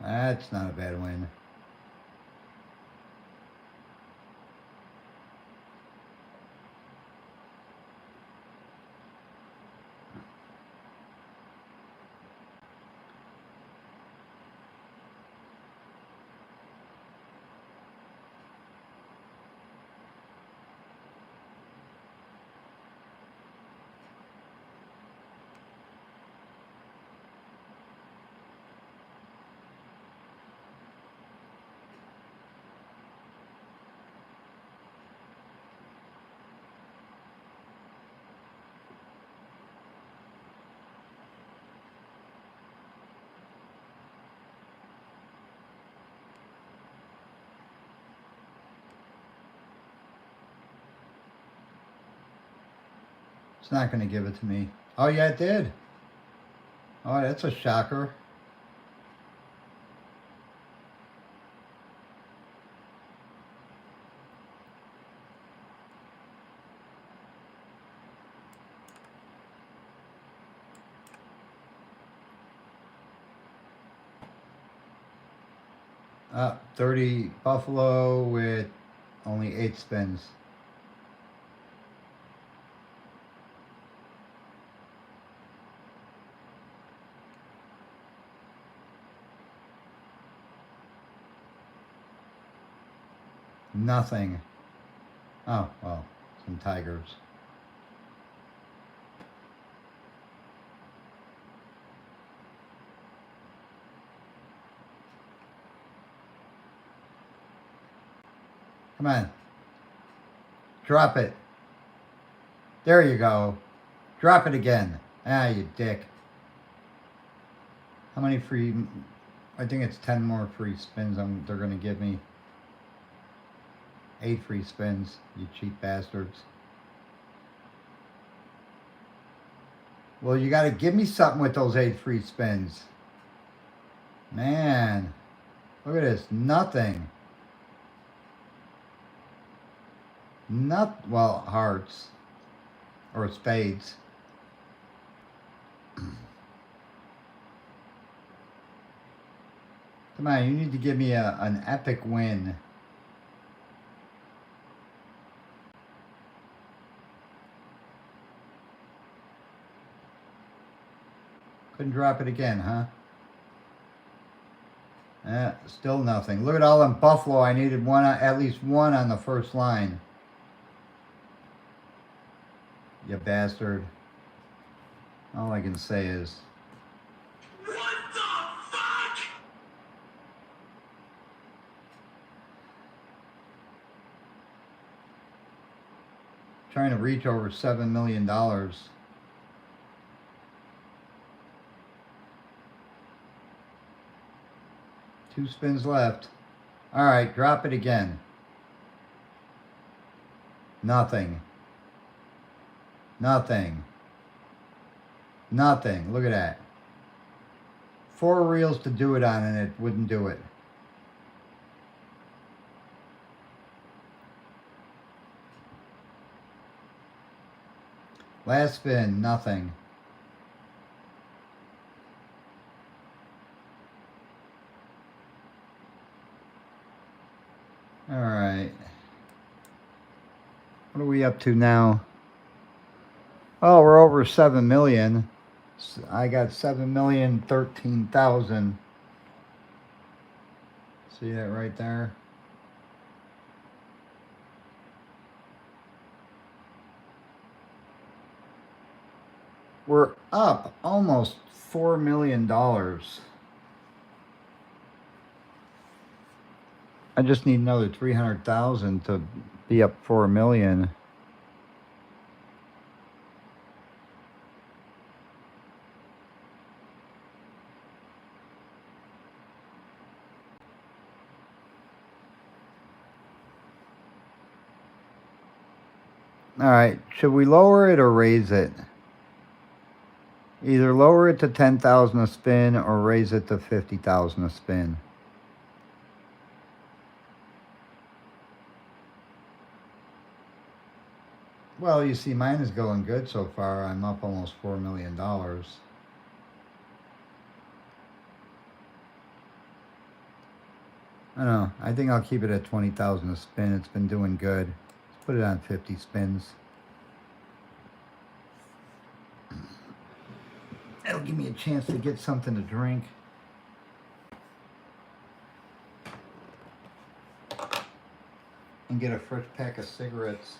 That's not a bad win. It's not going to give it to me. Oh, yeah, it did. Oh, that's a shocker. Up 30 Buffalo with only 8 spins. Nothing. Oh, well, some tigers. Come on. Drop it. There you go. Drop it again. Ah, you dick. How many free... I think it's 10 more free spins they're going to give me. 8 free spins, you cheap bastards. Well, you got to give me something with those 8 free spins. Man. Look at this. Nothing. Well, hearts. Or spades. Come on, you need to give me an epic win. Couldn't drop it again, huh? Still nothing. Look at all them buffalo. I needed one, at least one on the first line. You bastard. All I can say is... What the fuck? Trying to reach over $7 million. 2 spins left. All right, drop it again. Nothing. Nothing. Nothing. Look at that. 4 reels to do it on, and it wouldn't do it. Last spin, nothing. All right. What are we up to now? Oh, we're over 7 million. I got 7,013,000. See that right there? We're up almost $4 million. I just need another 300,000 to be up 4 million. All right, should we lower it or raise it? Either lower it to 10,000 a spin or raise it to 50,000 a spin. Well, you see, mine is going good so far. I'm up almost $4 million. I don't know. I think I'll keep it at 20,000 a spin. It's been doing good. Let's put it on 50 spins. That'll give me a chance to get something to drink. And get a fresh pack of cigarettes.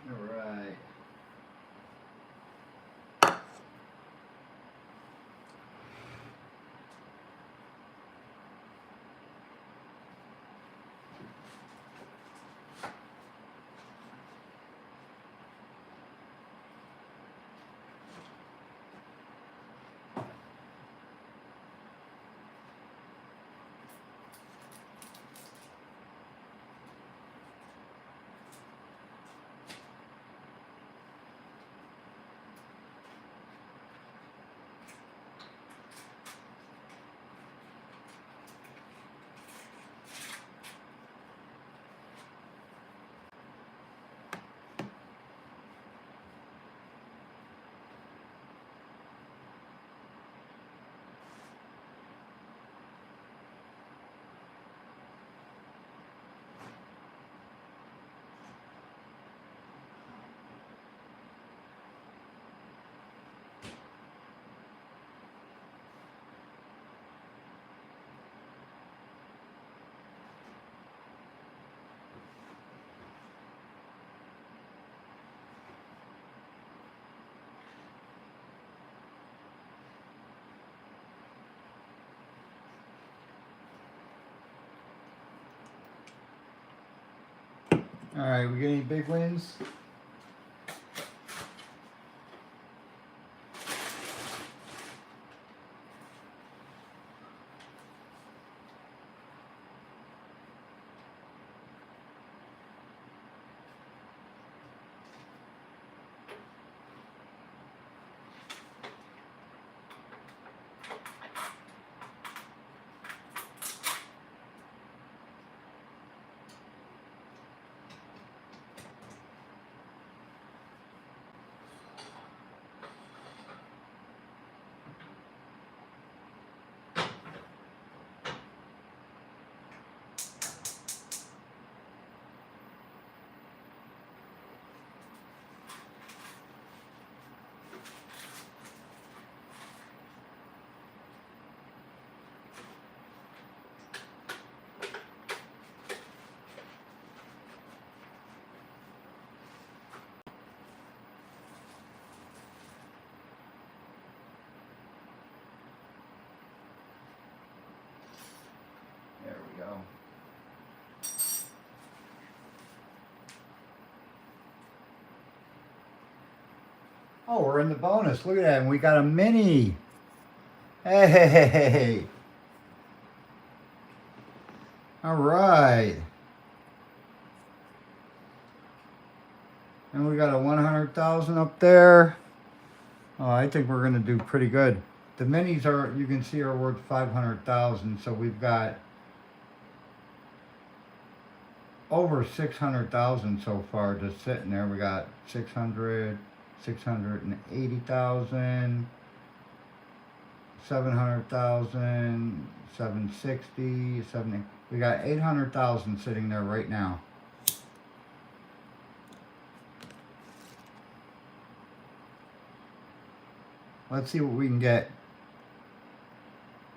All right. All right, we get any big wins? There we go. Oh, we're in the bonus. Look at that. And we got a mini. Hey. All right. And we got a 100,000 up there. Oh, I think we're going to do pretty good. The minis are, you can see, are worth 500,000. So we've got over 600,000 so far just sitting there. We got 600, 680,000, 700,000, 760, 70. We got 800,000 sitting there right now. Let's see what we can get.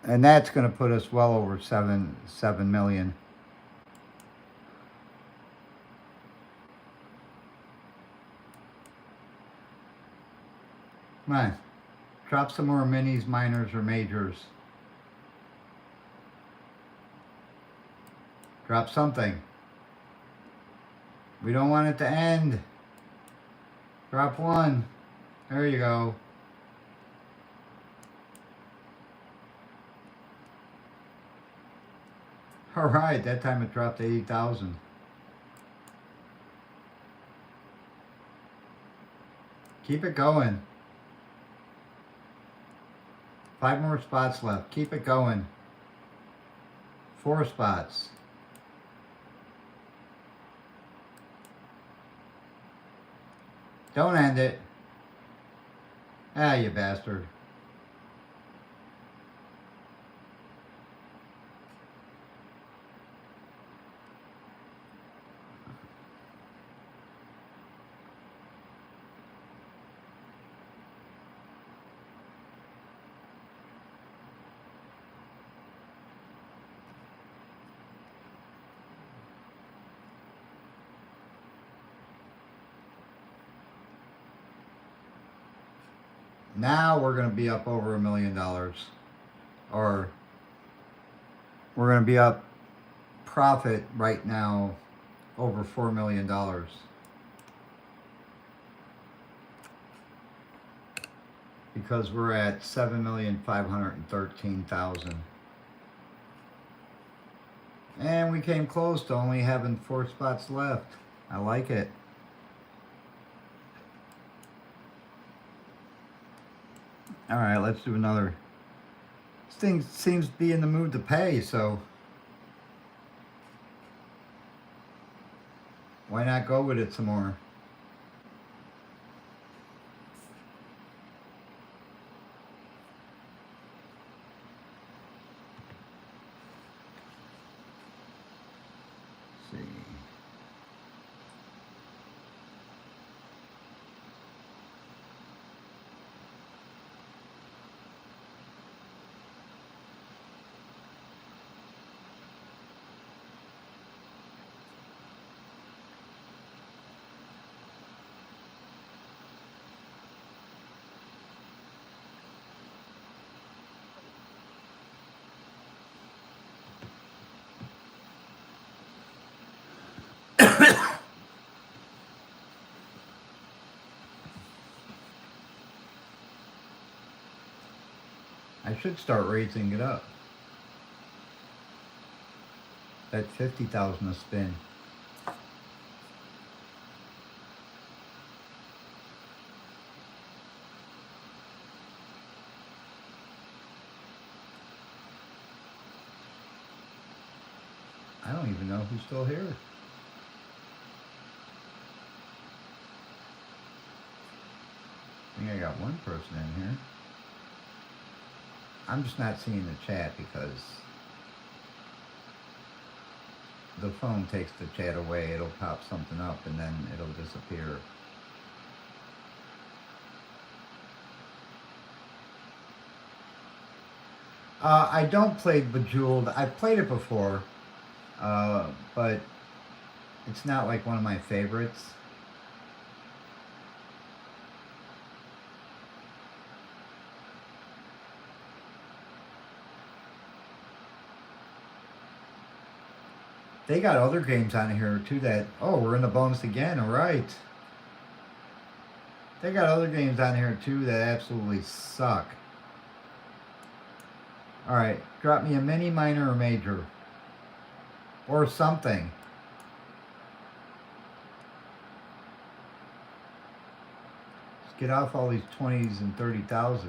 And that's going to put us well over 7 million. Come on. Drop some more minis, minors, or majors. Drop something. We don't want it to end. Drop one. There you go. All right, that time it dropped to 80,000. Keep it going. 5 more spots left. Keep it going. 4 spots. Don't end it. Ah, you bastard. Now we're going to be up over $1 million. Or we're going to be up profit right now over $4 million. Because we're at 7,513,000. And we came close to only having 4 spots left. I like it. All right, let's do another. This thing seems to be in the mood to pay, so why not go with it some more? Let's see. I should start raising it up. That's 50,000 a spin. I don't even know who's still here. I think I got one person in here. I'm just not seeing the chat because the phone takes the chat away. It'll pop something up and then it'll disappear. I don't play Bejeweled. I've played it before, but it's not like one of my favorites. They got other games on here too that, oh, we're in the bonus again, all right. They got other games on here too that absolutely suck. All right, drop me a mini, minor, or major. Or something. Let's get off all these 20s and 30,000s.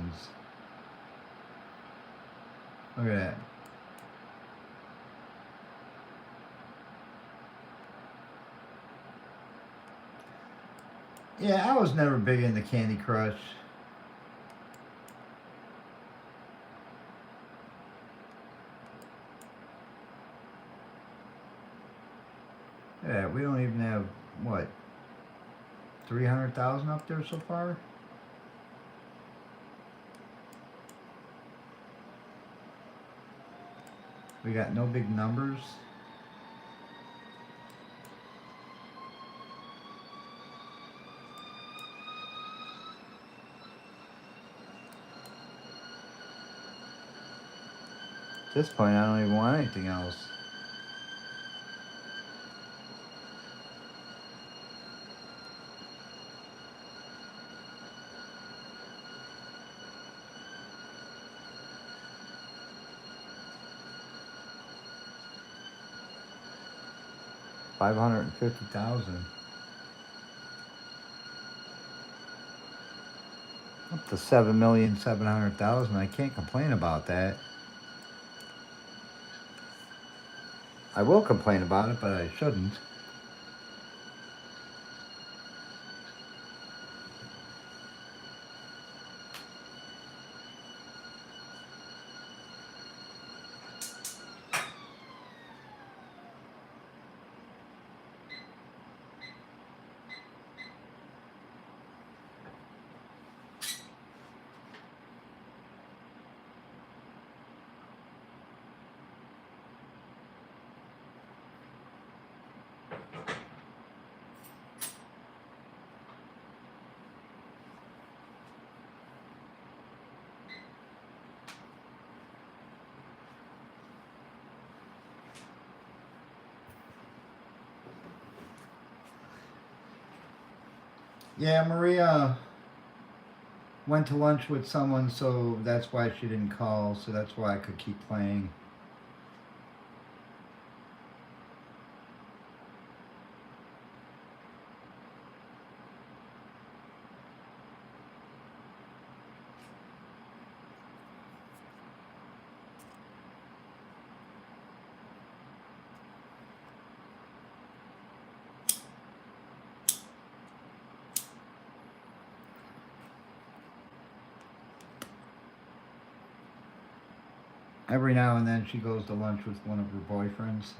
Look at that. Yeah, I was never big into Candy Crush. Yeah, we don't even have, what, 300,000 up there so far? We got no big numbers. At this point, I don't even want anything else. $550,000. Up to 7,700,000. I can't complain about that. I will complain about it, but I shouldn't. Yeah, Maria went to lunch with someone, so that's why she didn't call, so that's why I could keep playing. Every now and then she goes to lunch with one of her boyfriends.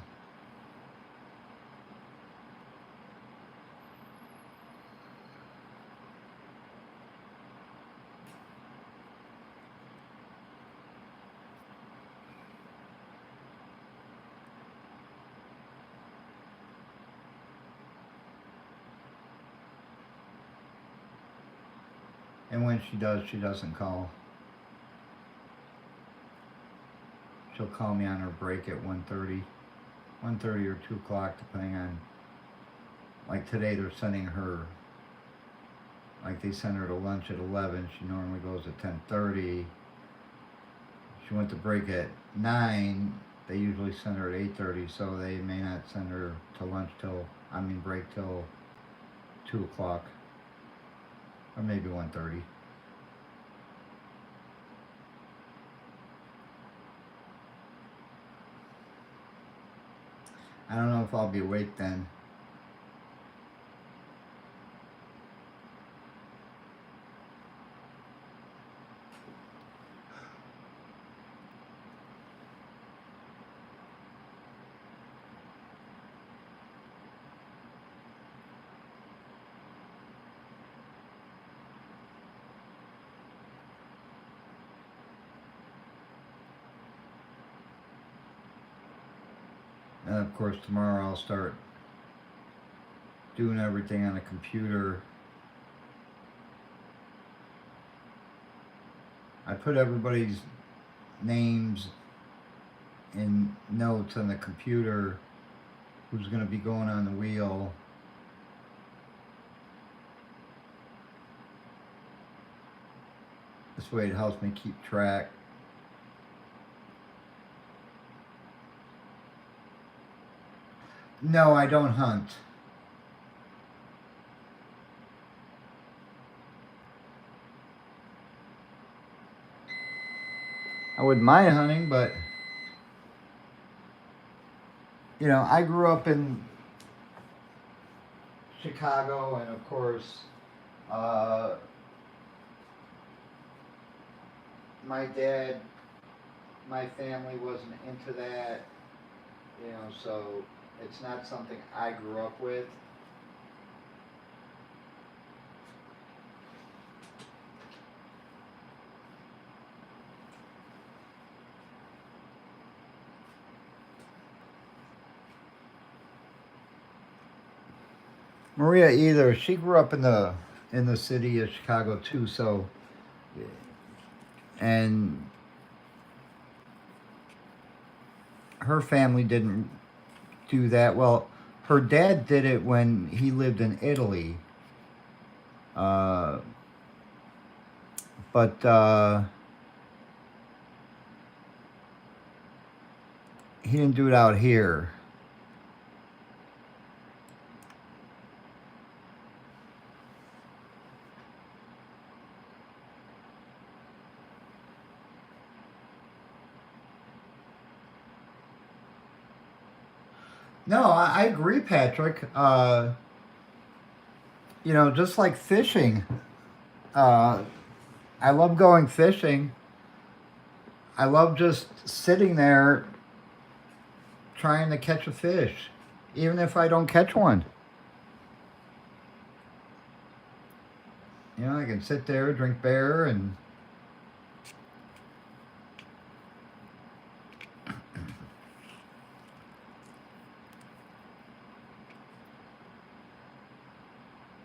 And when she does, she doesn't call. She'll call me on her break at 1:30 or 2 o'clock, depending on, like today they're sending her, like they send her to lunch at 11. She normally goes at 10:30. she went to break at 9. They usually send her at 8:30, so they may not send her to lunch break till 2 o'clock. Or maybe 1:30. I don't know if I'll be awake then. And of course tomorrow I'll start doing everything on a computer. I put everybody's names in notes on the computer who's going to be going on the wheel. This way it helps me keep track. No, I don't hunt. I wouldn't mind hunting, but you know, I grew up in Chicago, and of course, my dad, my family wasn't into that, you know, so it's not something I grew up with. Maria either, she grew up in the city of Chicago too, so, and her family didn't do that. Well, her dad did it when he lived in Italy, but he didn't do it out here. No, I agree, Patrick. You know, just like fishing, I love going fishing. I love just sitting there trying to catch a fish, even if I don't catch one. You know, I can sit there, drink beer, and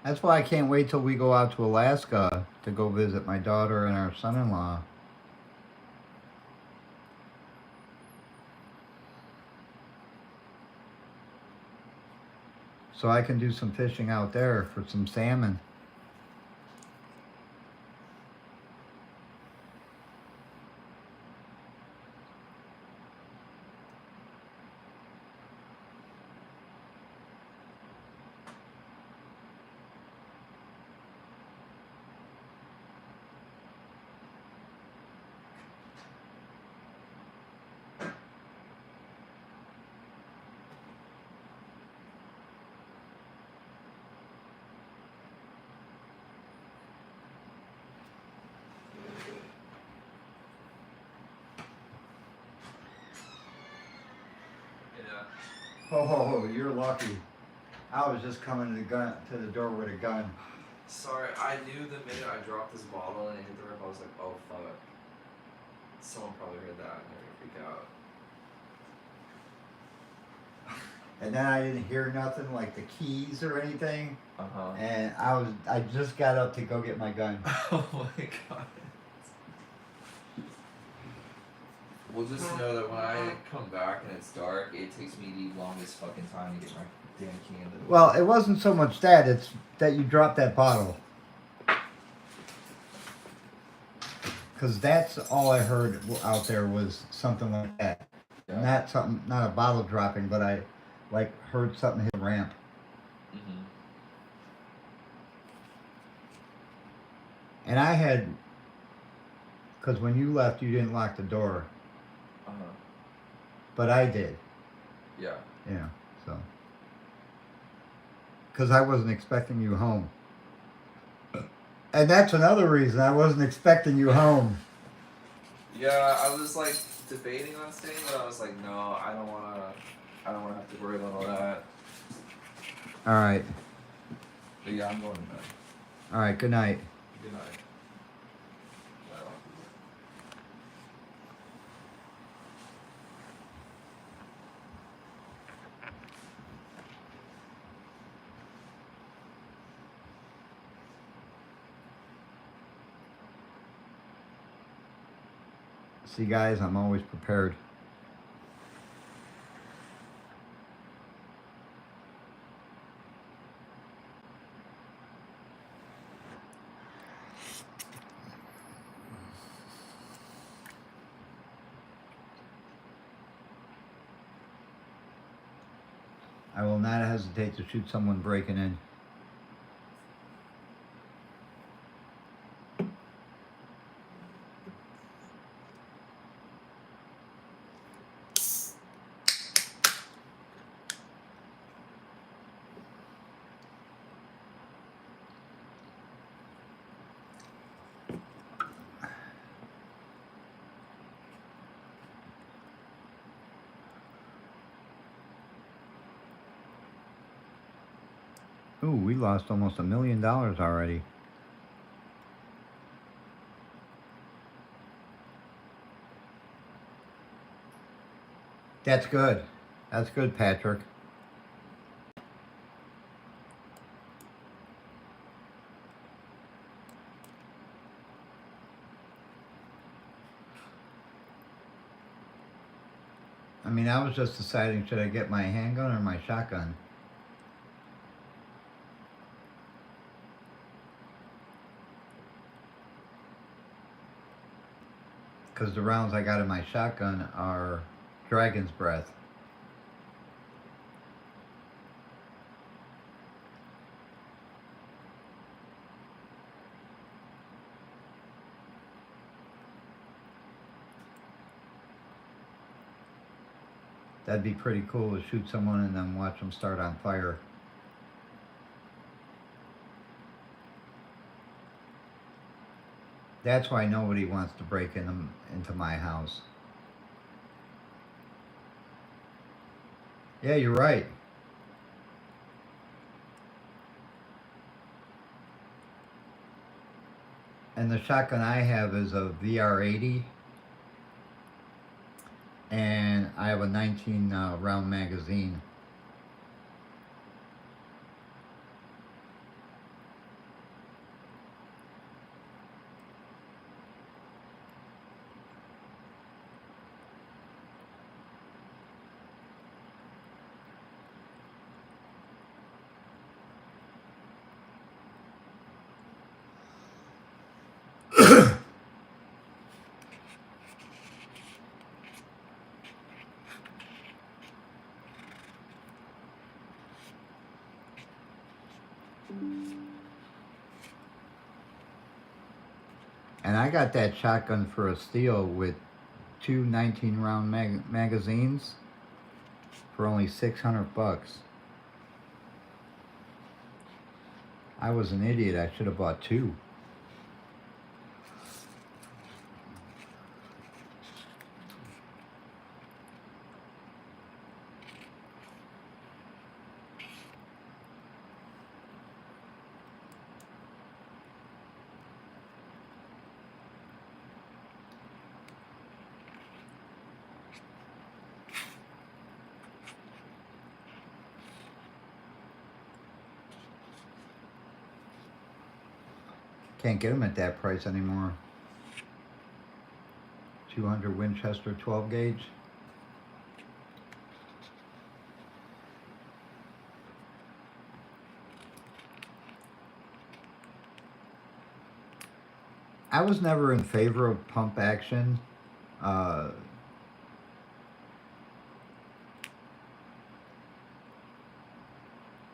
that's why I can't wait till we go out to Alaska to go visit my daughter and our son-in-law. So I can do some fishing out there for some salmon. Oh, you're lucky. I was just coming to the door with a gun. Sorry, I knew the minute I dropped this bottle and it hit the roof, I was like, oh fuck. Someone probably heard that and they're gonna freak out. And then I didn't hear nothing like the keys or anything. Uh-huh. And I just got up to go get my gun. Oh my god. Well, just know that when I come back and it's dark, it takes me the longest fucking time to get my damn key into the door. Well, it wasn't so much that, it's that you dropped that bottle. Because because that's all I heard out there was something like that. Yeah. Not a bottle dropping, but I like heard something hit the ramp. Mm-hmm. And I had, because when you left, you didn't lock the door, Uh-huh. but I did. Yeah. Yeah, so. Because I wasn't expecting you home. And that's another reason I wasn't expecting you home. Yeah, I was like debating on staying, but I was like, no, I don't wanna have to worry about all that. All right. But yeah, I'm going to bed. All right, good night. Good night. Well. See, guys, I'm always prepared. I will not hesitate to shoot someone breaking in. Ooh, we lost almost $1 million already. That's good. That's good, Patrick. I mean, I was just deciding, should I get my handgun or my shotgun? Because the rounds I got in my shotgun are Dragon's Breath. That'd be pretty cool to shoot someone and then watch them start on fire. That's why nobody wants to break into my house. Yeah, you're right. And the shotgun I have is a VR80. And I have a 19 round magazine. And I got that shotgun for a steal with two 19 round magazines for only $600. I was an idiot. I should have bought two. Can't get them at that price anymore. 200 Winchester 12 gauge. I was never in favor of pump action. Uh,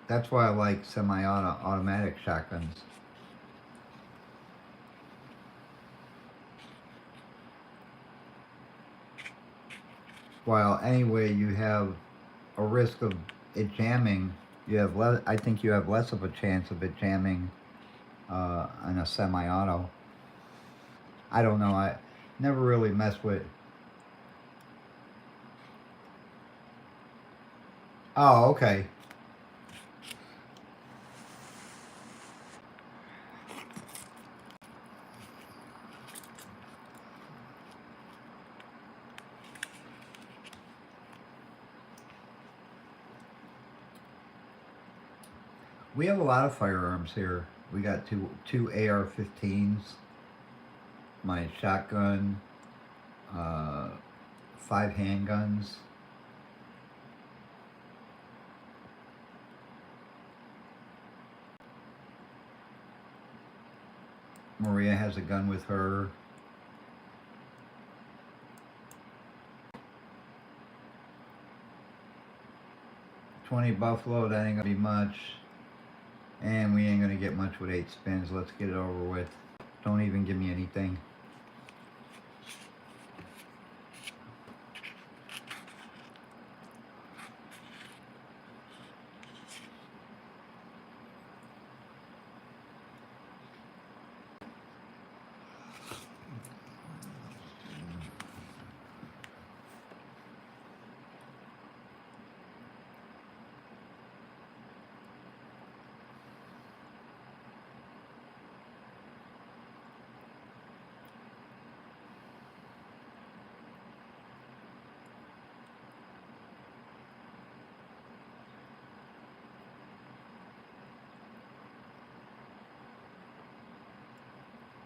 that's why I like semi-automatic shotguns. While anyway, you have a risk of it jamming. You have less. I think you have less of a chance of it jamming on a semi-auto. I don't know. I never really messed with. Oh, okay. We have a lot of firearms here. We got two AR-15s, my shotgun, 5 handguns. Maria has a gun with her. $20 Buffalo, that ain't gonna be much. And we ain't gonna get much with 8 spins. Let's get it over with. Don't even give me anything.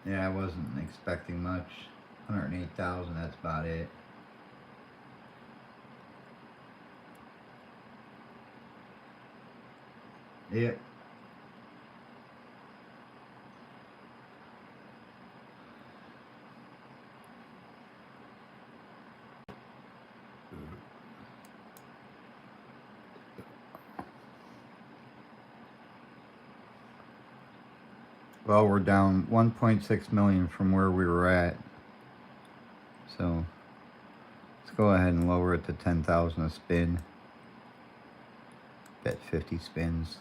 Yeah, I wasn't expecting much. 108,000, that's about it. Yep. Well, we're down 1.6 million from where we were at. So let's go ahead and lower it to 10,000 a spin. Bet 50 spins.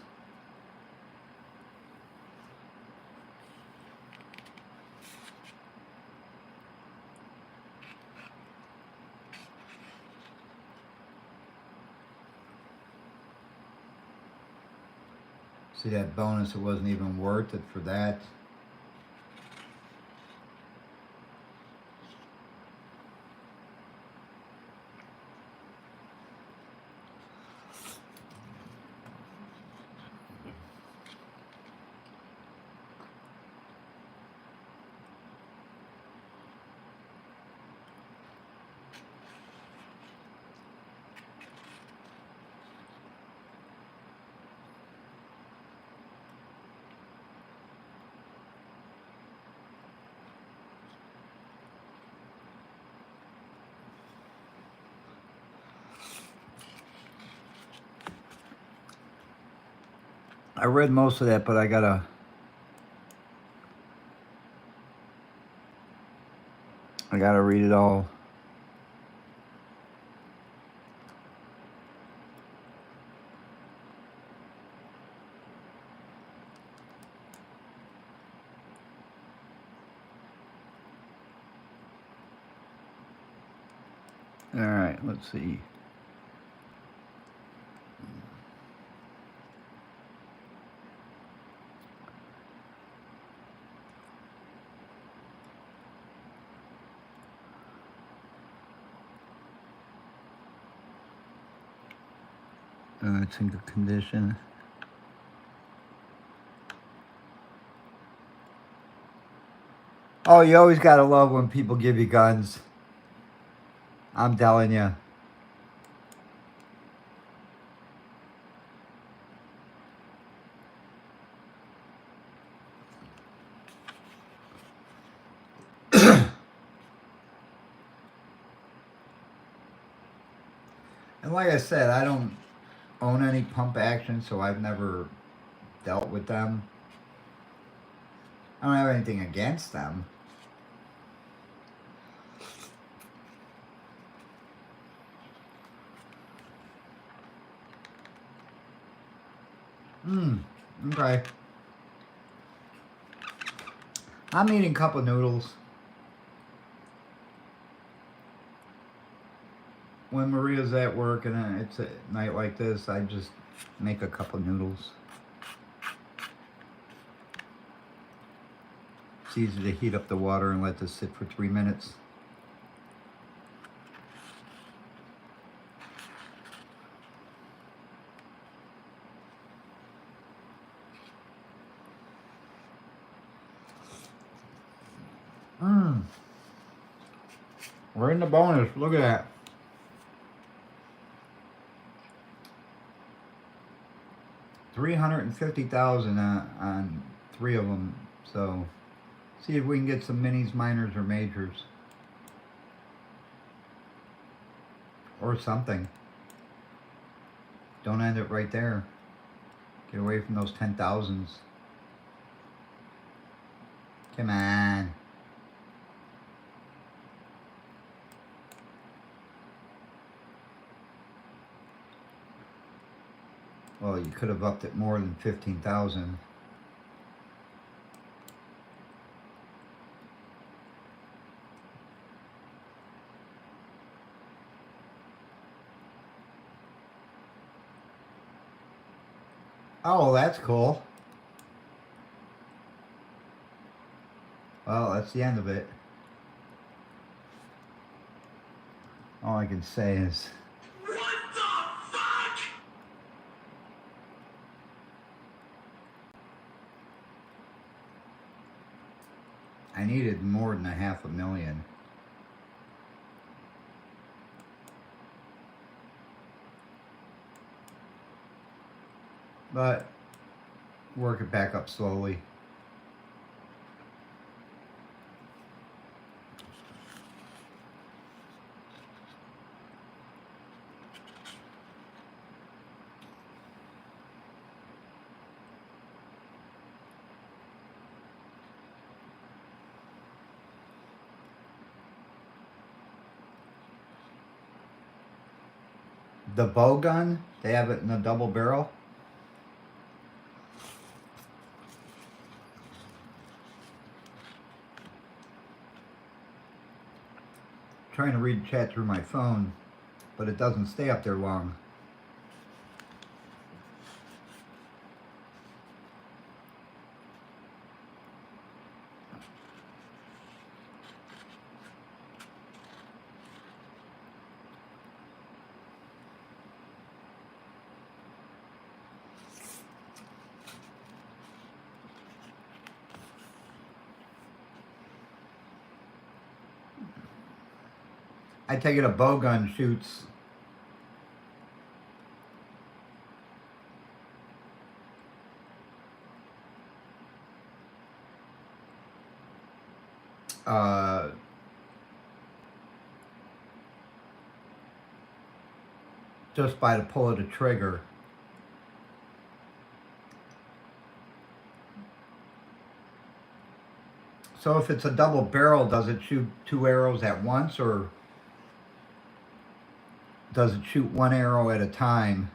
See that bonus, it wasn't even worth it for that. I read most of that, but I gotta read it all. All right, let's see. It's in good condition. Oh, you always gotta love when people give you guns. I'm telling you. And like I said, I don't own any pump action, so I've never dealt with them. I don't have anything against them. Okay. I'm eating cup of noodles. When Maria's at work and it's a night like this, I just make a cup of noodles. It's easy to heat up the water and let this sit for 3 minutes. We're in the bonus. Look at that. $350,000 on 3 of them. So, see if we can get some minis, minors, or majors, or something. Don't end it right there. Get away from those 10,000s. Come on. Well, you could have upped it more than 15,000. Oh, that's cool. Well, that's the end of it. All I can say is... What the fuck? I needed more than $500,000. But work it back up slowly. The bow gun, they have it in a double barrel. Trying to read chat through my phone, but it doesn't stay up there long. I take it a bow gun shoots just by the pull of the trigger. So if it's a double barrel, does it shoot 2 arrows at once, or does it shoot 1 arrow at a time?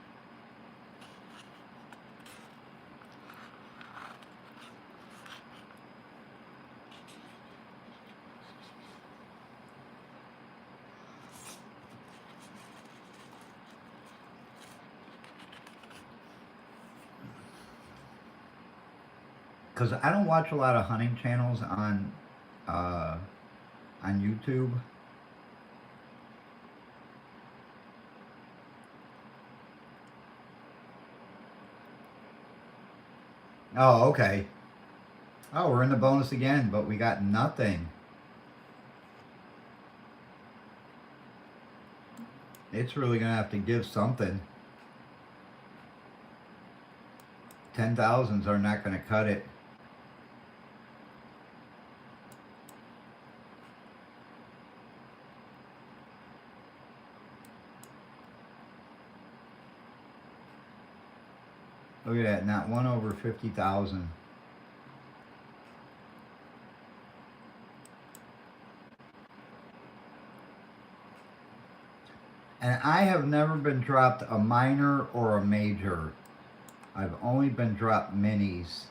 Because I don't watch a lot of hunting channels on YouTube. Oh, okay. Oh, we're in the bonus again, but we got nothing. It's really gonna have to give something. 10,000s are not gonna cut it. Look at that, not one over 50,000. And I have never been dropped a minor or a major. I've only been dropped minis.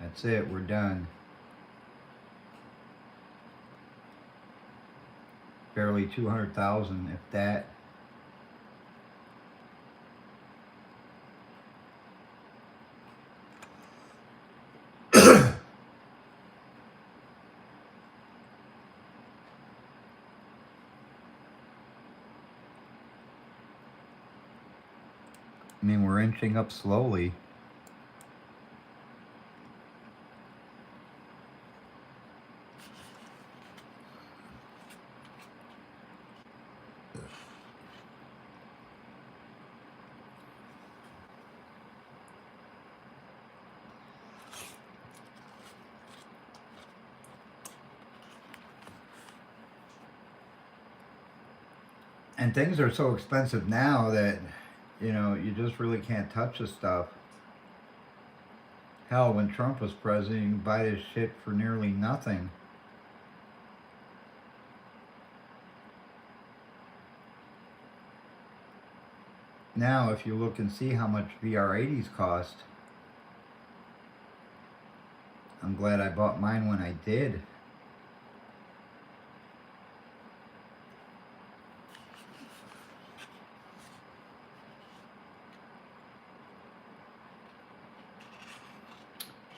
That's it, we're done. Barely 200,000, if that. I mean, we're inching up slowly. And things are so expensive now that, you know, you just really can't touch this stuff. Hell, when Trump was president, you could buy this shit for nearly nothing. Now, if you look and see how much VR80s cost, I'm glad I bought mine when I did.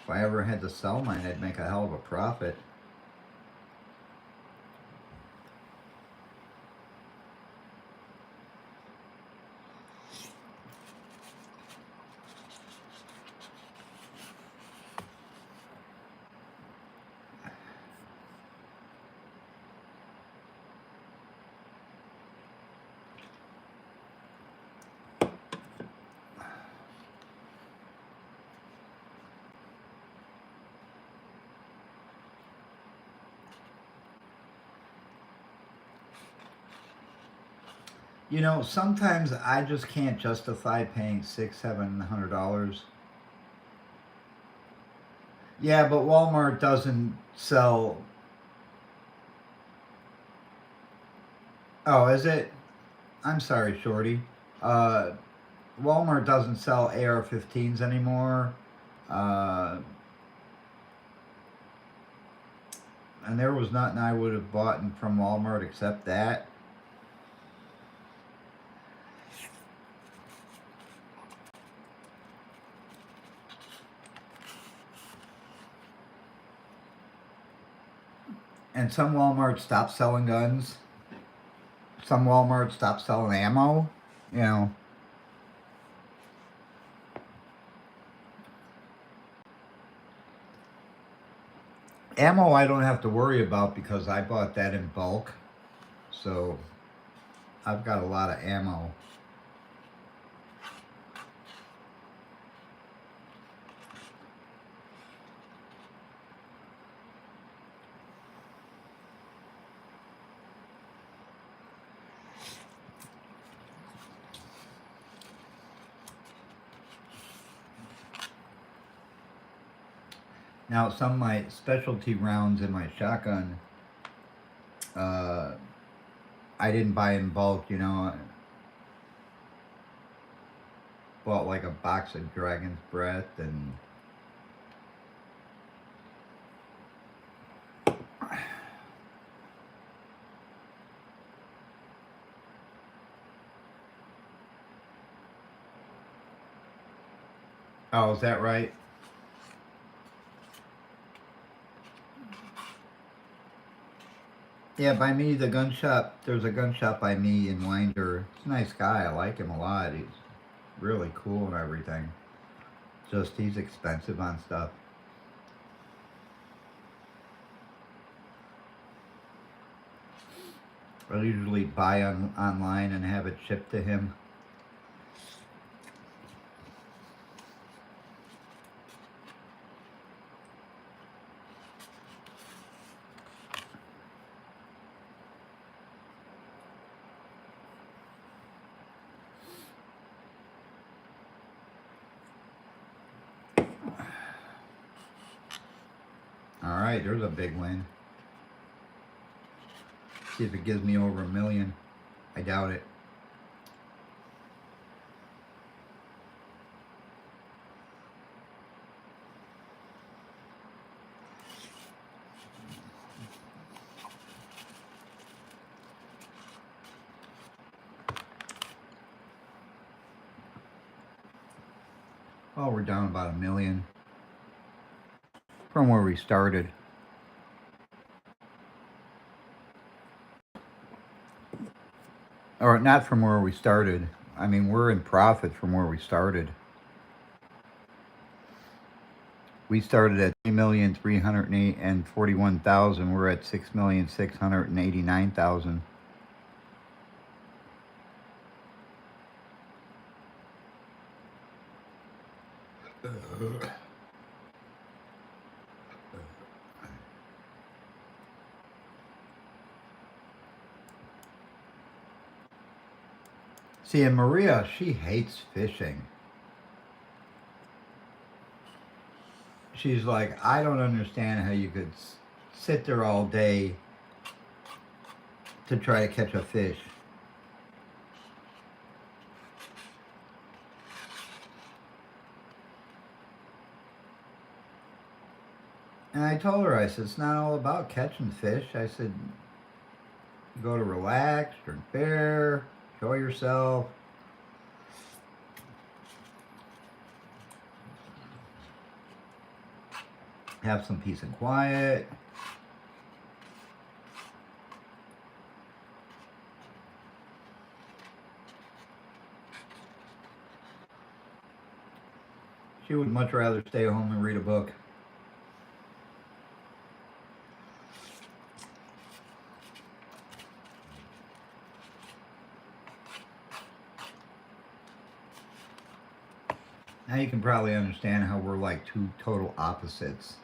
If I ever had to sell mine, I'd make a hell of a profit. You know, sometimes I just can't justify paying $600-700. Yeah, but Walmart doesn't sell. Oh, is it? I'm sorry, Shorty. Uh, Walmart doesn't sell AR-15s anymore. And there was nothing I would have bought from Walmart except that. And some Walmart stopped selling guns. Some Walmart stopped selling ammo. You know. Ammo I don't have to worry about because I bought that in bulk. So I've got a lot of ammo. Now, some of my specialty rounds in my shotgun, I didn't buy in bulk, you know. I bought like a box of Dragon's Breath and oh, is that right? Yeah, by me, the gun shop, there's a gun shop by me in Winder. He's a nice guy. I like him a lot. He's really cool and everything. Just he's expensive on stuff. I usually buy online and have it shipped to him. right, there's a big win. See if it gives me over 1 million. I doubt it. Oh, we're down about 1 million from where we started. Or not from where we started. I mean, we're in profit from where we started. We started at 3,341,000. We're at 6,689,000. See, and Maria, she hates fishing. She's like, I don't understand how you could sit there all day to try to catch a fish. And I told her, I said, it's not all about catching fish. I said, you go to relax, drink beer, enjoy yourself. Have some peace and quiet. She would much rather stay home and read a book. Now you can probably understand how we're like two total opposites.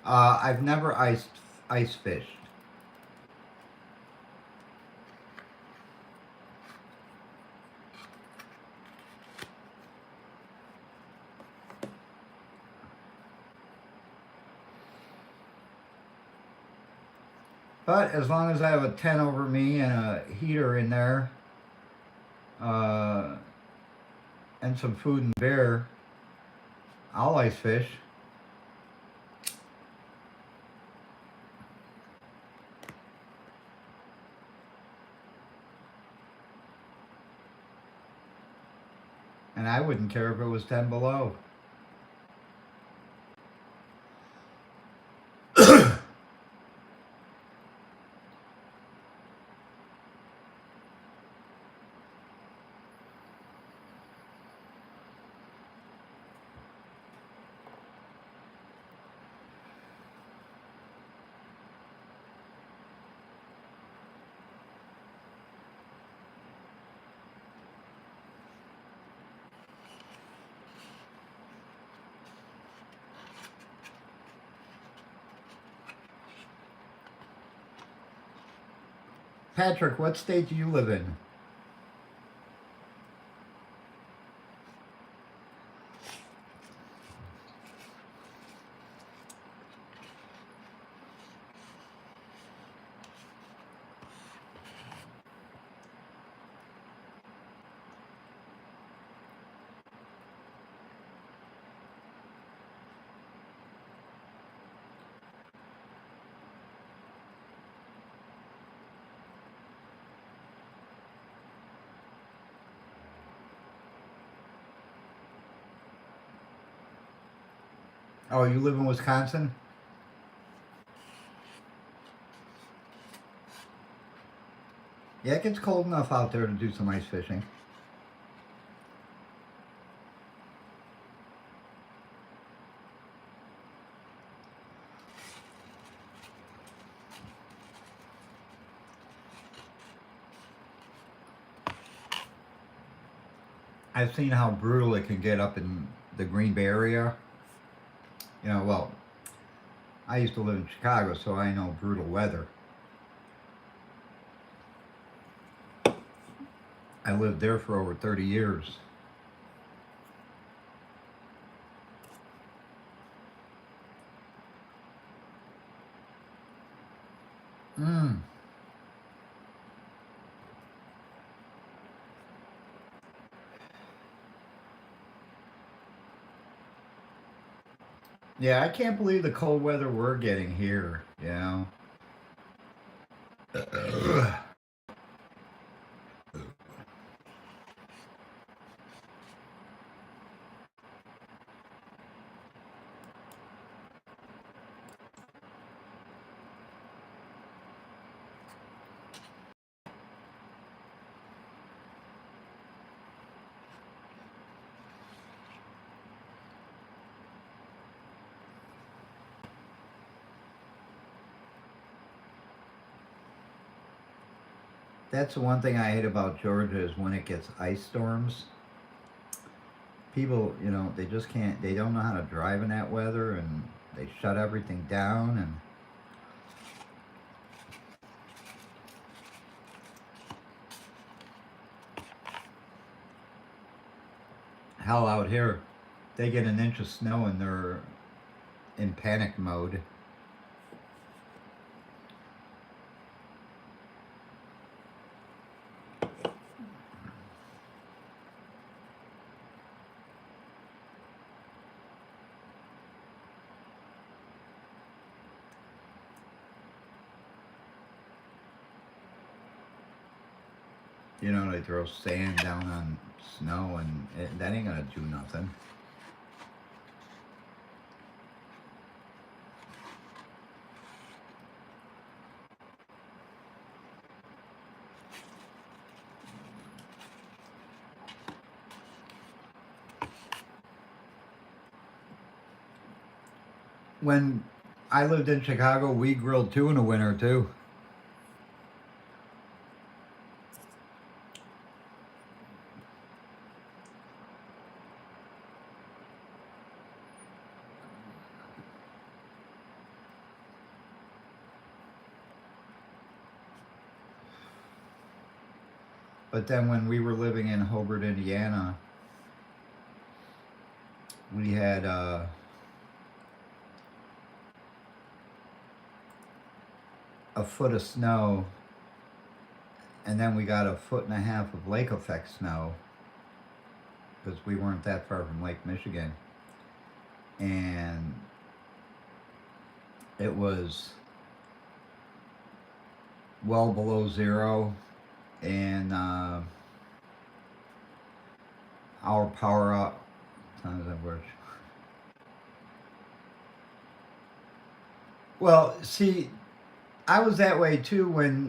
I've never ice fished. But as long as I have a tent over me and a heater in there, and some food and beer, I'll ice fish. And I wouldn't care if it was 10 below. Patrick, what state do you live in? Oh, you live in Wisconsin? Yeah, it gets cold enough out there to do some ice fishing. I've seen how brutal it can get up in the Green Bay area. You know, well, I used to live in Chicago, so I know brutal weather. I lived there for over 30 years. Mm. Yeah, I can't believe the cold weather we're getting here, you know. That's the one thing I hate about Georgia is when it gets ice storms. People, you know, they just can't, they don't know how to drive in that weather and they shut everything down. And hell, out here, they get an inch of snow and they're in panic mode. You know, they throw sand down on snow and that ain't gonna do nothing. When I lived in Chicago, we grilled too in the winter too. But then when we were living in Hobart, Indiana, we had a foot of snow, and then we got a foot and a half of lake effect snow because we weren't that far from Lake Michigan. And it was well below zero, and our power out. How does that work? Well, see, I was that way too when,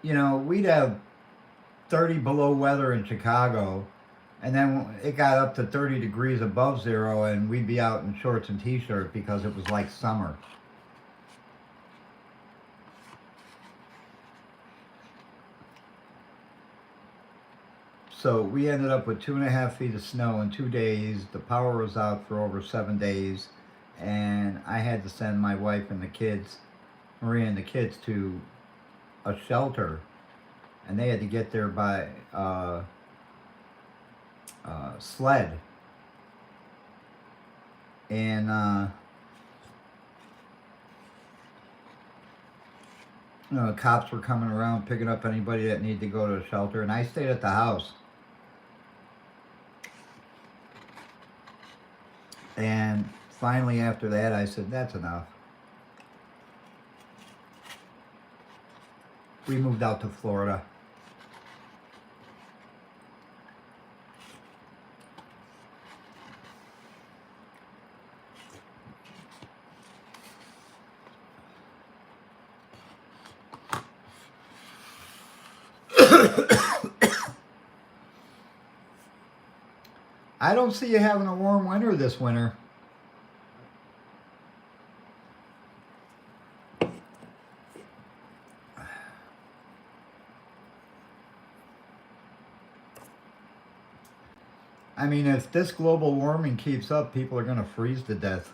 you know, we'd have 30 below weather in Chicago, and then it got up to 30 degrees above zero, and we'd be out in shorts and t-shirt because it was like summer. So we ended up with 2.5 feet of snow in 2 days. The power was out for over 7 days, and I had to send my wife and the kids, Maria and the kids, to a shelter, and they had to get there by sled. And you know, the cops were coming around picking up anybody that needed to go to a shelter, and I stayed at the house. And finally, after that, I said, that's enough. We moved out to Florida. I don't see you having a warm winter this winter. I mean, if this global warming keeps up, people are going to freeze to death.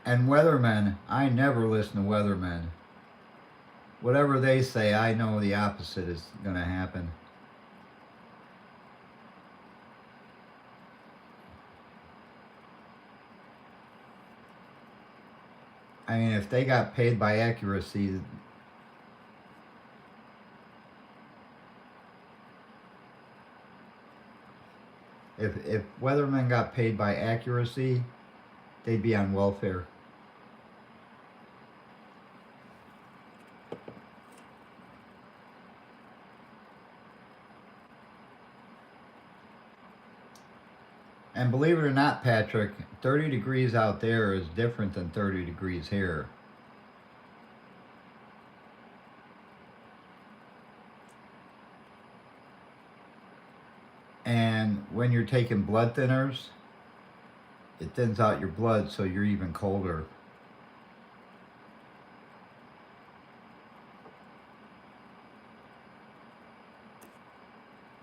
And weathermen, I never listen to weathermen. Whatever they say, I know the opposite is going to happen. I mean, if they got paid by accuracy, if weathermen got paid by accuracy, they'd be on welfare. And believe it or not, Patrick, 30 degrees out there is different than 30 degrees here. And when you're taking blood thinners, it thins out your blood, so you're even colder.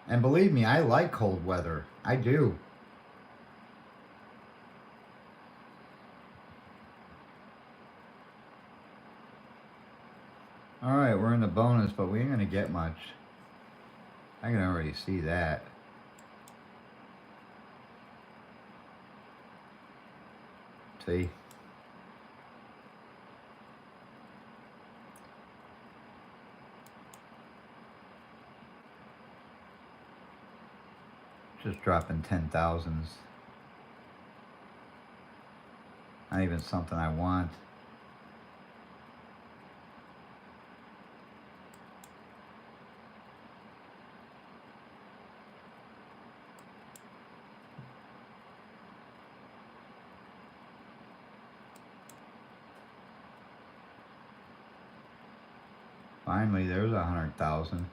And believe me, I like cold weather. I do. All right, we're in the bonus, but we ain't gonna get much. I can already see that. See? Just dropping 10,000s. Not even something I want. Finally, there's 100,000.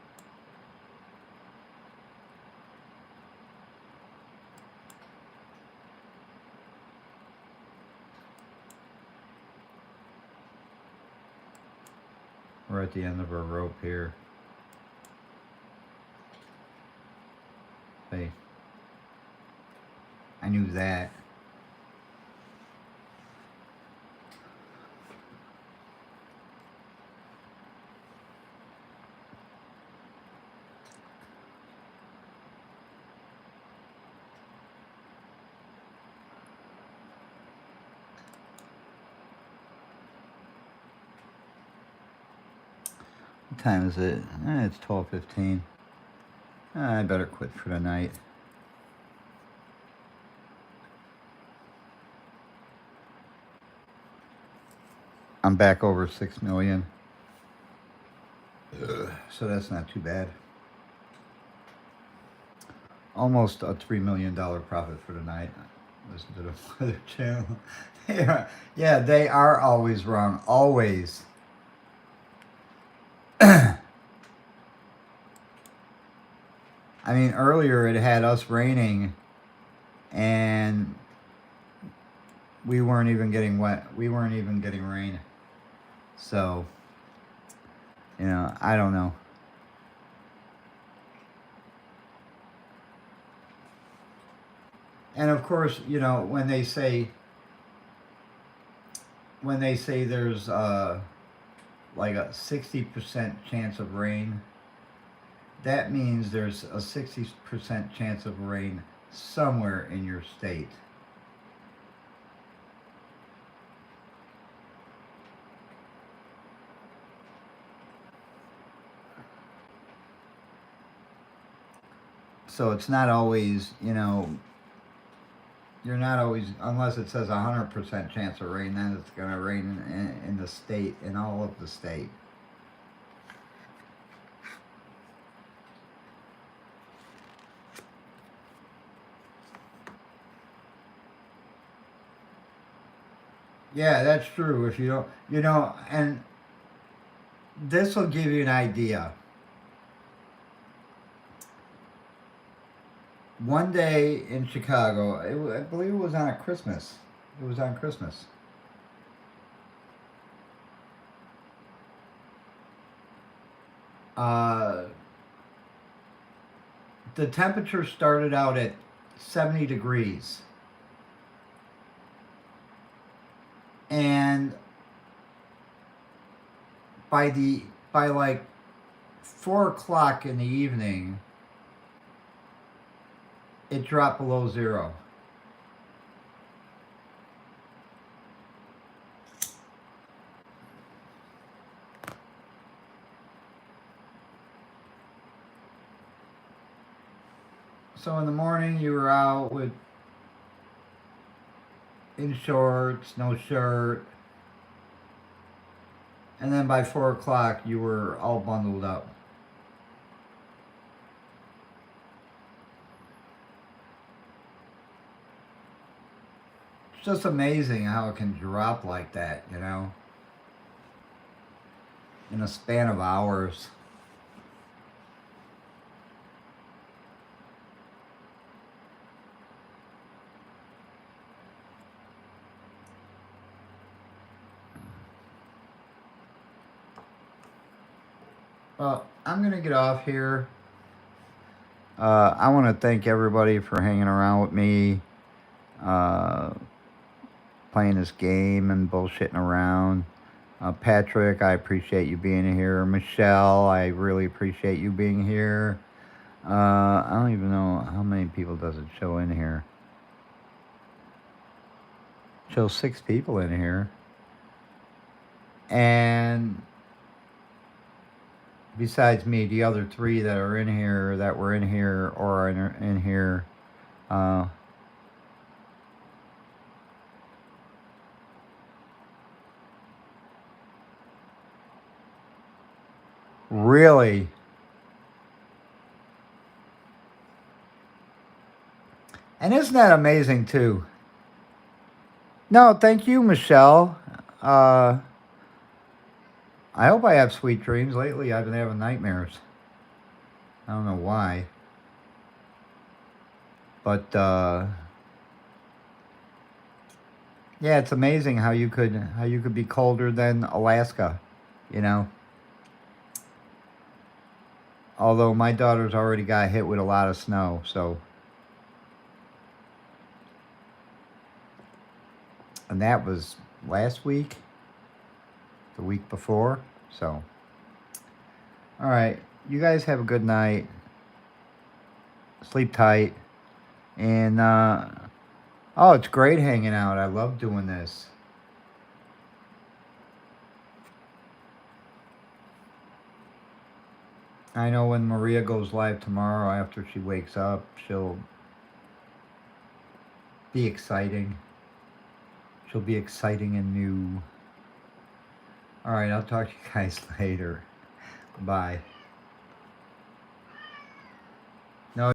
We're at the end of our rope here. Hey, I knew that. What time is it? It's 12:15. I better quit for the night. I'm back over 6 million. So that's not too bad. Almost a $3 million profit for the night. Listen to the Weather Channel. Yeah, they are always wrong. Always. I mean, earlier it had us raining and we weren't even getting wet. We weren't even getting rain. So, you know, I don't know. And of course, you know, when they say there's like a 60% chance of rain, that means there's a 60% chance of rain somewhere in your state. So it's not always, you know, you're not always, unless it says 100% chance of rain, then it's going to rain in the state, in all of the state. Yeah, that's true. If you don't, you know, and this will give you an idea. One day in Chicago, I believe it was on a Christmas. It was on Christmas. The temperature started out at 70 degrees. And And by like 4 o'clock in the evening, it dropped below zero. So in the morning you were out in shorts, no shirt. And then by 4 o'clock you were all bundled up. It's just amazing how it can drop like that, you know, in a span of hours. Well, I'm going to get off here. I want to thank everybody for hanging around with me, playing this game and bullshitting around. Patrick, I appreciate you being here. Michelle, I really appreciate you being here. I don't even know how many people does it show in here. Shows 6 people in here. And besides me, the other 3 that are in here, that were in here or are in here, really. And isn't that amazing too? No, thank you, Michelle. I hope I have sweet dreams. Lately, I've been having nightmares. I don't know why. But, yeah, it's amazing how you could be colder than Alaska, you know? Although my daughter's already got hit with a lot of snow, so. And that was last week, the week before, so. All right, you guys have a good night. Sleep tight. And, oh, it's great hanging out. I love doing this. I know when Maria goes live tomorrow after she wakes up, she'll be exciting. She'll be exciting and new. All right, I'll talk to you guys later. Bye.